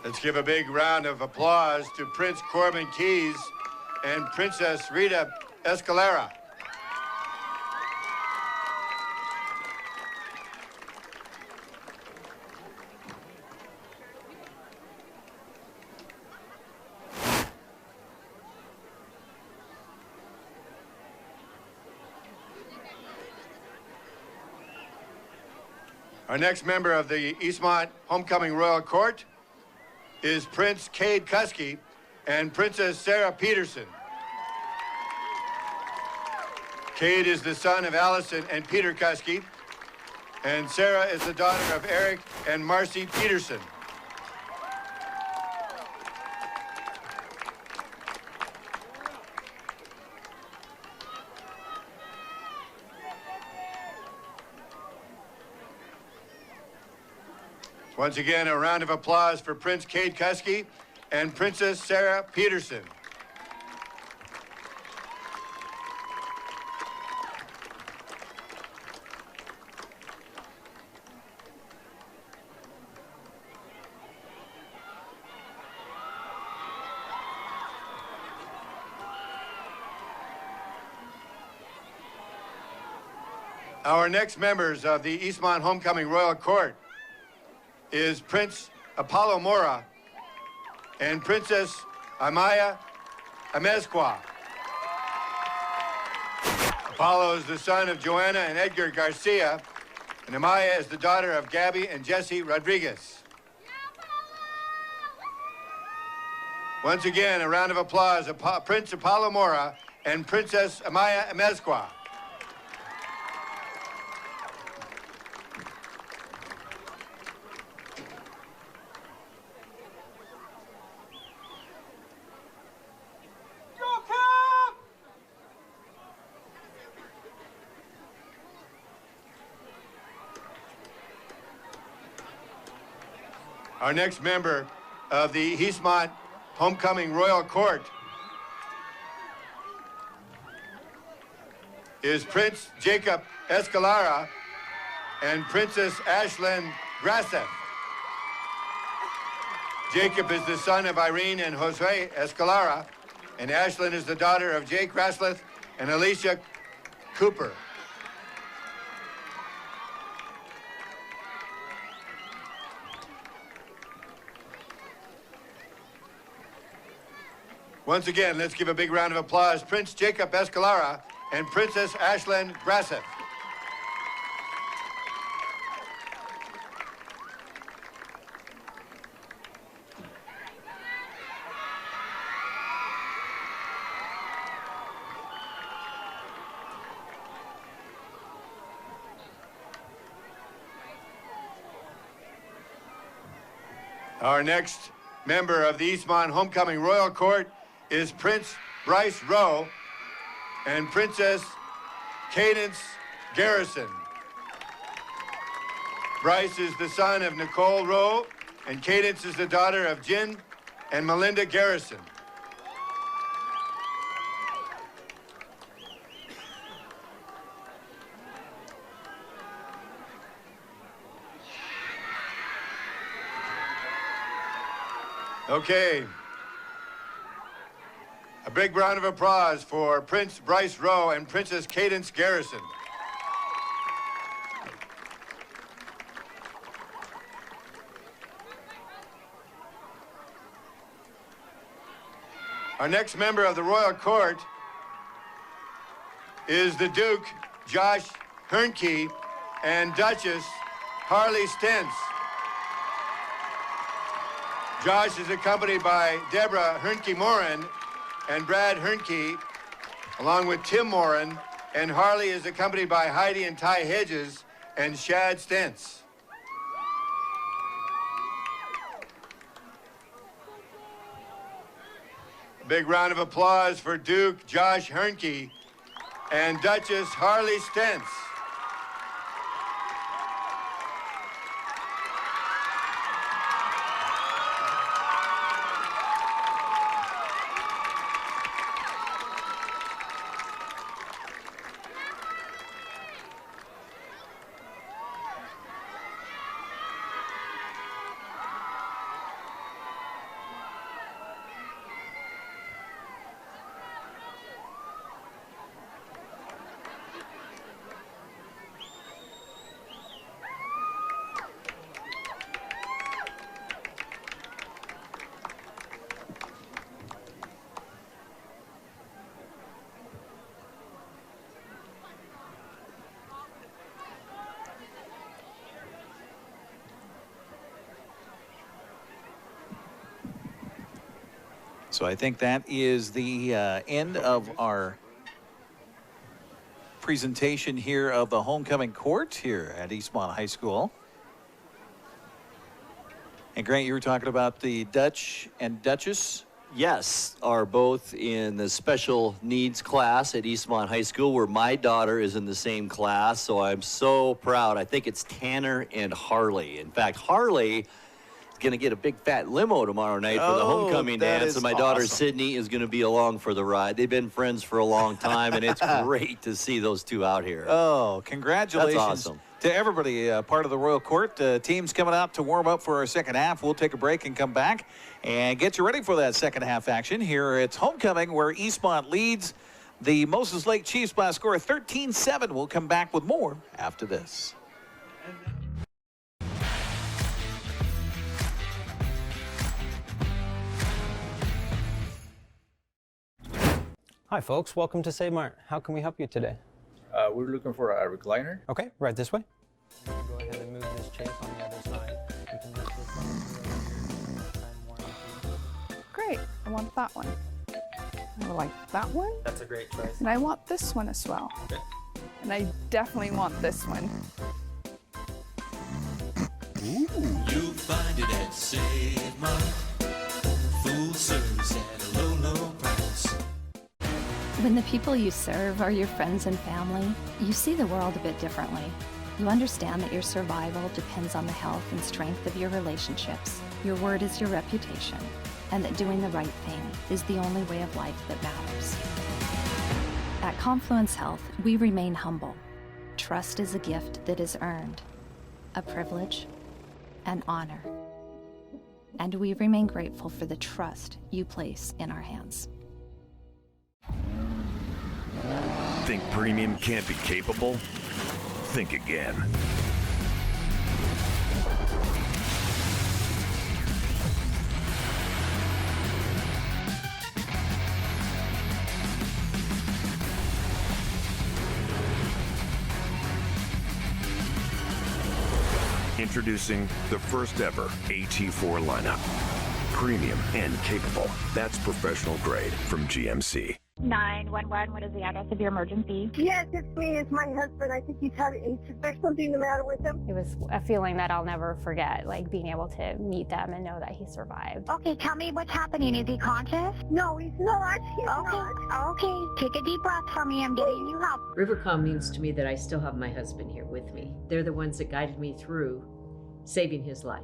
Let's give a big round of applause to Prince Corbin Keys and Princess Rita Escalera. Our next member of the Eastmont Homecoming Royal Court is Prince Cade Kuski and Princess Sarah Peterson. Cade is the son of Allison and Peter Kuski, and Sarah is the daughter of Eric and Marcy Peterson. Once again, a round of applause for Prince Cade Kuski and Princess Sarah Peterson. Our next members of the Eastmont Homecoming Royal Court is Prince Apollo Mora and Princess Amaya Amezcua. Apollo is the son of Joanna and Edgar Garcia, and Amaya is the daughter of Gabby and Jesse Rodriguez. Once again, a round of applause, Prince Apollo Mora and Princess Amaya Amezcua. Our next member of the Eastmont Homecoming Royal Court is Prince Jacob Escalara and Princess Ashlyn Graseth. Jacob is the son of Irene and Jose Escalara, and Ashlyn is the daughter of Jake Grasleth and Alicia Cooper. Once again, let's give a big round of applause, Prince Jacob Escalara and Princess Ashlyn Graseth. Our next member of the Eastmont Homecoming Royal Court is Prince Bryce Rowe and Princess Cadence Garrison. Bryce is the son of Nicole Rowe, and Cadence is the daughter of Jen and Melinda Garrison. Okay. A big round of applause for Prince Bryce Rowe and Princess Cadence Garrison. Our next member of the Royal Court is the Duke Josh Hernke and Duchess Harley Stentz. Josh is accompanied by Deborah Hernke Morin and Brad Hernke, along with Tim Morin, and Harley is accompanied by Heidi and Ty Hedges and Shad Stentz. A big round of applause for Duke Josh Hernke and Duchess Harley Stentz. So I think that is the end of our presentation here of the homecoming court here at Eastmont High School. And Grant, you were talking about the Dutch and Duchess. Yes, are both in the special needs class at Eastmont High School, where my daughter is in the same class. So I'm so proud. I think it's Tanner and Harley. In fact, Harley going to get a big fat limo tomorrow night for the homecoming dance, and my daughter Sydney is going to be along for the ride. They've been friends for a long time, and it's great to see those two out here. Oh, congratulations. That's awesome. To everybody part of the Royal Court. Teams coming out to warm up for our second half. We'll take a break and come back and get you ready for that second half action. Here it's homecoming, where Eastmont leads the Moses Lake Chiefs by a score of 13-7. We'll come back with more after this. Hi folks, welcome to Save Mart. How can we help you today? We're looking for a recliner. Okay, right this way. Go ahead and move this chase on the other side. You can lift this up. Great, I want that one. I like that one. That's a great choice. And I want this one as well. Okay. And I definitely want this one. Ooh. You'll find it at Save Mart. Full service at a low, low price. When the people you serve are your friends and family, you see the world a bit differently. You understand that your survival depends on the health and strength of your relationships. Your word is your reputation, and that doing the right thing is the only way of life that matters. At Confluence Health, we remain humble. Trust is a gift that is earned, a privilege, an honor. And we remain grateful for the trust you place in our hands. Think premium can't be capable? Think again. Introducing the first ever AT4 lineup. Premium and capable. That's professional grade from GMC. 911, what is the address of your emergency? Yes, it's me. It's my husband. I think he's had there's something the matter with him. It was a feeling that I'll never forget, like being able to meet them and know that he survived. Okay, tell me what's happening. Is he conscious? No, he's not. He's not. Okay, take a deep breath for me. I'm getting you help. Rivercom means to me that I still have my husband here with me. They're the ones that guided me through saving his life.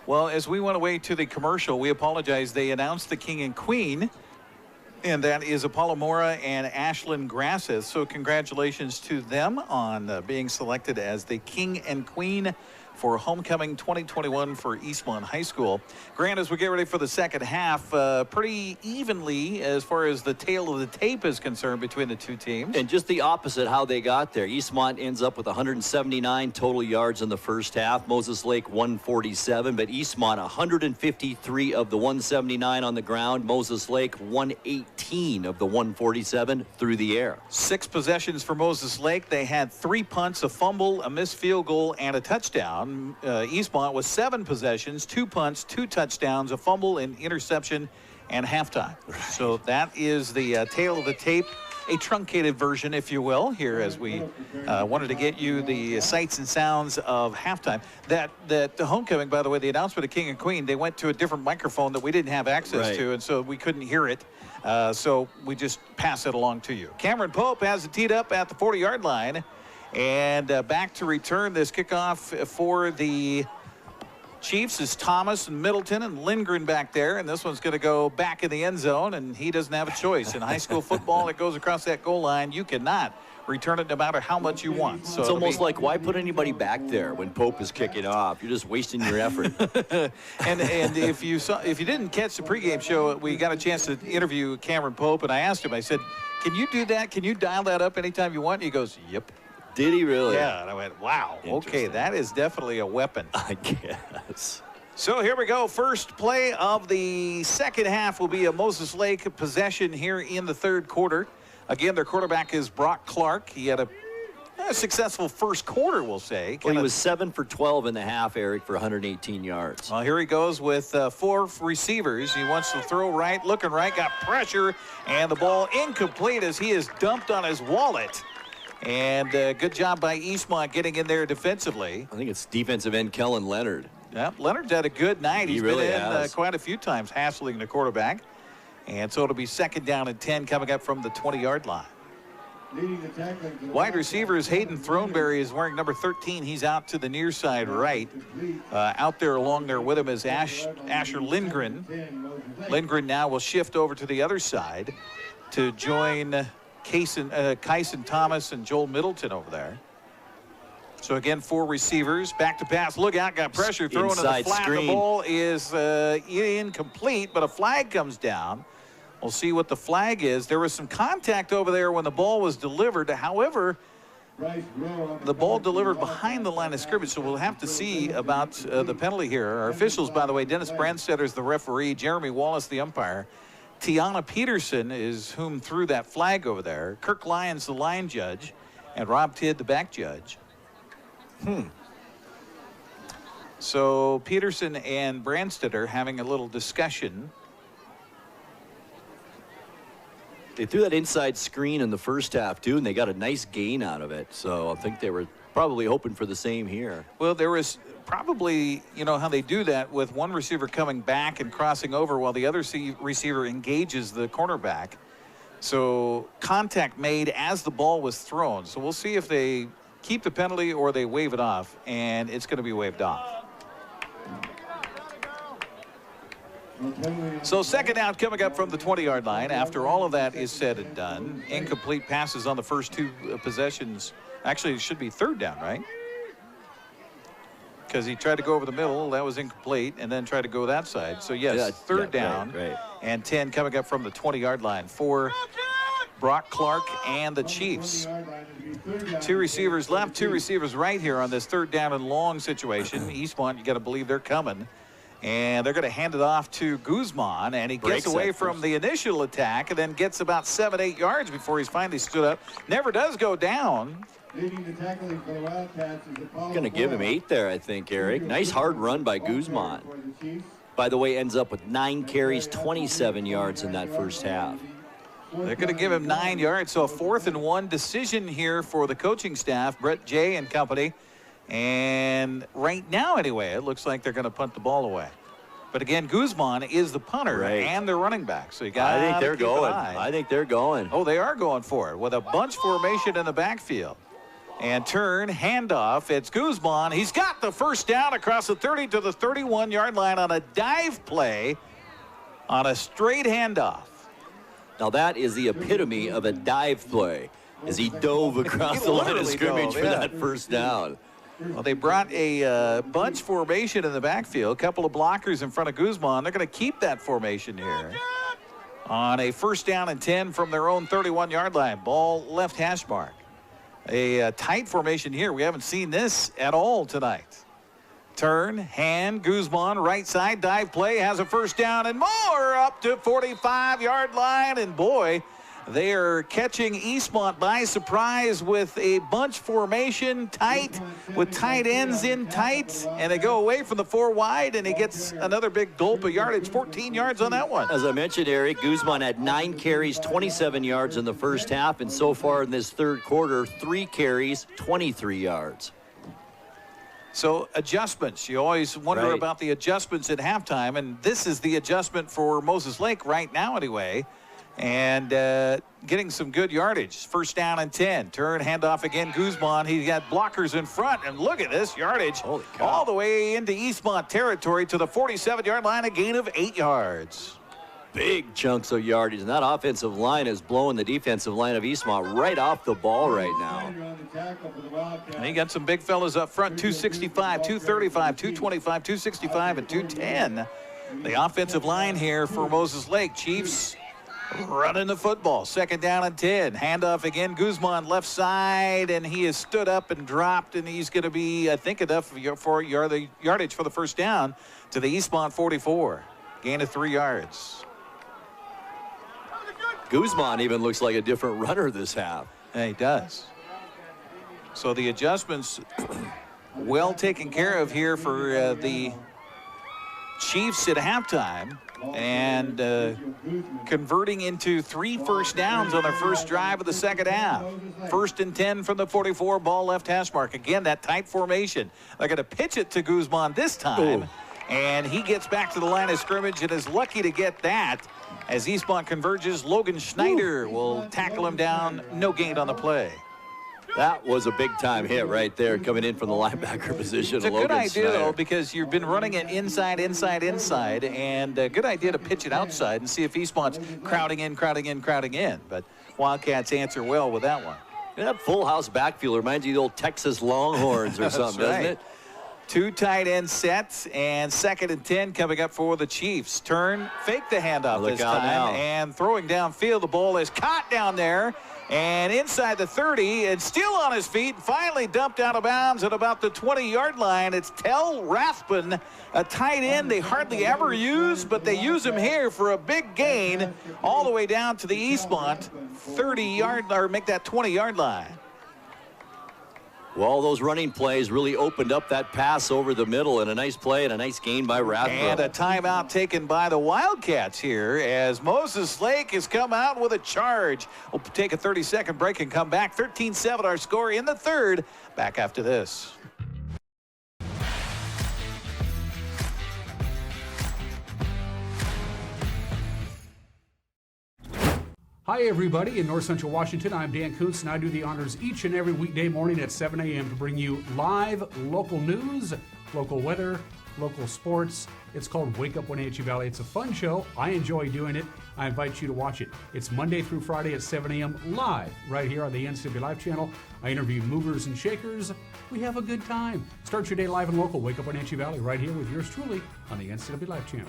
Well, as we went away to the commercial, we apologize. They announced the King and Queen, and that is Apollo Mora and Ashlyn Grasseth. So congratulations to them on being selected as the King and Queen for Homecoming 2021 for Eastmont High School. Grant, as we get ready for the second half, pretty evenly as far as the tail of the tape is concerned between the two teams. And just the opposite how they got there. Eastmont ends up with 179 total yards in the first half. Moses Lake 147, but Eastmont 153 of the 179 on the ground. Moses Lake 118 of the 147 through the air. 6 possessions for Moses Lake. They had 3 punts, a fumble, a missed field goal, and a touchdown. Eastmont with 7 possessions, 2 punts, 2 touchdowns, a fumble, an interception, and halftime. So that is the tale of the tape, a truncated version, if you will, here as we wanted to get you the sights and sounds of halftime. That the homecoming, by the way, the announcement of King and Queen, they went to a different microphone that we didn't have access to, and so we couldn't hear it. So we just pass it along to you. Cameron Pope has it teed up at the 40-yard line, and back to return this kickoff for the Chiefs is Thomas and Middleton and Lindgren back there, and this one's going to go back in the end zone, and he doesn't have a choice. In high school football, it goes across that goal line. You cannot return it no matter how much you want. So it's almost like, why put anybody back there when Pope is kicking off? You're just wasting your effort. and if you didn't catch the pregame show, we got a chance to interview Cameron Pope, and I asked him, I said, can you do that? Can you dial that up anytime you want? And he goes, yep. Did he really? Yeah, and I went, wow, okay, that is definitely a weapon. I guess. So here we go. First play of the second half will be a Moses Lake possession here in the third quarter. Again, their quarterback is Brock Clark. He had a successful first quarter, we'll say. Well, he was 7 for 12 in the half, Eric, for 118 yards. Well, here he goes with 4 receivers. He wants to throw right, looking right, got pressure, and the ball incomplete as he is dumped on his wallet. And good job by Eastmont getting in there defensively. I think it's defensive end Kellen Leonard. Yeah, Leonard's had a good night. He's really been in quite a few times hassling the quarterback. And so it'll be 2nd down and 10 coming up from the 20-yard line. Wide receivers, Hayden Throneberry is wearing number 13. He's out to the near side right. Out there along there with him is Asher Lindgren. Lindgren now will shift over to the other side to join Kyson Thomas and Joel Middleton over there. So again, 4 receivers, back to pass, look out, got pressure, throwing to the flat. The ball is incomplete, but a flag comes down. We'll see what the flag is. There was some contact over there when the ball was delivered. However, the ball delivered behind the line of scrimmage, so we'll have to see about the penalty here. Our officials, by the way, Dennis Brandstetter is the referee, Jeremy Wallace the umpire. Tiana Peterson is whom threw that flag over there. Kirk Lyons, the line judge, and Rob Tidd, the back judge. So Peterson and Brandstetter having a little discussion. They threw that inside screen in the first half, too, and they got a nice gain out of it. So I think they were probably hoping for the same here. Well, there was probably, you know, how they do that with one receiver coming back and crossing over while the other receiver engages the cornerback. So contact made as the ball was thrown. So we'll see if they keep the penalty or they waive it off, and it's going to be waved off. So 2nd down coming up from the 20-yard line. After all of that is said and done, incomplete passes on the first 2 possessions. Actually, it should be 3rd down, right? Because he tried to go over the middle. That was incomplete, and then tried to go that side. So, yes, 3rd down and 10 coming up from the 20-yard line for Brock Clark and the Chiefs. 2 receivers left, 2 receivers right here on this 3rd down and long situation. Eastmont, you got to believe they're coming. And they're going to hand it off to Guzman, and he gets away from the initial attack and then gets about 7-8 yards before he's finally stood up. Never does go down. Going to give him 8 there, I think, Eric. Nice hard run by Guzman. By the way, ends up with 9 carries, 27 yards in that first half. They're going to give him 9 yards, so a 4th and 1 decision here for the coaching staff, Brett Jay and company. And right now, anyway, it looks like they're going to punt the ball away. But again, Guzman is the punter and the running back. So you got. I think they're going. I think they're going. Oh, they are going for it with a bunch formation in the backfield. And turn, handoff. It's Guzman. He's got the 1st down across the 30 to the 31-yard line on a dive play on a straight handoff. Now that is the epitome of a dive play, as he dove across the line of scrimmage for that 1st down. Well, they brought a bunch formation in the backfield, a couple of blockers in front of Guzman. They're going to keep that formation here on a 1st down and 10 from their own 31-yard line. Ball left hash mark. A tight formation here. We haven't seen this at all tonight. Turn, hand, Guzman, right side, dive play, has a 1st down and more up to 45-yard line. And boy, They are catching Eastmont by surprise with a bunch formation, tight, with tight ends in tight, and they go away from the 4 wide, and he gets another big gulp of yardage, 14 yards on that one. As I mentioned, Eric, Guzman had 9 carries, 27 yards in the first half, and so far in this third quarter, 3 carries, 23 yards. So adjustments, you always wonder about the adjustments at halftime, and this is the adjustment for Moses Lake right now anyway. And getting some good yardage. First down and 10. Turn, handoff again, Guzman. He got blockers in front, and look at this yardage. Holy cow. All the way into Eastmont territory to the 47-yard line, a gain of 8 yards. Big chunks of yardage, and that offensive line is blowing the defensive line of Eastmont right off the ball right now. And he got some big fellas up front, 265, 235, 225, 265, and 210. The offensive line here for Moses Lake. Chiefs running the football. Second down and 10. Handoff again. Guzman left side, and he has stood up and dropped, and he's going to be, I think, enough for the yardage for the first down to the Eastmont 44. Gain of 3 yards. Guzman even looks like a different runner this half. Yeah, he does. So the adjustments well taken care of here for the Chiefs at halftime, and converting into 3 first downs on their first drive of the second half. First and 10 from the 44, ball left hash mark. Again, that tight formation. They're going to pitch it to Guzman this time, and he gets back to the line of scrimmage and is lucky to get that. As Eastmont converges, Logan Schneider will tackle him down. No gain on the play. That was a big-time hit right there, coming in from the linebacker position. It's a good idea, though, because you've been running it inside, and a good idea to pitch it outside and see if Eastmont's crowding in. But Wildcats answer well with that one. That full house backfield reminds you of the old Texas Longhorns or something, doesn't it? 2 tight end sets, and second and 10 coming up for the Chiefs. Turn, fake the handoff this time, and throwing downfield. The ball is caught down there and inside the 30, and still on his feet, finally dumped out of bounds at about the 20-yard line. It's Tel Rathbun, a tight end they hardly ever use, but they use him here for a big gain all the way down to the Eastmont 30-yard, or make that 20-yard line. Well, those running plays really opened up that pass over the middle, and a nice play and a nice gain by Rathbun. And a timeout taken by the Wildcats here as Moses Lake has come out with a charge. We'll take a 30-second break and come back. 13-7 our score in the third. Back after this. Hi, everybody. In North Central Washington, I'm Dan Kuntz, and I do the honors each and every weekday morning at 7 a.m. to bring you live local news, local weather, local sports. It's called Wake Up Wenatchee Valley. It's a fun show. I enjoy doing it. I invite you to watch it. It's Monday through Friday at 7 a.m. live right here on the NCWLIFE Channel. I interview movers and shakers. We have a good time. Start your day live and local. Wake Up Wenatchee Valley right here with yours truly on the NCWLIFE Channel.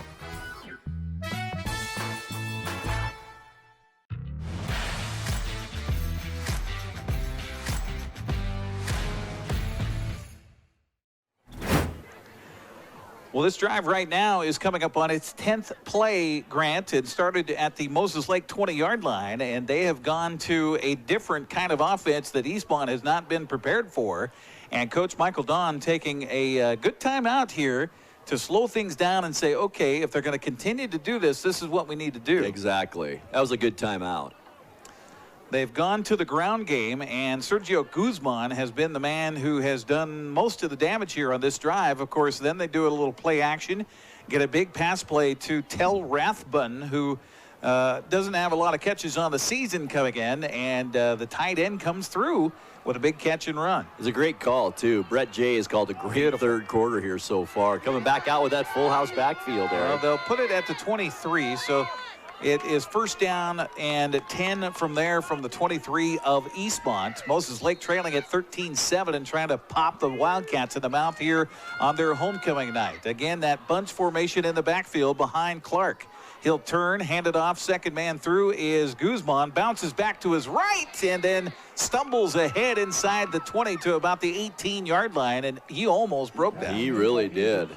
Well, this drive right now is coming up on its 10th play, Grant. It started at the Moses Lake 20-yard line, and they have gone to a different kind of offense that Eastmont has not been prepared for. And Coach Michael Don taking a good time out here to slow things down and say, okay, if they're going to continue to do this, this is what we need to do. Exactly. That was a good timeout. They've gone to the ground game, and Sergio Guzman has been the man who has done most of the damage here on this drive. Of course, then they do a little play action, get a big pass play to Tel Rathbun, who doesn't have a lot of catches on the season coming in, and the tight end comes through with a big catch and run. It's a great call, too. Brett Jay has called a great third quarter here so far. Coming back out with that full house backfield there. Well, they'll put it at the 23, so it is first down and 10 from there from the 23 of Eastmont. Moses Lake trailing at 13-7 and trying to pop the Wildcats in the mouth here on their homecoming night. Again, that bunch formation in the backfield behind Clark. He'll turn, hand it off. Second man through is Guzman. Bounces back to his right and then stumbles ahead inside the 20 to about the 18-yard line, and he almost broke that. He really did.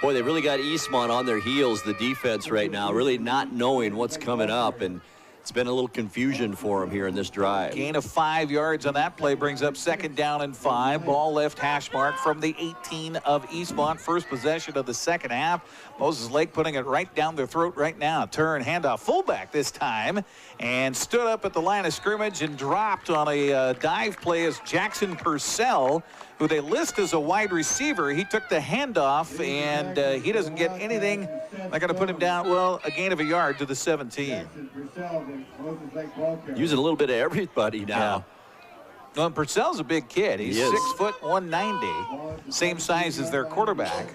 Boy, they really got Eastmont on their heels, the defense right now, really not knowing what's coming up. And it's been a little confusion for him here in this drive. Gain of 5 yards on that play brings up 2nd down and 5. Ball left hash mark from the 18 of Eastmont. First possession of the second half. Moses Lake putting it right down their throat right now. Turn, handoff, fullback this time. And stood up at the line of scrimmage and dropped on a dive play as Jackson Purcell, who they list as a wide receiver. He took the handoff, and he doesn't get anything. They're going to put him down, well, a gain of a yard to the 17. Using a little bit of everybody now. Yeah. Well, and Purcell's a big kid. He's 6 foot 190, same size as their quarterback.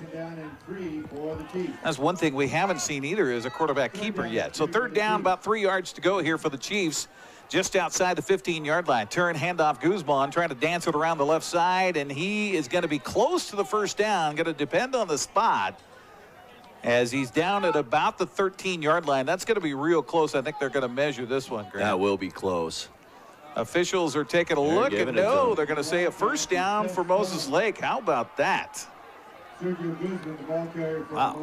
That's one thing we haven't seen either is a quarterback keeper yet. So 3rd down, about 3 yards to go here for the Chiefs. Just outside the 15-yard line. Turn, handoff, Guzman trying to dance it around the left side, and he is going to be close to the first down. Going to depend on the spot as he's down at about the 13-yard line. That's going to be real close. I think they're going to measure this one, Grant. That will be close. Officials are taking a look, and no, they're going to say a first down for Moses Lake. How about that? Wow.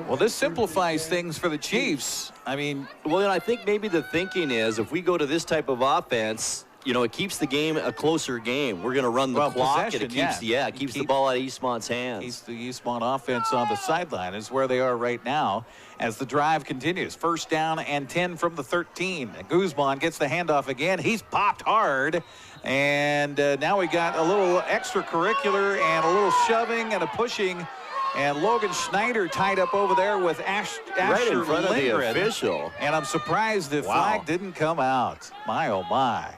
Well, this simplifies things for the Chiefs. I mean, well, I think maybe the thinking is if we go to this type of offense, you know, it keeps the game a closer game. We're going to run the clock, and it keeps, it keeps the ball out of Eastmont's hands. Keeps the Eastmont offense on the sideline is where they are right now as the drive continues. 1st down and 10 from the 13. Guzman gets the handoff again. He's popped hard. And now we got a little extracurricular and a little shoving and a pushing. And Logan Schneider tied up over there with Asher right in front Lindgren. of the official. And I'm surprised the flag didn't come out. My, oh, my.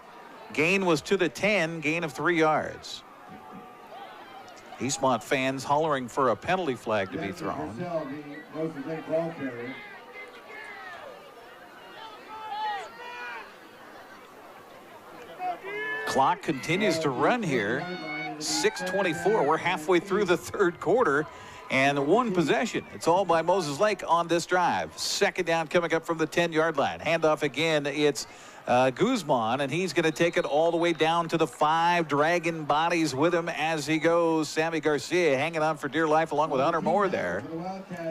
Gain was to the 10, gain of 3 yards. Eastmont fans hollering for a penalty flag to be thrown. Clock continues to run here. 6:24. We're halfway through the 3rd quarter. And 1 possession. It's all by Moses Lake on this drive. 2nd down coming up from the 10-yard line. Handoff again. It's Guzman, and he's going to take it all the way down to the 5. Dragging bodies with him as he goes. Sammy Garcia hanging on for dear life along with Hunter Moore there.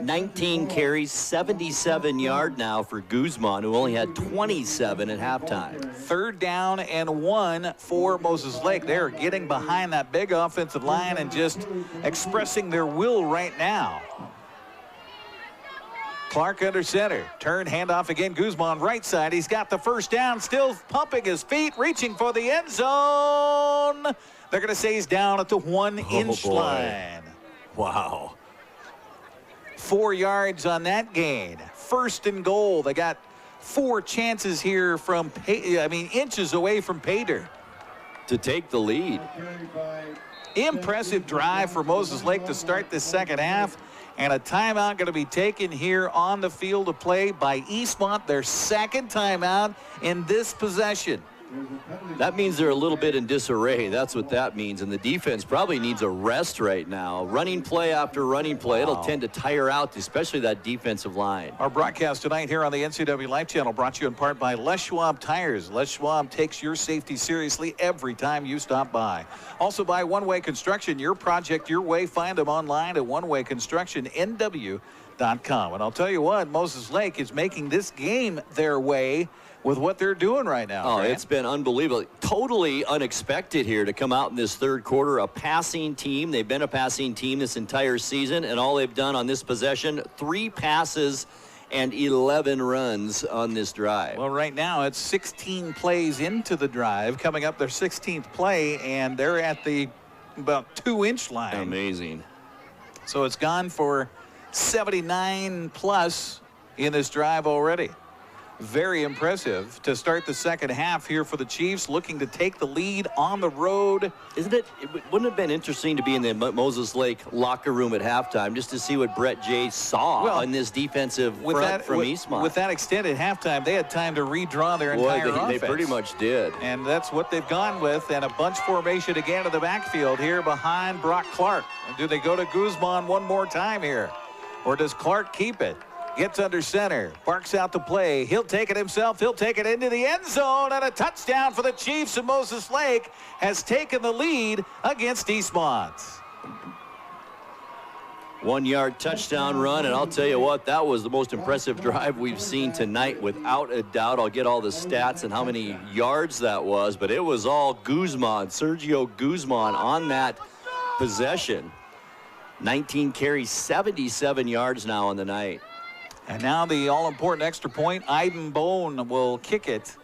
19 carries, 77 yard now for Guzman, who only had 27 at halftime. 3rd down and 1 for Moses Lake. They're getting behind that big offensive line and just expressing their will right now. Clark under center. Turn, handoff again. Guzman right side. He's got the first down. Still pumping his feet, reaching for the end zone. They're going to say he's down at the 1-inch line. Wow. 4 yards on that gain. 1st and goal. They got 4 chances here from, inches away from Pater to take the lead. Impressive drive for Moses Lake to start this second half. And a timeout going to be taken here on the field of play by Eastmont. Their 2nd timeout in this possession. That means they're a little bit in disarray. That's what that means. And the defense probably needs a rest right now. Running play after running play. It'll tend to tire out, especially that defensive line. Our broadcast tonight here on the NCWLIFE Channel brought to you in part by Les Schwab Tires. Les Schwab takes your safety seriously every time you stop by. Also by One Way Construction. Your project, your way. Find them online at onewayconstructionnw.com. And I'll tell you what, Moses Lake is making this game their way with what they're doing right now. Oh, Grant. It's been unbelievable. Totally unexpected here to come out in this 3rd quarter. A passing team. They've been a passing team this entire season, and all they've done on this possession, 3 passes and 11 runs on this drive. Well, right now it's 16 plays into the drive, coming up their 16th play, and they're at the about 2-inch line. Amazing. So it's gone for 79 plus in this drive already. Very impressive to start the second half here for the Chiefs, looking to take the lead on the road. Wouldn't it have been interesting to be in the Moses Lake locker room at halftime just to see what Brett Jay saw in this defensive front from Eastmont? With that extended halftime, they had time to redraw their entire offense. They pretty much did. And that's what they've gone with, and a bunch formation again in the backfield here behind Brock Clark. Do they go to Guzman one more time here? Or does Clark keep it? Gets under center, barks out the play. He'll take it himself. He'll take it into the end zone, and a touchdown for the Chiefs. And Moses Lake has taken the lead against Eastmont. 1-yard touchdown run, and I'll tell you what, that was the most impressive drive we've seen tonight, without a doubt. I'll get all the stats and how many yards that was, but it was all Guzman, Sergio Guzman, on that possession. 19 carries, 77 yards now on the night. And now the all-important extra point. Aiden Bone will kick it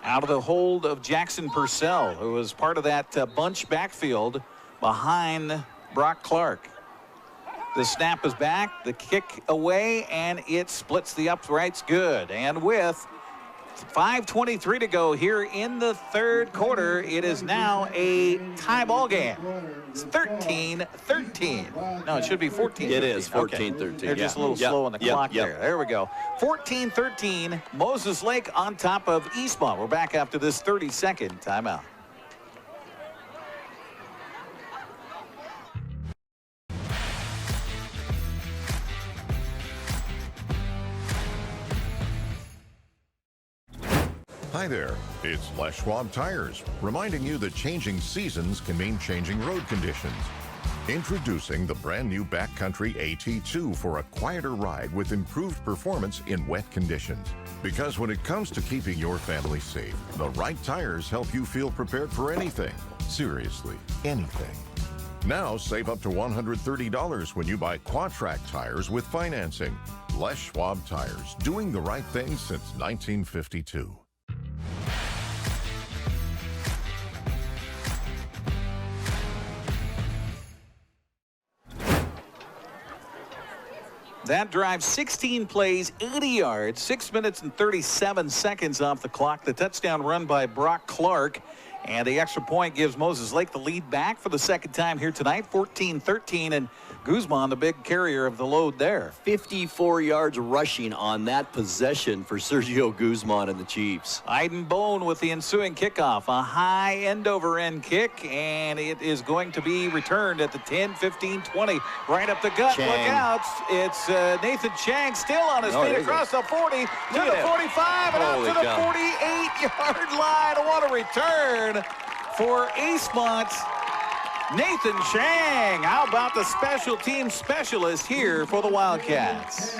out of the hold of Jackson Purcell, who was part of that bunch backfield behind Brock Clark. The snap is back, the kick away, and it splits the uprights good. And with 5:23 to go here in the third quarter, it is now a tie ball game. It's 13-13. No, it should be 14-13. It is 14-13. Okay. They're just a little slow on the clock there. There we go. 14-13. Moses Lake on top of Eastmont. We're back after this 30-second timeout. Hi there, it's Les Schwab Tires, reminding you that changing seasons can mean changing road conditions. Introducing the brand new Backcountry AT2 for a quieter ride with improved performance in wet conditions. Because when it comes to keeping your family safe, the right tires help you feel prepared for anything. Seriously, anything. Now save up to $130 when you buy Quadtrac tires with financing. Les Schwab Tires, doing the right thing since 1952. That drive, 16 plays, 80 yards, 6 minutes and 37 seconds off the clock. The touchdown run by Brock Clark. And the extra point gives Moses Lake the lead back for the second time here tonight, 14-13. And Guzman, the big carrier of the load there. 54 yards rushing on that possession for Sergio Guzman and the Chiefs. Aiden Bone with the ensuing kickoff. A high end-over-end kick, and it is going to be returned at the 10, 15, 20. Right up the gut. Chang. Look out. It's Nathan Chang still on his feet across the 40 to the 45 and out to the 48-yard line. What a return for Eastmont. Nathan Chang. How about the special team specialist here for the Wildcats?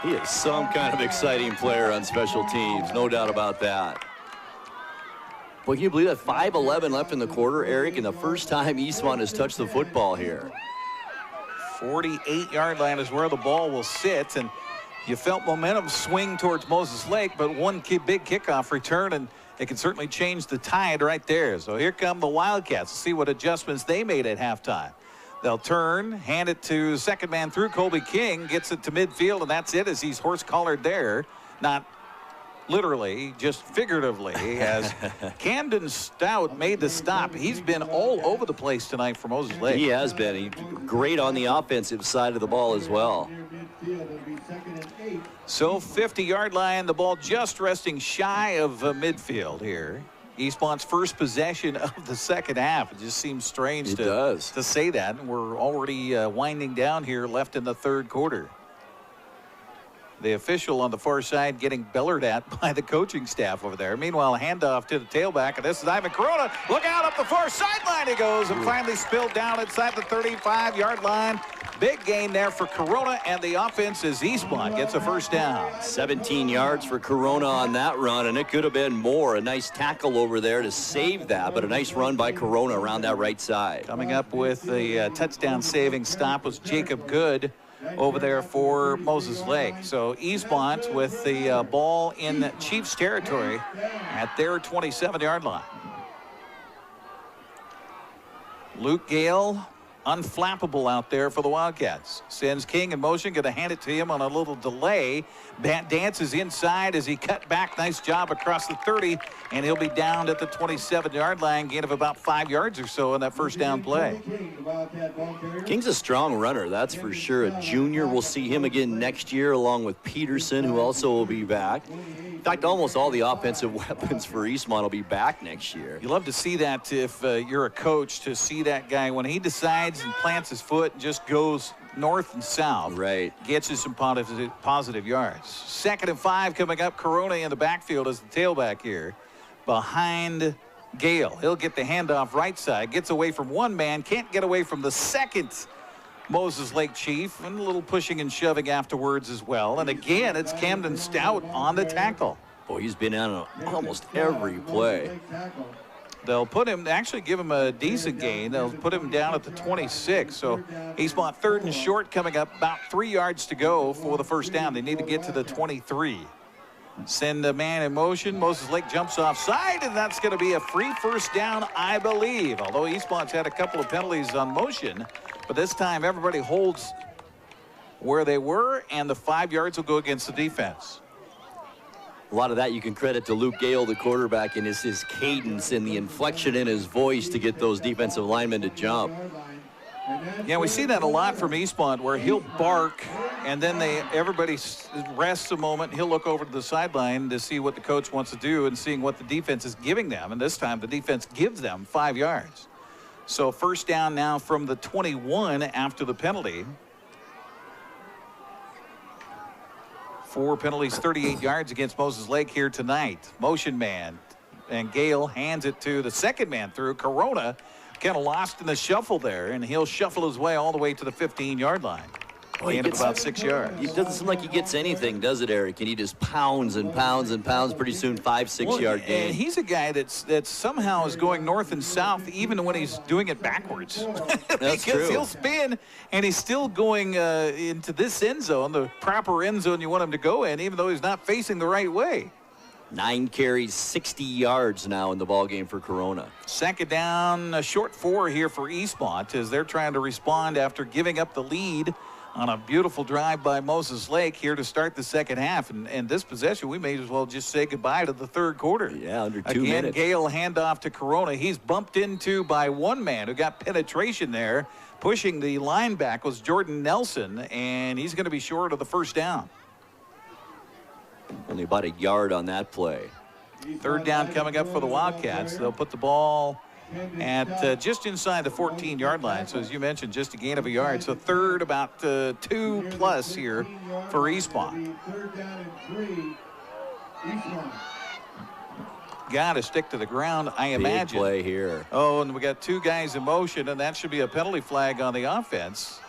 He is some kind of exciting player on special teams, no doubt about that. But can you believe that? 5:11 left in the quarter, Eric, and the first time Eastmont has touched the football here. 48-yard line is where the ball will sit, and you felt momentum swing towards Moses Lake, but one big kickoff return, and it can certainly change the tide right there. So here come the Wildcats. Let's see what adjustments they made at halftime. They'll turn, hand it to second man through. Colby King gets it to midfield, and that's it as he's horse-collared there. Not literally, just figuratively, as Camden Stout made the stop. He's been all over the place tonight for Moses Lake. He has been. He's great on the offensive side of the ball as well. So 50-yard line, the ball just resting shy of midfield here. Eastmont's first possession of the second half. It just seems strange to say that. And we're already winding down here, left in the third quarter. The official on the far side getting bellered at by the coaching staff over there. Meanwhile, handoff to the tailback, and this is Ivan Corona. Look out up the far sideline he goes, and finally spilled down inside the 35-yard line. Big gain there for Corona, and the offense is Eastmont gets a first down. 17 yards for Corona on that run, and it could have been more. A nice tackle over there to save that, but a nice run by Corona around that right side. Coming up with the touchdown-saving stop was Jacob Good over there for Moses Lake. So Eastmont with the ball in Chiefs territory at their 27-yard line. Luke Gale, unflappable out there for the Wildcats. Sends King in motion, going to hand it to him on a little delay. Dances inside as he cut back. Nice job across the 30, and he'll be down at the 27-yard line. Gain of about 5 yards or so on that first down play. King's a strong runner, that's for sure. A junior. We'll see him again next year along with Peterson, who also will be back. In fact, almost all the offensive weapons for Eastmont will be back next year. You love to see that if you're a coach, to see that guy when he decides and plants his foot and just goes north and south. Right. Gets you some positive yards. 2nd and 5 coming up. Corona in the backfield as the tailback here behind Gale. He'll get the handoff right side. Gets away from one man. Can't get away from the second Moses Lake Chief, and a little pushing and shoving afterwards as well. And again, it's Camden Stout on the tackle. Boy, he's been on almost every play. They'll put him, actually give him a decent gain. They'll put him down at the 26. So Eastmont 3rd and short coming up, about 3 yards to go for the first down. They need to get to the 23. Send a man in motion. Moses Lake jumps offside, and that's going to be a free first down, I believe. Although Eastmont's had a couple of penalties on motion, but this time everybody holds where they were, and the 5 yards will go against the defense. A lot of that you can credit to Luke Gale, the quarterback, and his cadence and the inflection in his voice to get those defensive linemen to jump. Yeah, we see that a lot from Eastmont, where he'll bark, and then everybody rests a moment. He'll look over to the sideline to see what the coach wants to do and seeing what the defense is giving them. And this time the defense gives them 5 yards. So first down now from the 21 after the penalty. 4 penalties, 38 yards against Moses Lake here tonight. Motion man, and Gale hands it to the second man through. Corona kind of lost in the shuffle there, and he'll shuffle his way all the way to the 15-yard line. Gain of about 6 yards. It doesn't seem like he gets anything, does it, Eric? And he just pounds and pounds and pounds. Pretty soon, 5-6 yard gain. And he's a guy that somehow is going north and south, even when he's doing it backwards. That's because true. He'll spin, and he's still going into this end zone, the proper end zone you want him to go in, even though he's not facing the right way. 9 carries, 60 yards now in the ball game for Corona. Second down, a short 4 here for Eastmont as they're trying to respond after giving up the lead on a beautiful drive by Moses Lake here to start the second half. And this possession, we may as well just say goodbye to the third quarter. Yeah, under 2 minutes. Again, Gale handoff to Corona. He's bumped into by one man who got penetration there. Pushing the line back was Jordan Nelson, and he's going to be short of the first down. Only about a yard on that play. Third down coming up for the Wildcats. They'll put the ball at just inside the 14-yard line. So as you mentioned, just a gain of a yard. So third, about 2 plus here for Eastmont. Got to stick to the ground, I imagine. Big play here. Oh, and we got 2 guys in motion, and that should be a penalty flag on the offense.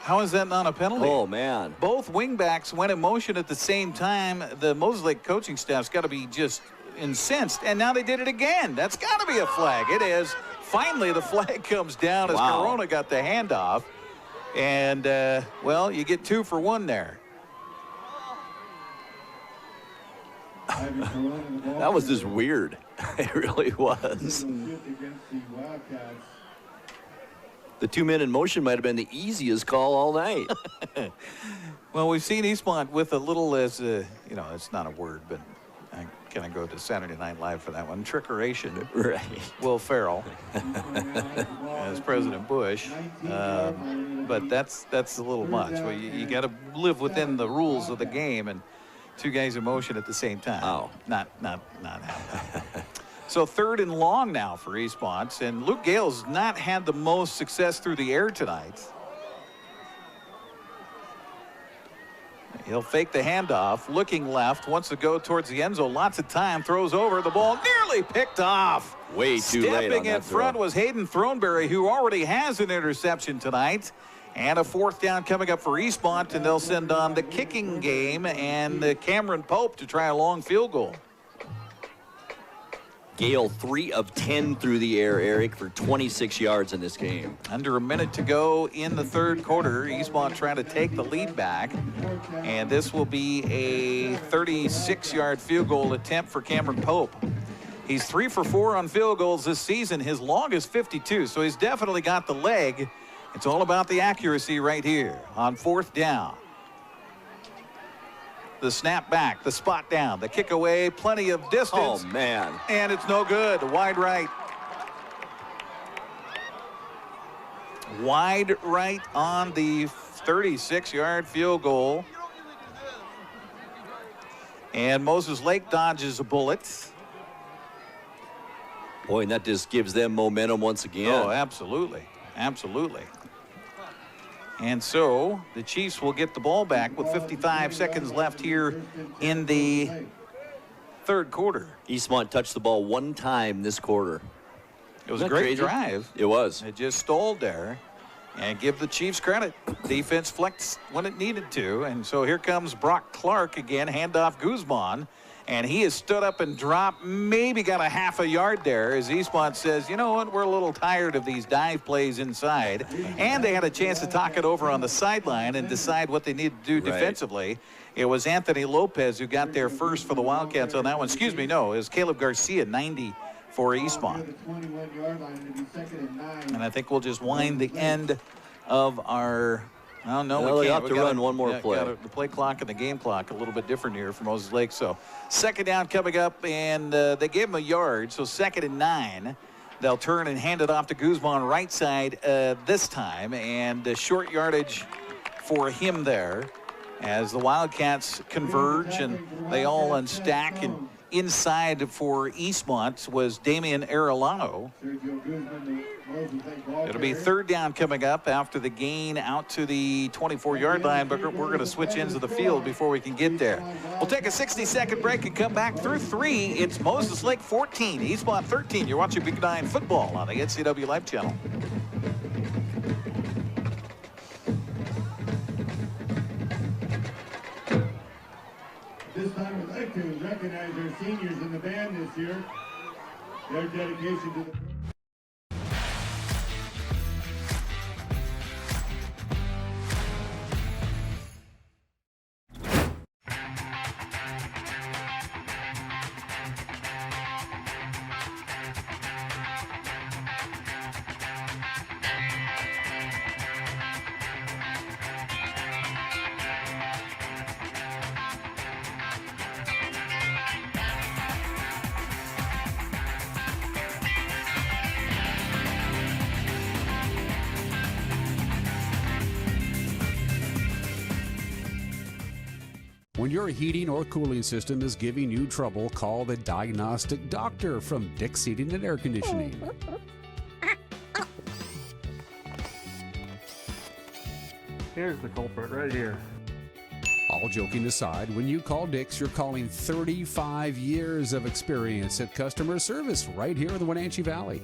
How is that not a penalty? Oh, man. Both wingbacks went in motion at the same time. The Moses Lake coaching staff's got to be just incensed, and now they did it again. That's got to be a flag. It is. Finally, the flag comes down as Corona got the handoff. And, well, you get 2 for 1 there. That was just weird. It really was. The 2 men in motion might have been the easiest call all night. Well, we've seen Eastmont with a little, as you know, it's not a word, but I kind of go to Saturday Night Live for that one. Trickeration. Right. Will Ferrell as President Bush. But that's a little much. Well, you got to live within the rules of the game, and 2 guys in motion at the same time. Oh. Not happening. So third and long now for Eastmont, and Luke Gale's not had the most success through the air tonight. He'll fake the handoff, looking left, wants to go towards the end zone. Lots of time, throws over, the ball nearly picked off. Way too late on that Stepping in front throw. was Hayden Throneberry, who already has an interception tonight. And a 4th down coming up for Eastmont, and they'll send on the kicking game and Cameron Pope to try a long field goal. Gale 3 of 10 through the air, Eric, for 26 yards in this game. Under a minute to go in the third quarter. Eastmont trying to take the lead back. And this will be a 36-yard field goal attempt for Cameron Pope. He's 3 for 4 on field goals this season. His longest 52, so he's definitely got the leg. It's all about the accuracy right here on 4th down. The snap back, the spot down, the kick away, plenty of distance. Oh, man. And it's no good. Wide right. Wide right on the 36-yard field goal. And Moses Lake dodges a bullet. Boy, and that just gives them momentum once again. Oh, absolutely. Absolutely. And so the Chiefs will get the ball back with 55 seconds left here in the third quarter. Eastmont touched the ball 1 time this quarter. It was a great drive. It was. It just stalled there. And give the Chiefs credit. Defense flexed when it needed to. And so here comes Brock Clark again, handoff Guzman. And he has stood up and dropped, maybe got a half a yard there as Eastmont says, you know what, we're a little tired of these dive plays inside. And they had a chance to talk it over on the sideline and decide what they need to do defensively. It was Anthony Lopez who got there first for the Wildcats on that one. Excuse me, no, it was Caleb Garcia, 90 for Eastmont. And I think we'll just wind the end of our, oh, no, well, we can't. have to run one more play. The play clock and the game clock a little bit different here for Moses Lake. So second down coming up, and they gave him a yard. So 2nd and 9. They'll turn and hand it off to Guzman right side this time, and short yardage for him there as the Wildcats converge and they all unstack. And inside for Eastmont was Damian Arellano. It'll be 3rd down coming up after the gain out to the 24-yard line, but we're going to switch ends of the field before we can get there. We'll take a 60-second break and come back through 3. It's Moses Lake 14, Eastmont 13. You're watching Big 9 football on the NCWLIFE Channel. This time we'd like to recognize our seniors in the band this year. Their dedication to the... When your heating or cooling system is giving you trouble, call the diagnostic doctor from Dick's Heating and Air Conditioning. Here's the culprit right here. All joking aside, when you call Dick's, you're calling 35 years of experience at customer service right here in the Wenatchee Valley.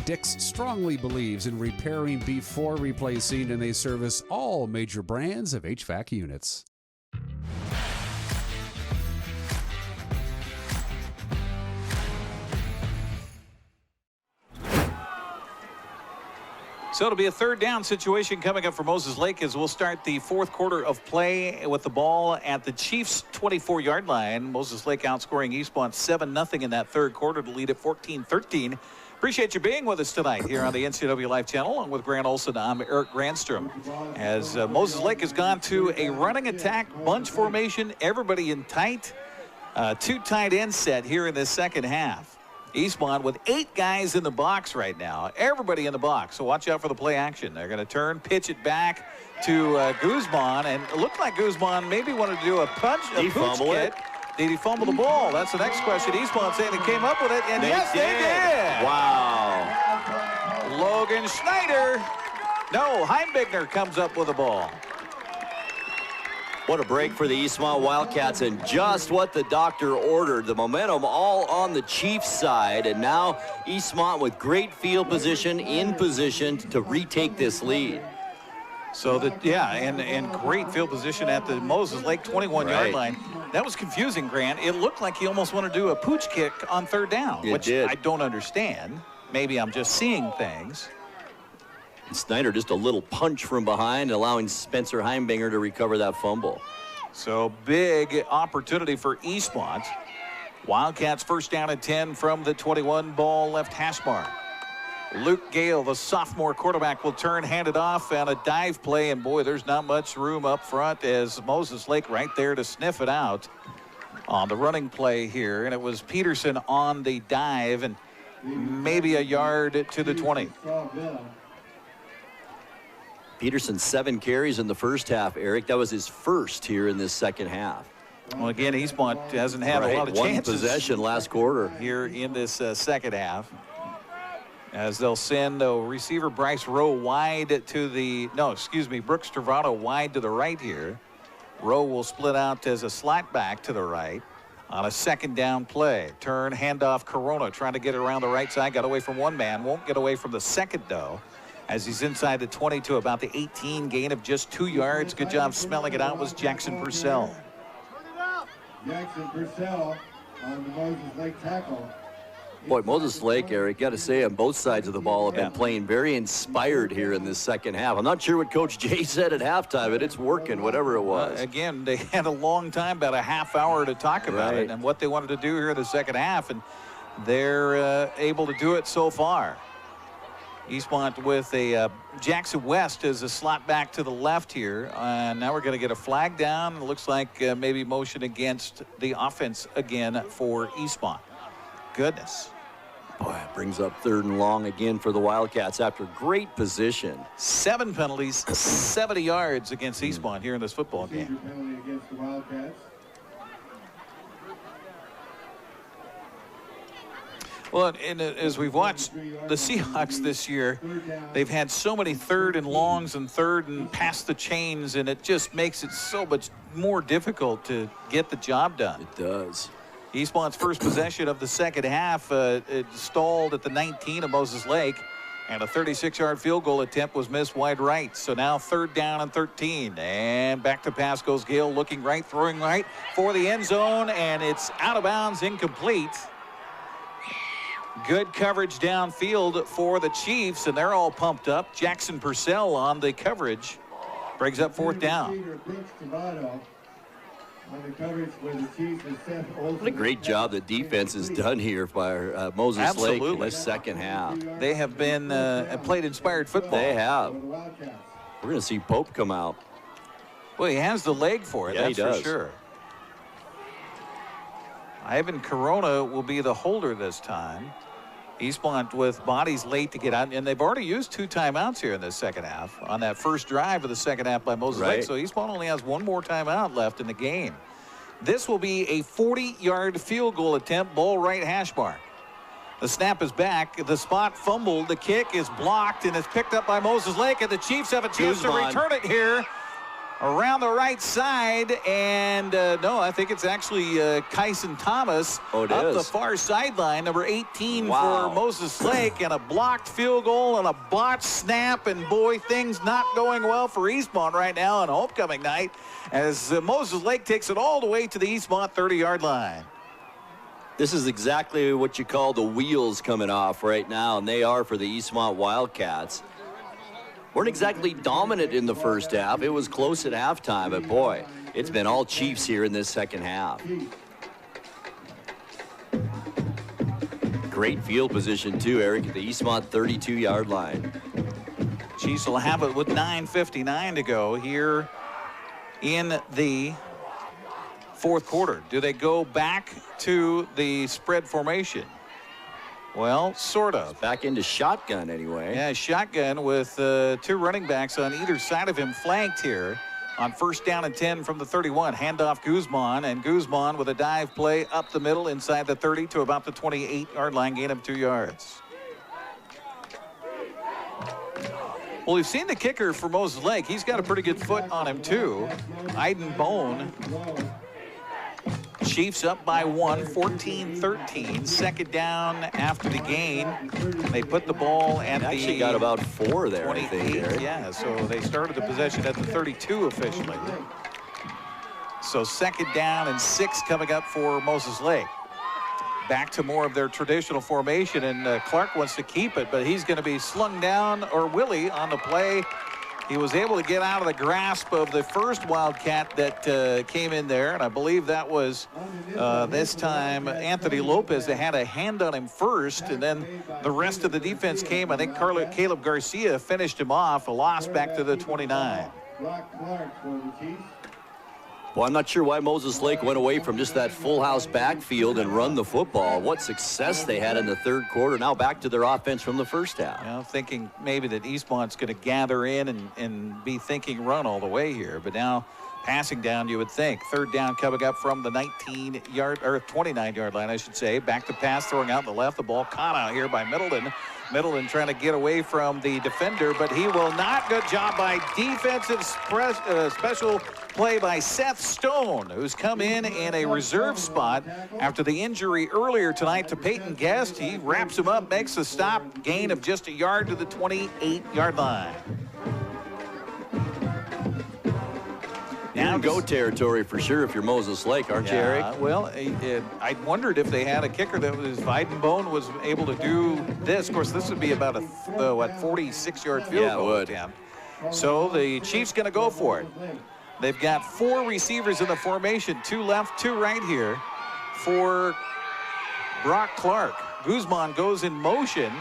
Dick's strongly believes in repairing before replacing, and they service all major brands of HVAC units. So it'll be a 3rd down situation coming up for Moses Lake as we'll start the 4th quarter of play with the ball at the Chiefs' 24-yard line. Moses Lake outscoring Eastmont 7-0 in that 3rd quarter to lead at 14-13. Appreciate you being with us tonight here on the NCWLIFE Channel. Along with Grant Olson, I'm Eric Granstrom. As Moses Lake has gone to a running attack bunch formation, everybody in tight, 2 tight end set here in this second half. Eastmont with 8 guys in the box right now. Everybody in the box, so watch out for the play action. They're going to turn, pitch it back to Guzman, and it looked like Guzman maybe wanted to do a pooch kit. Did he fumble the ball? That's the next question. Eastmont saying they came up with it, and yes, they did. Wow. Logan Schneider. No, Heimbigner comes up with the ball. What a break for the Eastmont Wildcats, and just what the doctor ordered. The momentum all on the Chiefs' side, and now Eastmont with great field position, in position to retake this lead. So and great field position at the Moses Lake 21-yard line. That was confusing, Grant. It looked like he almost wanted to do a pooch kick on 3rd down, which I don't understand. Maybe I'm just seeing things. And Snyder just a little punch from behind, allowing Spencer Heimbinger to recover that fumble. So big opportunity for Eastmont. Wildcats 1st down and 10 from the 21 ball left hash mark. Luke Gale, the sophomore quarterback, will turn, hand it off, and a dive play. And boy, there's not much room up front as Moses Lake right there to sniff it out on the running play here. And it was Peterson on the dive, and maybe a yard to the 20. Peterson 7 carries in the first half, Eric. That was his first here in this second half. Well, again, Eastmont hasn't had a lot of chances. One possession last quarter. Here in this second half. As they'll send receiver Bryce Rowe wide to the, Brooks Travato wide to the right here. Rowe will split out as a slot back to the right on a 2nd down play. Turn, handoff Corona, trying to get it around the right side. Got away from one man, won't get away from the second though. as he's inside the 20 to about the 18, gain of just 2 yards. Good job smelling it out was Jackson Purcell. Jackson Purcell on the Moses Lake tackle. Boy, Moses Lake, Eric, got to say, on both sides of the ball have been playing very inspired here in this second half. I'm not sure what Coach Jay said at halftime, but it's working, whatever it was. Again, they had a long time, about a half hour to talk about it and what they wanted to do here in the second half, and they're able to do it so far. Eastmont with a Jackson West as a slot back to the left here. Now we're going to get a flag down. It looks like maybe motion against the offense again for Eastmont. Goodness. Boy, it brings up 3rd and long again for the Wildcats after great position. 7 penalties, 70 yards against Eastmont here in this football game. Penalty against the Wildcats. Well, and as we've watched the Seahawks this year, they've had so many 3rd and longs and 3rd and past the chains, and it just makes it so much more difficult to get the job done. It does. Eastmont's first possession of the second half it stalled at the 19 of Moses Lake, and a 36-yard field goal attempt was missed wide right. So now 3rd down and 13, and back to pass goes Gale, looking right, throwing right for the end zone, and it's out of bounds, incomplete. Good coverage downfield for the Chiefs, and they're all pumped up. Jackson Purcell on the coverage brings up 4th down. What a great job the defense has done here by Moses Lake in this second half. They have been played inspired football. They have. We're going to see Pope come out. Well, he has the leg for it, that's for sure. Ivan Corona will be the holder this time. Eastmont with bodies late to get out, and they've already used 2 timeouts here in this second half on that first drive of the second half by Moses Lake. So Eastmont only has 1 more timeout left in the game. This will be a 40-yard field goal attempt, ball right hash mark. The snap is back. The spot fumbled. The kick is blocked, and it's picked up by Moses Lake, and the Chiefs have a chance to return it here around the right side, and no, I think it's actually Kyson Thomas up the far sideline, number 18 for Moses Lake, and a blocked field goal and a botched snap, and boy, things not going well for Eastmont right now on homecoming night as Moses Lake takes it all the way to the Eastmont 30-yard line. This is exactly what you call the wheels coming off right now, and they are for the Eastmont Wildcats. Weren't exactly dominant in the first half. It was close at halftime, but boy, it's been all Chiefs here in this second half. Great field position too, Eric, at the Eastmont 32-yard line. Chiefs will have it with 9:59 to go here in the 4th quarter. Do they go back to the spread formation? Well, sort of. Back into shotgun anyway. Yeah, shotgun with 2 running backs on either side of him flanked here on 1st down and 10 from the 31. Handoff Guzman, and Guzman with a dive play up the middle inside the 30 to about the 28-yard line, gain of 2 yards. Well, we've seen the kicker for Moses Lake. He's got a pretty good foot on him, too. Iden Bone. Chiefs up by 1, 14-13. 2nd down after the gain. They put the ball at the... Actually got about 4 there, 28, I think, Eric. Yeah, so they started the possession at the 32 officially. So 2nd down and 6 coming up for Moses Lake. Back to more of their traditional formation, and Clark wants to keep it, but he's going to be slung down, or Willie on the play. He was able to get out of the grasp of the first Wildcat that came in there, and I believe that was this time Anthony Lopez that had a hand on him first, and then the rest of the defense came. I think Caleb Garcia finished him off, a loss back to the 29. Well, I'm not sure why Moses Lake went away from just that full house backfield and run the football. What success they had in the 3rd quarter. Now back to their offense from the first half. You know, thinking maybe that Eastmont's going to gather in and be thinking run all the way here. But now passing down, you would think. 3rd down coming up from the 19-yard or 29-yard line, I should say. Back to pass, throwing out the left. The ball caught out here by Middleton. middle and trying to get away from the defender, but he will not. Good job by defensive special play by Seth Stone, who's come in a reserve spot after the injury earlier tonight to Peyton Guest. He wraps him up, makes a stop, gain of just a yard to the 28-yard line. Now go territory for sure if you're Moses Lake, aren't you, Eric? Well, I wondered if they had a kicker that was Weidenbone was able to do this. Of course, this would be about a 46-yard field goal attempt. So the Chiefs going to go for it. They've got 4 receivers in the formation, 2 left, 2 right here for Brock Clark. Guzman goes in motion,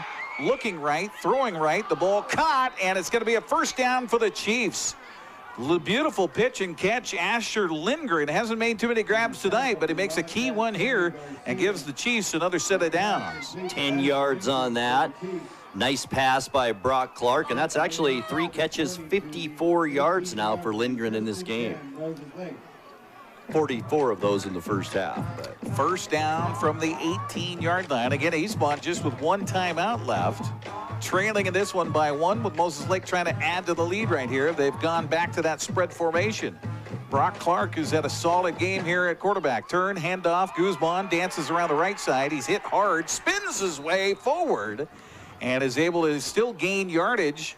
looking right, throwing right. The ball caught, and it's going to be a first down for the Chiefs. Beautiful pitch and catch. Asher Lindgren hasn't made too many grabs tonight, but he makes a key one here and gives the Chiefs another set of downs. 10 yards on that. Nice pass by Brock Clark, and that's actually 3 catches, 54 yards now for Lindgren in this game. 44 of those in the first half. But. First down from the 18-yard line. Again, Eastmont just with 1 timeout left. Trailing in this one by 1 with Moses Lake trying to add to the lead right here. They've gone back to that spread formation. Brock Clark, who's had a solid game here at quarterback. Turn, handoff. Guzman dances around the right side. He's hit hard, spins his way forward, and is able to still gain yardage.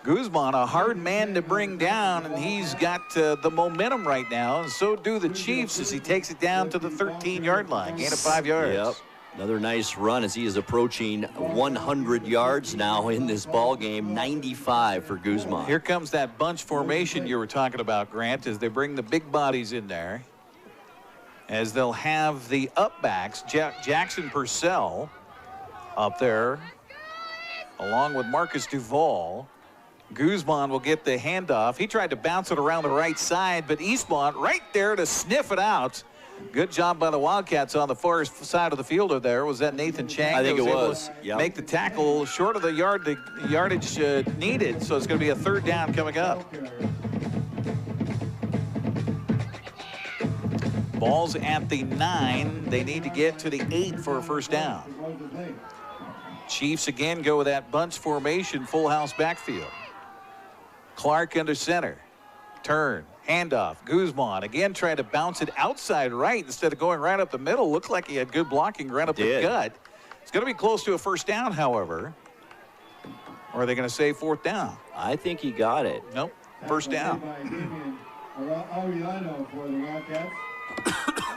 Guzman, a hard man to bring down, and he's got the momentum right now, and so do the Chiefs as he takes it down to the 13-yard line. Gain of 5 yards. Yep. Another nice run as he is approaching 100 yards now in this ball game. 95 for Guzman. Here comes that bunch formation you were talking about, Grant, as they bring the big bodies in there. As they'll have the upbacks, Jackson Purcell up there, along with Marcus Duvall. Guzman will get the handoff. He tried to bounce it around the right side, but Eastmont right there to sniff it out. Good job by the Wildcats on the far side of the field over there. Was that Nathan Chang? I think it was. Yep. Make the tackle short of the yardage needed, so it's going to be a 3rd down coming up. Ball's at the 9. They need to get to the 8 for a first down. Chiefs again go with that bunch formation, full house backfield. Clark under center. Turn. Handoff. Guzman again trying to bounce it outside right instead of going right up the middle. Looked like he had good blocking right up the gut. It's going to be close to a first down, however. Or are they going to say 4th down? I think he got it. Nope. First down.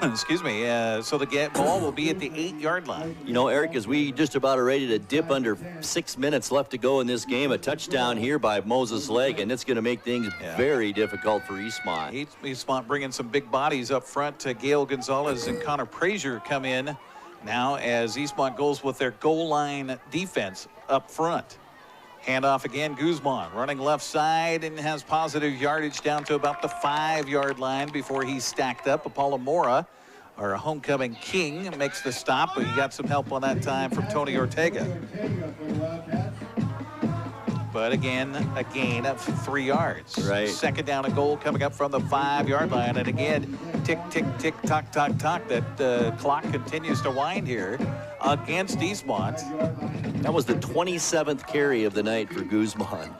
Excuse me. So the ball will be at the 8-yard line. You know, Eric, as we just about are ready to dip under 6 minutes left to go in this game, a touchdown here by Moses Lake, and it's going to make things very difficult for Eastmont. Eastmont bringing some big bodies up front. Gail Gonzalez and Connor Frazier come in now as Eastmont goes with their goal line defense up front. Handoff again, Guzman running left side and has positive yardage down to about the 5-yard line before he's stacked up. Apollo Mora, our homecoming king, makes the stop, but he got some help on that time from Tony Ortega. But again, a gain of 3 yards. Right. 2nd down and goal coming up from the 5-yard line. And again, tick, tick, tick, tock, tock, tock. That clock continues to wind here against Eastmont. That was the 27th carry of the night for Guzman.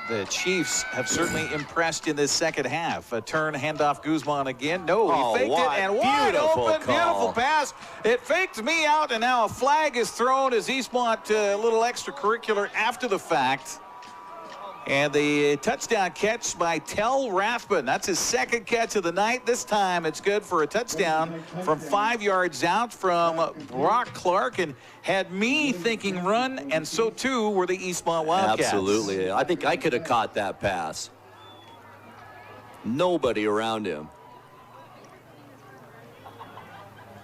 The Chiefs have certainly impressed in this second half. A turn, handoff, Guzman again. No, he faked it, and wide open, beautiful pass. It faked me out, and now a flag is thrown as Eastmont a little extracurricular after the fact. And the touchdown catch by Tell Rathbun. That's his 2nd catch of the night. This time it's good for a touchdown from 5 yards out from Brock Clark, and had me thinking run, and so too were the Eastmont Wildcats. Absolutely. I think I could have caught that pass. Nobody around him.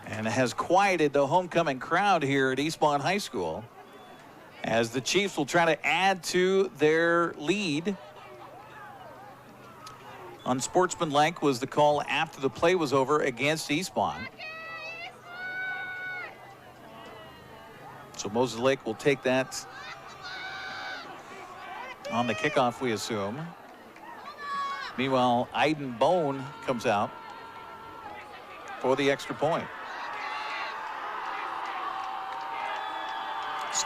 And it has quieted the homecoming crowd here at Eastmont High School, as the Chiefs will try to add to their lead. Unsportsmanlike was the call after the play was over against Eastmont. So Moses Lake will take that on the kickoff, we assume. Meanwhile, Aiden Bone comes out for the extra point.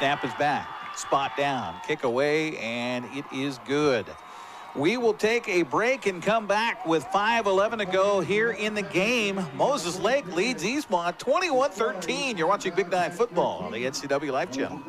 Snap is back. Spot down. Kick away, and it is good. We will take a break and come back with 5:11 to go here in the game. Moses Lake leads Eastmont 21-13. You're watching Big 9 football on the NCWLIFE Channel.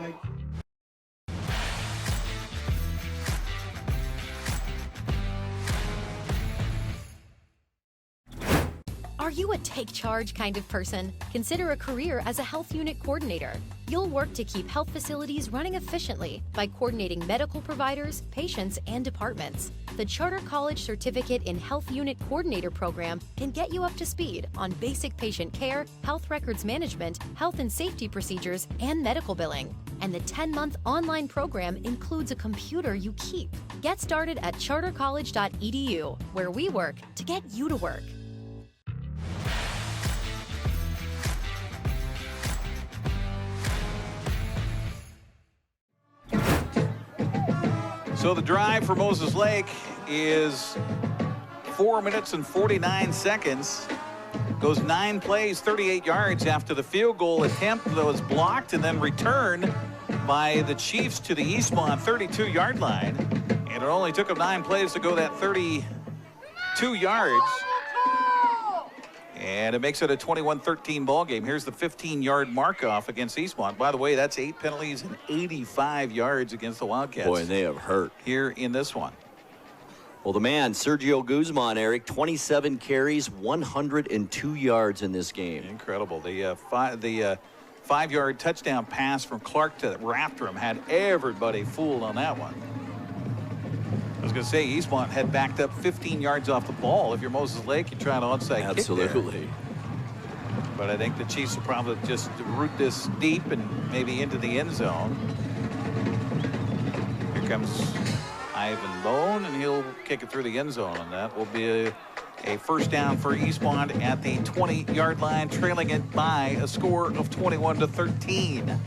Are you a take charge kind of person? Consider a career as a health unit coordinator. You'll work to keep health facilities running efficiently by coordinating medical providers, patients, and departments. The Charter College Certificate in Health Unit Coordinator program can get you up to speed on basic patient care, health records management, health and safety procedures, and medical billing. And the 10-month online program includes a computer you keep. Get started at chartercollege.edu, where we work to get you to work. So the drive for Moses Lake is 4 minutes and 49 seconds. Goes 9 plays, 38 yards after the field goal attempt that was blocked and then returned by the Chiefs to the Eastmont 32-yard line. And it only took them 9 plays to go that 32 yards. And it makes it a 21-13 ball game. Here's the 15-yard mark-off against Eastmont. By the way, that's 8 penalties and 85 yards against the Wildcats. Boy, and they have hurt here in this one. Well, the man, Sergio Guzman, Eric, 27 carries, 102 yards in this game. Incredible. The 5-yard touchdown pass from Clark to Rafterum had everybody fooled on that one. I was going to say, Eastmont had backed up 15 yards off the ball. If you're Moses Lake, you try an onside kick there. Absolutely. But I think the Chiefs will probably just root this deep and maybe into the end zone. Here comes Ivan Bone, and he'll kick it through the end zone, and that will be a first down for Eastmont at the 20-yard line, trailing it by a score of 21-13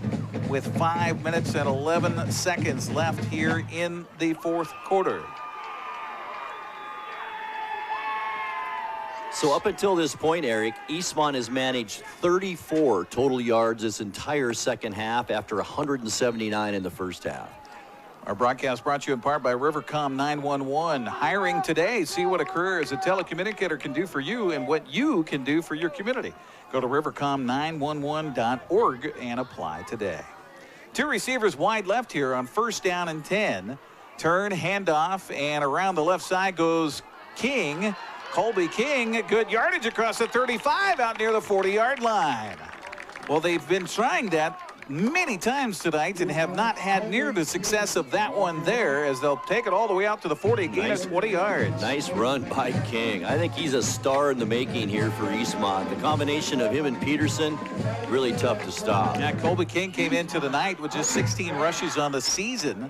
with 5 minutes and 11 seconds left here in the fourth quarter. So up until this point, Eric, Eastmont has managed 34 total yards this entire second half after 179 in the first half. Our broadcast brought to you in part by Rivercom 911. Hiring today. See what a career as a telecommunicator can do for you and what you can do for your community. Go to rivercom911.org and apply today. 2 receivers wide left here on first down and 10. Turn, handoff, and around the left side goes King. Colby King, good yardage across the 35 out near the 40-yard line. Well, they've been trying that many times tonight and have not had near the success of that one there, as they'll take it all the way out to the 40, gain of 20 yards. Nice run by King. I think he's a star in the making here for Eastmont. The combination of him and Peterson, really tough to stop. Yeah, Colby King came into the night with just 16 rushes on the season.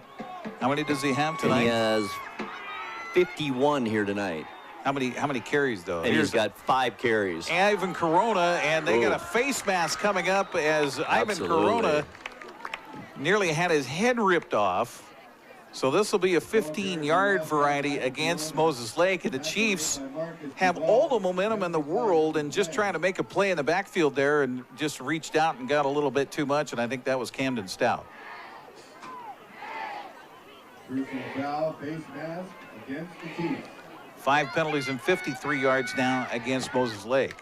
How many does he have tonight? He has 51 here tonight. How many carries, though? And he's got 5 carries. Ivan Corona, and they got a face mask coming up as Ivan Corona nearly had his head ripped off. So this will be a 15-yard variety against Moses Lake. And the Chiefs have all the momentum in the world and just trying to make a play in the backfield there and just reached out and got a little bit too much, and I think that was Camden Stout. Personal foul, face mask against the Chiefs. 5 penalties and 53 yards now against Moses Lake.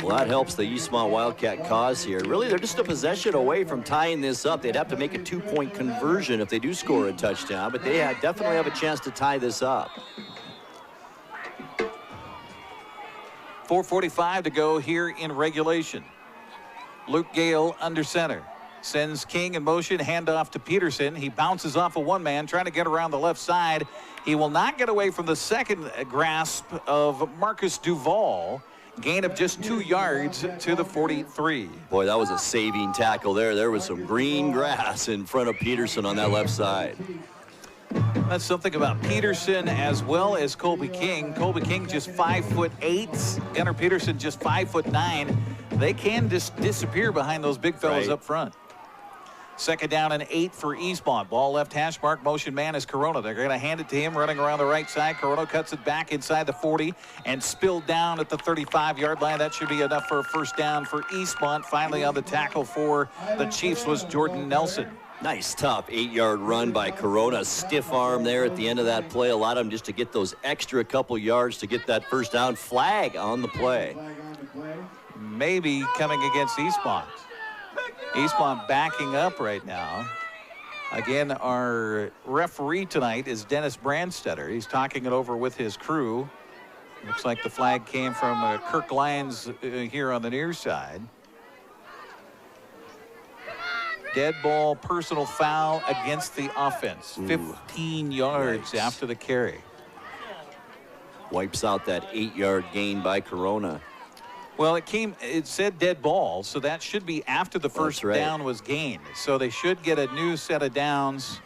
Well, that helps the Eastmont Wildcat cause here. Really, they're just a possession away from tying this up. They'd have to make a 2-point conversion if they do score a touchdown, but they definitely have a chance to tie this up. 4:45 to go here in regulation. Luke Gale under center. Sends King in motion, handoff to Peterson. He bounces off of one man, trying to get around the left side. He will not get away from the second grasp of Marcus Duvall. Gain of just 2 yards to the 43. Boy, that was a saving tackle there. There was some green grass in front of Peterson on that left side. That's something about Peterson as well as Colby King. Colby King just 5'8". Gunnar Peterson just 5'9". They can just disappear behind those big fellas up front. Second down and 8 for Eastmont. Ball left hash mark. Motion man is Corona. They're going to hand it to him running around the right side. Corona cuts it back inside the 40 and spilled down at the 35-yard line. That should be enough for a first down for Eastmont. Finally on the tackle for the Chiefs was Jordan Nelson. Nice, tough 8-yard run by Corona. Stiff arm there at the end of that play. Allowed him just to get those extra couple yards to get that first down. Flag on the play. Maybe coming against Eastmont. Eastmont backing up right now. Again, our referee tonight is Dennis Brandstetter. He's talking it over with his crew. Looks like the flag came from Kirk Lyons here on the near side. Dead ball, personal foul against the offense. 15 yards after the carry. Wipes out that 8-yard gain by Corona. Well, it said dead ball, so that should be after the first down was gained. So they should get a new set of downs.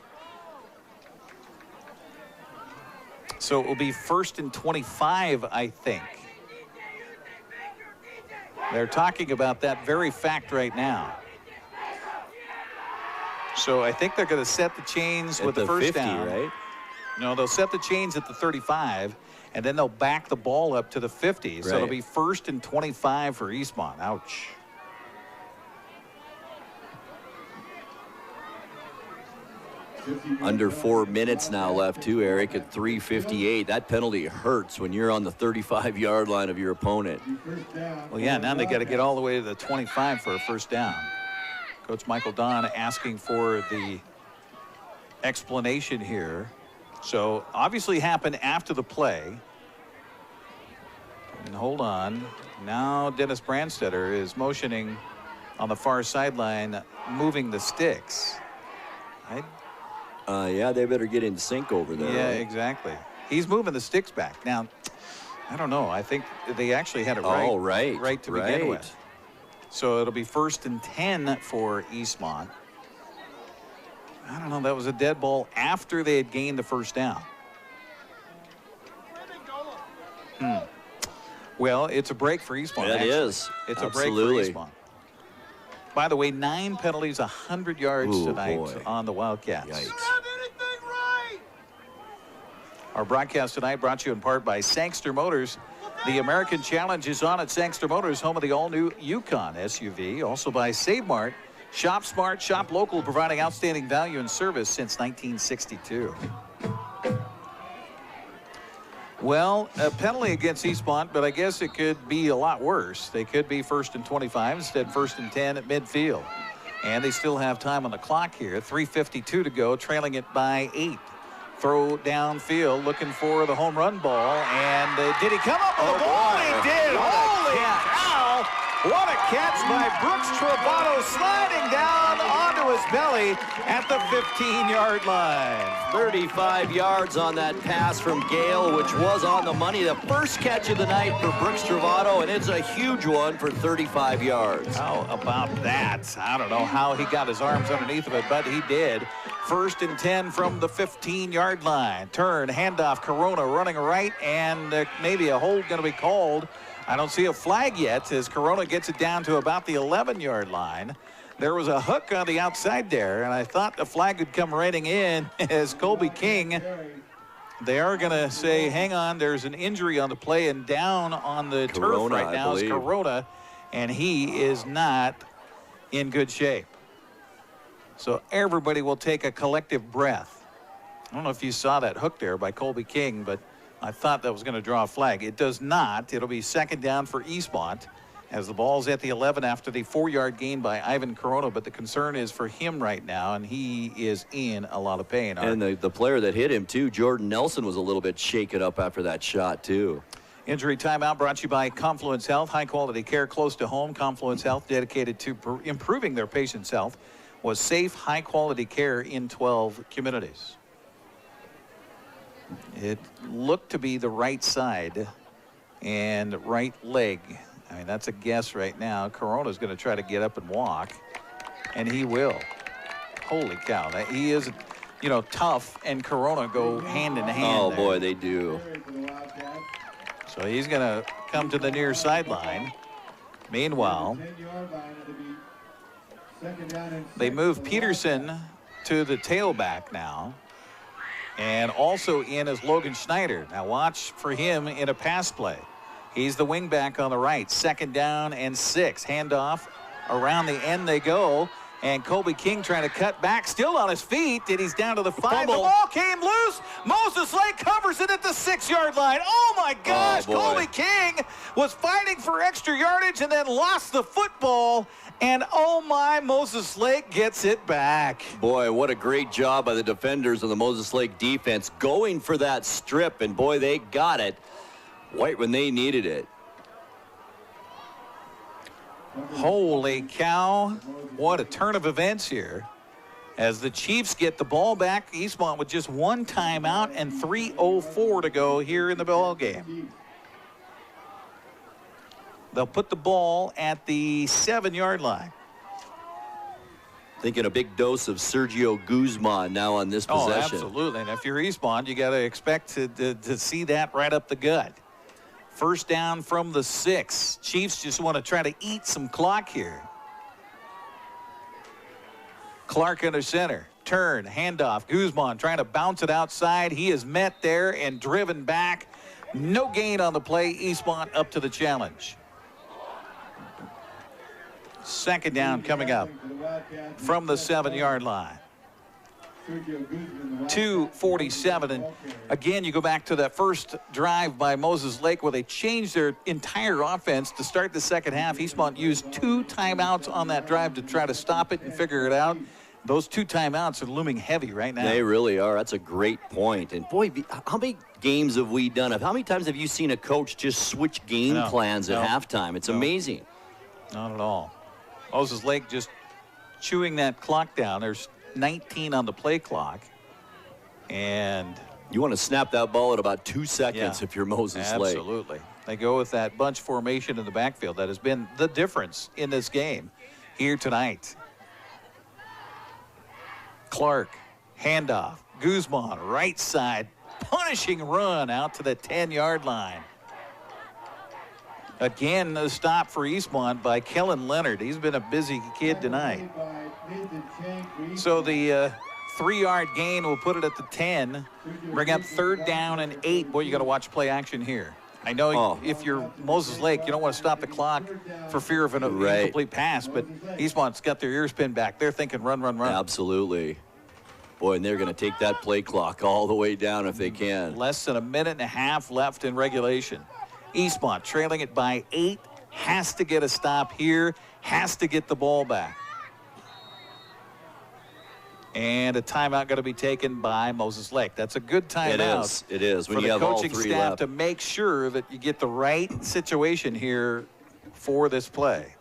So it will be 1st and 25, I think. They're talking about that very fact right now. So I think they're going to set the chains with the first 50, down. Right? No, they'll set the chains at the 35. And then they'll back the ball up to the 50. So it'll be 1st and 25 for Eastmont. Ouch. Under 4 minutes now left too, Eric, at 3:58. That penalty hurts when you're on the 35-yard line of your opponent. Well, yeah, now they got to get all the way to the 25 for a first down. Coach Michael Don asking for the explanation here. So obviously happened after the play. And hold on. Now Dennis Brandstetter is motioning on the far sideline, moving the sticks. Yeah, they better get in sync over there. Yeah, exactly. He's moving the sticks back. Now, I don't know. I think they actually had it right to begin with. So it'll be 1st and 10 for Eastmont. I don't know. That was a dead ball after they had gained the first down. Well, it's a break for Eastmont. It is. It's a break for Eastmont. By the way, 9 penalties, 100 yards tonight on the Wildcats. Yikes. Our broadcast tonight brought to you in part by Sangster Motors. The American Challenge is on at Sangster Motors, home of the all-new Yukon SUV. Also by Save Mart. Shop smart, shop local, providing outstanding value and service since 1962. Well, a penalty against Eastmont, but I guess it could be a lot worse. They could be 1st and 25 instead 1st and 10 at midfield. And they still have time on the clock here. 3:52 to go, trailing it by 8. Throw downfield, looking for the home run ball. And did he come up with the ball? He did. Holy cow! What a catch by Brooks Travato, sliding down onto his belly at the 15-yard line. 35 yards on that pass from Gale, which was on the money. The first catch of the night for Brooks Travato, and it's a huge one for 35 yards. How about that? I don't know how he got his arms underneath of it, but he did. 1st and 10 from the 15-yard line. Turn, handoff, Corona running right, and maybe a hold going to be called. I don't see a flag yet as Corona gets it down to about the 11-yard line. There was a hook on the outside there, and I thought the flag would come raining in as Colby King. They are going to say, hang on, there's an injury on the play, and down on the turf right now is Corona, and he is not in good shape. So everybody will take a collective breath. I don't know if you saw that hook there by Colby King, but I thought that was going to draw a flag. It does not. It'll be 2nd down for Eastmont as the ball's at the 11 after the 4-yard gain by Ivan Corona. But the concern is for him right now, and he is in a lot of pain. And the player that hit him, too, Jordan Nelson, was a little bit shaken up after that shot, too. Injury timeout brought to you by Confluence Health. High-quality care close to home. Confluence Health, dedicated to improving their patients' health, was safe, high-quality care in 12 communities. It looked to be the right side and right leg. I mean, that's a guess right now. Corona's going to try to get up and walk, and he will. Holy cow. He is, tough, and Corona go hand in hand. Oh, boy, they do. So he's going to come to the near sideline. Meanwhile, They move Peterson to the tailback now. And also in is Logan Schneider. Now watch for him in a pass play. He's the wingback on the right. 2nd down and 6. Handoff. Around the end they go. And Colby King trying to cut back, still on his feet, and he's down to the 5. The ball came loose. Moses Lake covers it at the 6-yard line. Oh, my gosh. Colby King was fighting for extra yardage and then lost the football. And, oh, my, Moses Lake gets it back. Boy, what a great job by the defenders of the Moses Lake defense going for that strip. And, boy, they got it right when they needed it. Holy cow, what a turn of events here. As the Chiefs get the ball back, Eastmont with just 1 timeout and 3:04 to go here in the ball game. They'll put the ball at the 7-yard line. Thinking a big dose of Sergio Guzman now on this possession. Oh, absolutely. And if you're Eastmont, you got to expect to see that right up the gut. 1st down from the 6. Chiefs just want to try to eat some clock here. Clark under center. Turn, handoff. Guzman trying to bounce it outside. He is met there and driven back. No gain on the play. Eastmont up to the challenge. 2nd down coming up from the 7-yard line. 2:47, and again you go back to that first drive by Moses Lake where they changed their entire offense to start the second half. Eastmont used 2 timeouts on that drive to try to stop it and figure it out. Those 2 timeouts are looming heavy right now. They really are. That's a great point. And boy, how many games have we done? How many times have you seen a coach just switch game plans at halftime? It's amazing. Not at all. Moses Lake just chewing that clock down. There's 19 on the play clock, and you want to snap that ball at about 2 seconds if you're Moses Lake. Absolutely. They go with that bunch formation in the backfield. That has been the difference in this game here tonight. Clark, handoff. Guzman, right side, punishing run out to the 10-yard line. Again, a stop for Eastmont by Kellen Leonard. He's been a busy kid tonight. So the 3-yard gain will put it at the 10. Bring up 3rd down and 8. Boy, you got to watch play action here. I know if you're Moses Lake, you don't want to stop the clock for fear of an incomplete pass, but Eastmont's got their ears pinned back. They're thinking run, run, run. Absolutely. Boy, and they're going to take that play clock all the way down if they can. Less than a minute and a half left in regulation. Eastmont trailing it by 8, has to get a stop here, has to get the ball back. And a timeout going to be taken by Moses Lake. That's a good timeout. It is. When for you the have all coaching 3 staff left. to make sure that you get the right situation here for this play.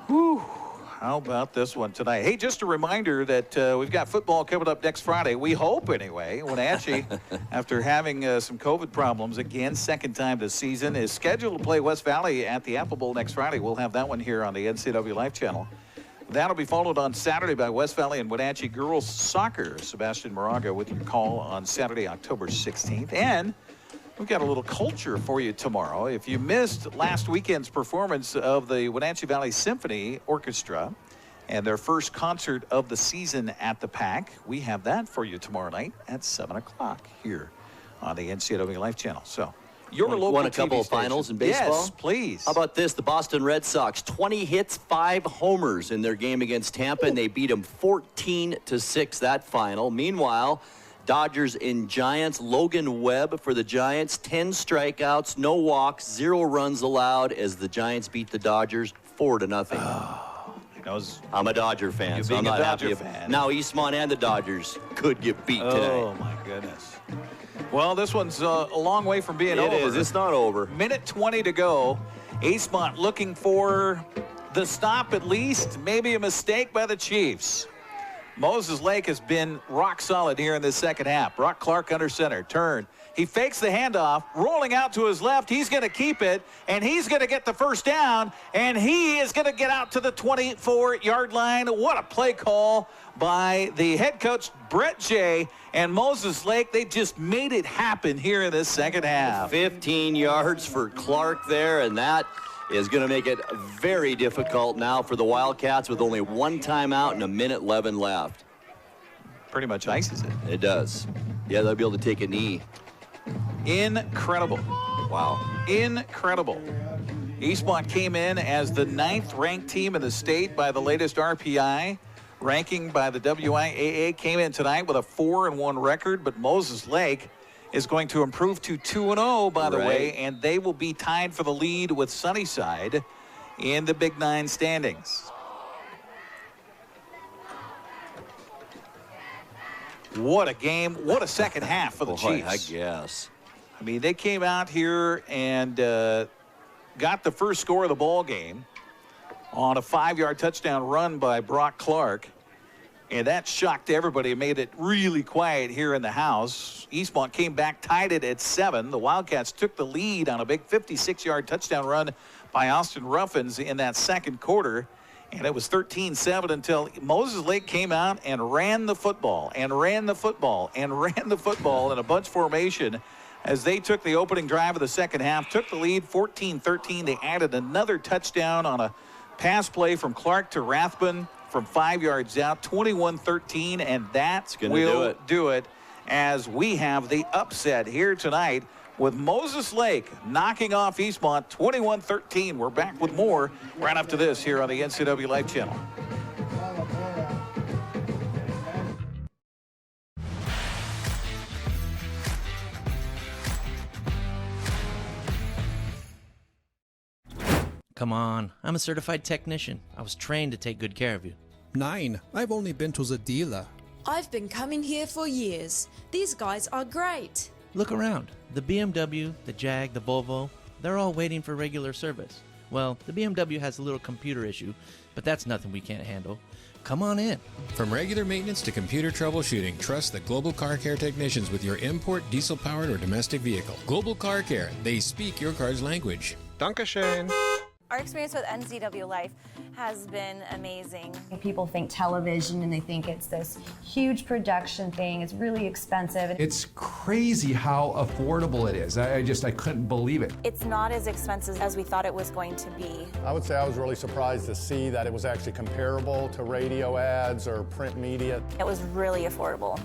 Whew. How about this one tonight? Hey, just a reminder that we've got football coming up next Friday. We hope, anyway. Wenatchee, after having some COVID problems, again, 2nd time this season, is scheduled to play West Valley at the Apple Bowl next Friday. We'll have that one here on the NCWLIFE Channel. That'll be followed on Saturday by West Valley and Wenatchee girls soccer. Sebastian Moraga with your call on Saturday, October 16th. And we've got a little culture for you tomorrow. If you missed last weekend's performance of the Wenatchee Valley Symphony Orchestra and their first concert of the season at the PAC, we have that for you tomorrow night at 7 o'clock here on the NCWLIFE Channel. So your local won a couple TV of finals in baseball? Yes, please. How about this? The Boston Red Sox, 20 hits, 5 homers in their game against Tampa, and they beat them 14-6 that final. Meanwhile, Dodgers and Giants, Logan Webb for the Giants, 10 strikeouts, no walks, 0 runs allowed as the Giants beat the Dodgers 4-0. I'm a Dodger fan, so I'm not happy. Now Eastmont and the Dodgers could get beat today. Oh, my goodness. Well, this one's a long way from being over. It is. It's not over. Minute 20 to go. Eastmont looking for the stop at least. Maybe a mistake by the Chiefs. Moses Lake has been rock solid here in the second half. Brock Clark under center. Turn. He fakes the handoff, rolling out to his left. He's going to keep it, and he's going to get the first down, and he is going to get out to the 24-yard line. What a play call by the head coach, Brett Jay, and Moses Lake. They just made it happen here in this second half. 15 yards for Clark there, and that is going to make it very difficult now for the Wildcats with only one timeout and 1:11 left. Pretty much ices it. It does. Yeah, they'll be able to take a knee. Incredible. Wow. Incredible. Eastmont came in as the 9th ranked team in the state by the latest RPI ranking by the WIAA. Came in tonight with a 4-1 record, but Moses Lake is going to improve to 2-0, by the way, and they will be tied for the lead with Sunnyside in the Big 9 standings. What a game. What a second half for the Chiefs. I guess. I mean, they came out here and got the first score of the ball game on a 5-yard touchdown run by Brock Clark. And that shocked everybody. It made it really quiet here in the house. Eastmont came back, tied it at 7. The Wildcats took the lead on a big 56-yard touchdown run by Austin Ruffin in that second quarter. And it was 13-7 until Moses Lake came out and ran the football and ran the football and ran the football in a bunch formation as they took the opening drive of the second half, took the lead 14-13. They added another touchdown on a pass play from Clark to Rathbun from 5 yards out, 21-13, and that will do it as we have the upset here tonight with Moses Lake knocking off Eastmont 21-13. We're back with more right after this here on the NCWLIFE Channel. Come on, I'm a certified technician. I was trained to take good care of you. 9. I've only been to the dealer. I've been coming here for years. These guys are great. Look around. The BMW, the Jag, the Volvo, they're all waiting for regular service. Well, the BMW has a little computer issue, but that's nothing we can't handle. Come on in. From regular maintenance to computer troubleshooting, trust the Global Car Care technicians with your import, diesel-powered, or domestic vehicle. Global Car Care. They speak your car's language. Dankeschön. Our experience with NCWLIFE has been amazing. People think television and they think it's this huge production thing. It's really expensive. It's crazy how affordable it is. I couldn't believe it. It's not as expensive as we thought it was going to be. I would say I was really surprised to see that it was actually comparable to radio ads or print media. It was really affordable.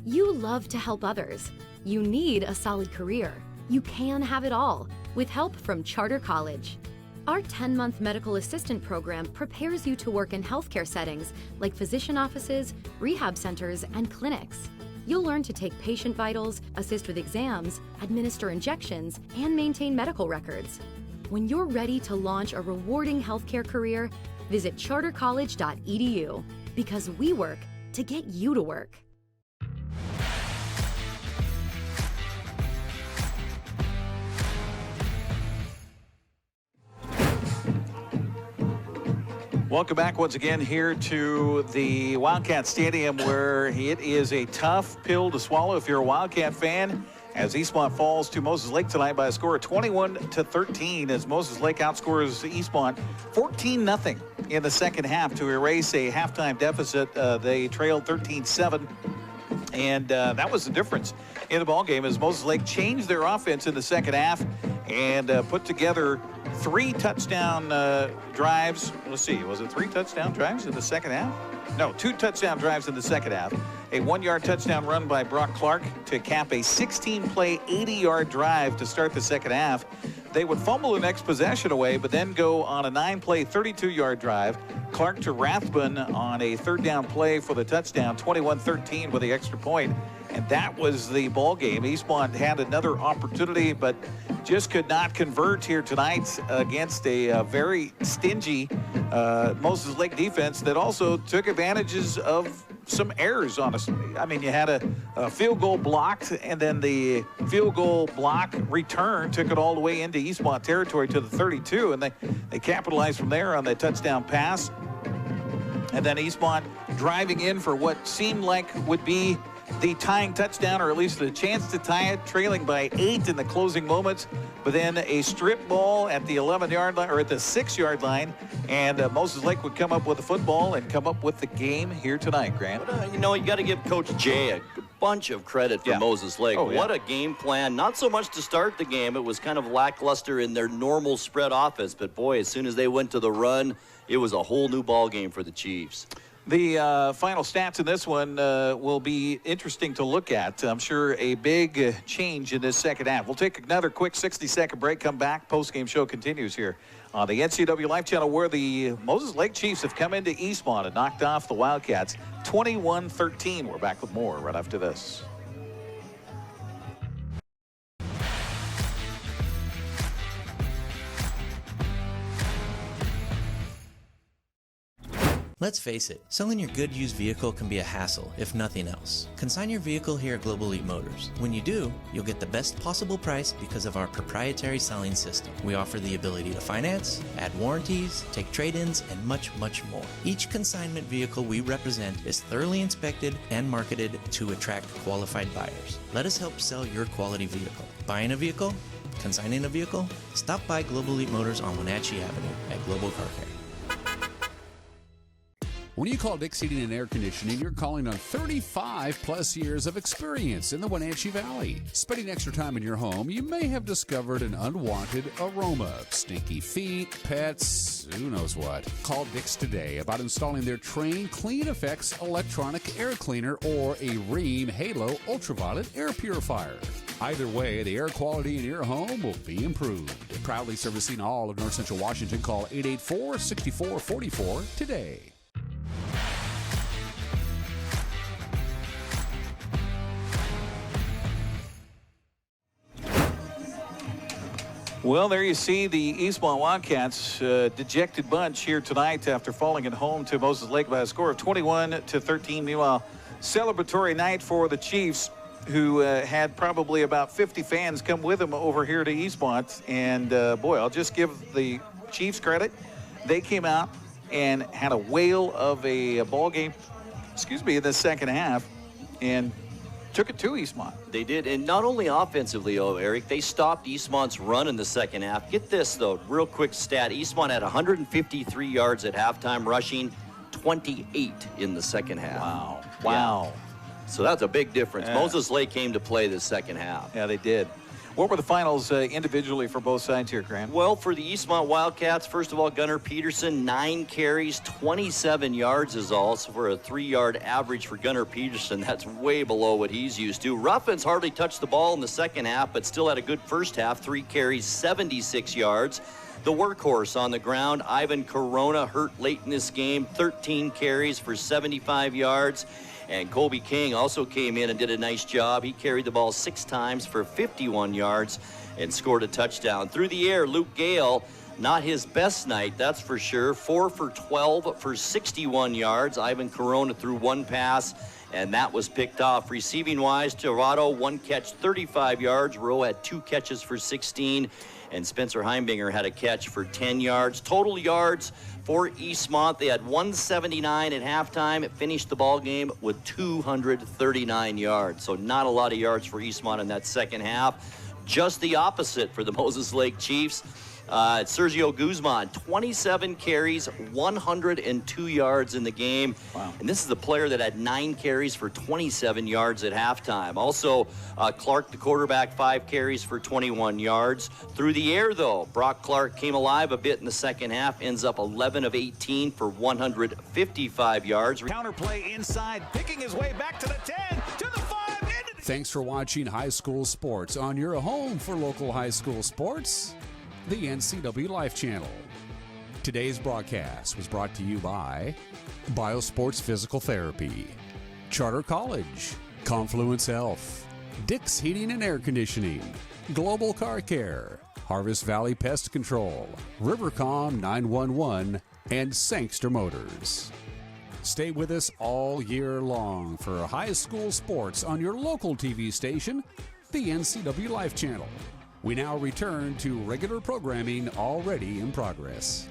You love to help others. You need a solid career. You can have it all with help from Charter College. Our 10-month medical assistant program prepares you to work in healthcare settings like physician offices, rehab centers, and clinics. You'll learn to take patient vitals, assist with exams, administer injections, and maintain medical records. When you're ready to launch a rewarding healthcare career, visit chartercollege.edu because we work to get you to work. Welcome back once again here to the Wildcat Stadium, where it is a tough pill to swallow if you're a Wildcat fan, as Eastmont falls to Moses Lake tonight by a score of 21-13, as Moses Lake outscores Eastmont 14-0 in the second half to erase a halftime deficit. They trailed 13-7, and that was the difference in the ballgame as Moses Lake changed their offense in the second half and put together 3 touchdown drives. Let's see, was it 3 touchdown drives in the second half? No, 2 touchdown drives in the second half. A 1-yard touchdown run by Brock Clark to cap a 16-play, 80-yard drive to start the second half. They would fumble the next possession away, but then go on a 9-play, 32-yard drive. Clark to Rathbun on a 3rd down play for the touchdown, 21-13 with the extra point. And that was the ball game. Eastmont had another opportunity, but just could not convert here tonight against a very stingy Moses Lake defense that also took advantages of some errors, honestly. I mean, you had a field goal blocked, and then the field goal block return took it all the way into Eastmont territory to the 32, and they capitalized from there on the touchdown pass. And then Eastmont driving in for what seemed like would be the tying touchdown, or at least the chance to tie it, trailing by 8 in the closing moments. But then a strip ball at the 11-yard line, or at the 6-yard line, and Moses Lake would come up with the football and come up with the game here tonight, Grant. But, you know, you got to give Coach Jay a bunch of credit for Moses Lake. Oh, yeah. What a game plan. Not so much to start the game. It was kind of lackluster in their normal spread offense. But, boy, as soon as they went to the run, it was a whole new ball game for the Chiefs. The final stats in this one will be interesting to look at. I'm sure a big change in this second half. We'll take another quick 60-second break, come back. Post-game show continues here on the NCWLIFE Channel, where the Moses Lake Chiefs have come into Eastmont and knocked off the Wildcats 21-13. We're back with more right after this. Let's face it, selling your good used vehicle can be a hassle, if nothing else. Consign your vehicle here at Global Elite Motors. When you do, you'll get the best possible price because of our proprietary selling system. We offer the ability to finance, add warranties, take trade-ins, and much, much more. Each consignment vehicle we represent is thoroughly inspected and marketed to attract qualified buyers. Let us help sell your quality vehicle. Buying a vehicle? Consigning a vehicle? Stop by Global Elite Motors on Wenatchee Avenue at Global Car Care. When you call Dick's Heating and Air Conditioning, you're calling on 35-plus years of experience in the Wenatchee Valley. Spending extra time in your home, you may have discovered an unwanted aroma. Stinky feet, pets, who knows what. Call Dick's today about installing their Train Clean Effects electronic air cleaner or a Rheem Halo ultraviolet air purifier. Either way, the air quality in your home will be improved. Proudly servicing all of North Central Washington, call 884-6444 today. Well, there you see the Eastmont Wildcats, dejected bunch here tonight after falling at home to Moses Lake by a score of 21-13. Meanwhile, celebratory night for the Chiefs, who had probably about 50 fans come with them over here to Eastmont. And, boy, I'll just give the Chiefs credit. They came out and had a whale of a ball game, in the second half, and took it to Eastmont. They did, and not only offensively, Eric, they stopped Eastmont's run in the second half. Get this, though, real quick stat. Eastmont had 153 yards at halftime rushing, 28 in the second half. Wow. Yeah. So that's a big difference. Yeah. Moses Lake came to play the second half. Yeah, they did. What were the finals individually for both sides here, Grant? Well, for the Eastmont Wildcats, first of all, Gunnar Peterson, 9 carries, 27 yards is all. So for a 3-yard average for Gunnar Peterson, that's way below what he's used to. Ruffin's hardly touched the ball in the second half, but still had a good first half. 3 carries, 76 yards. The workhorse on the ground, Ivan Corona, hurt late in this game, 13 carries for 75 yards. And Colby King also came in and did a nice job. He carried the ball 6 times for 51 yards and scored a touchdown. Through the air, Luke Gale, not his best night, that's for sure. 4 for 12 for 61 yards. Ivan Corona threw 1 pass, and that was picked off. Receiving-wise, Tirado, 1 catch, 35 yards. Rowe had 2 catches for 16. And Spencer Heimbinger had a catch for 10 yards. Total yards for Eastmont, they had 179 at halftime. It finished the ball game with 239 yards. So not a lot of yards for Eastmont in that second half. Just the opposite for the Moses Lake Chiefs. Sergio Guzman, 27 carries, 102 yards in the game. Wow. And this is the player that had 9 carries for 27 yards at halftime. Also, Clark, the quarterback, 5 carries for 21 yards. Through the air, though, Brock Clark came alive a bit in the second half, ends up 11 of 18 for 155 yards. Counterplay inside, picking his way back to the 10, to the 5, into the... Thanks for watching High School Sports on your home for local high school sports, the NCWLIFE Channel. Today's broadcast was brought to you by Biosports Physical Therapy, Charter College, Confluence Health, Dick's Heating and Air Conditioning, Global Car Care, Harvest Valley Pest Control, Rivercom 911, and Sangster Motors. Stay with us all year long for high school sports on your local TV station, the NCWLIFE Channel. We now return to regular programming already in progress.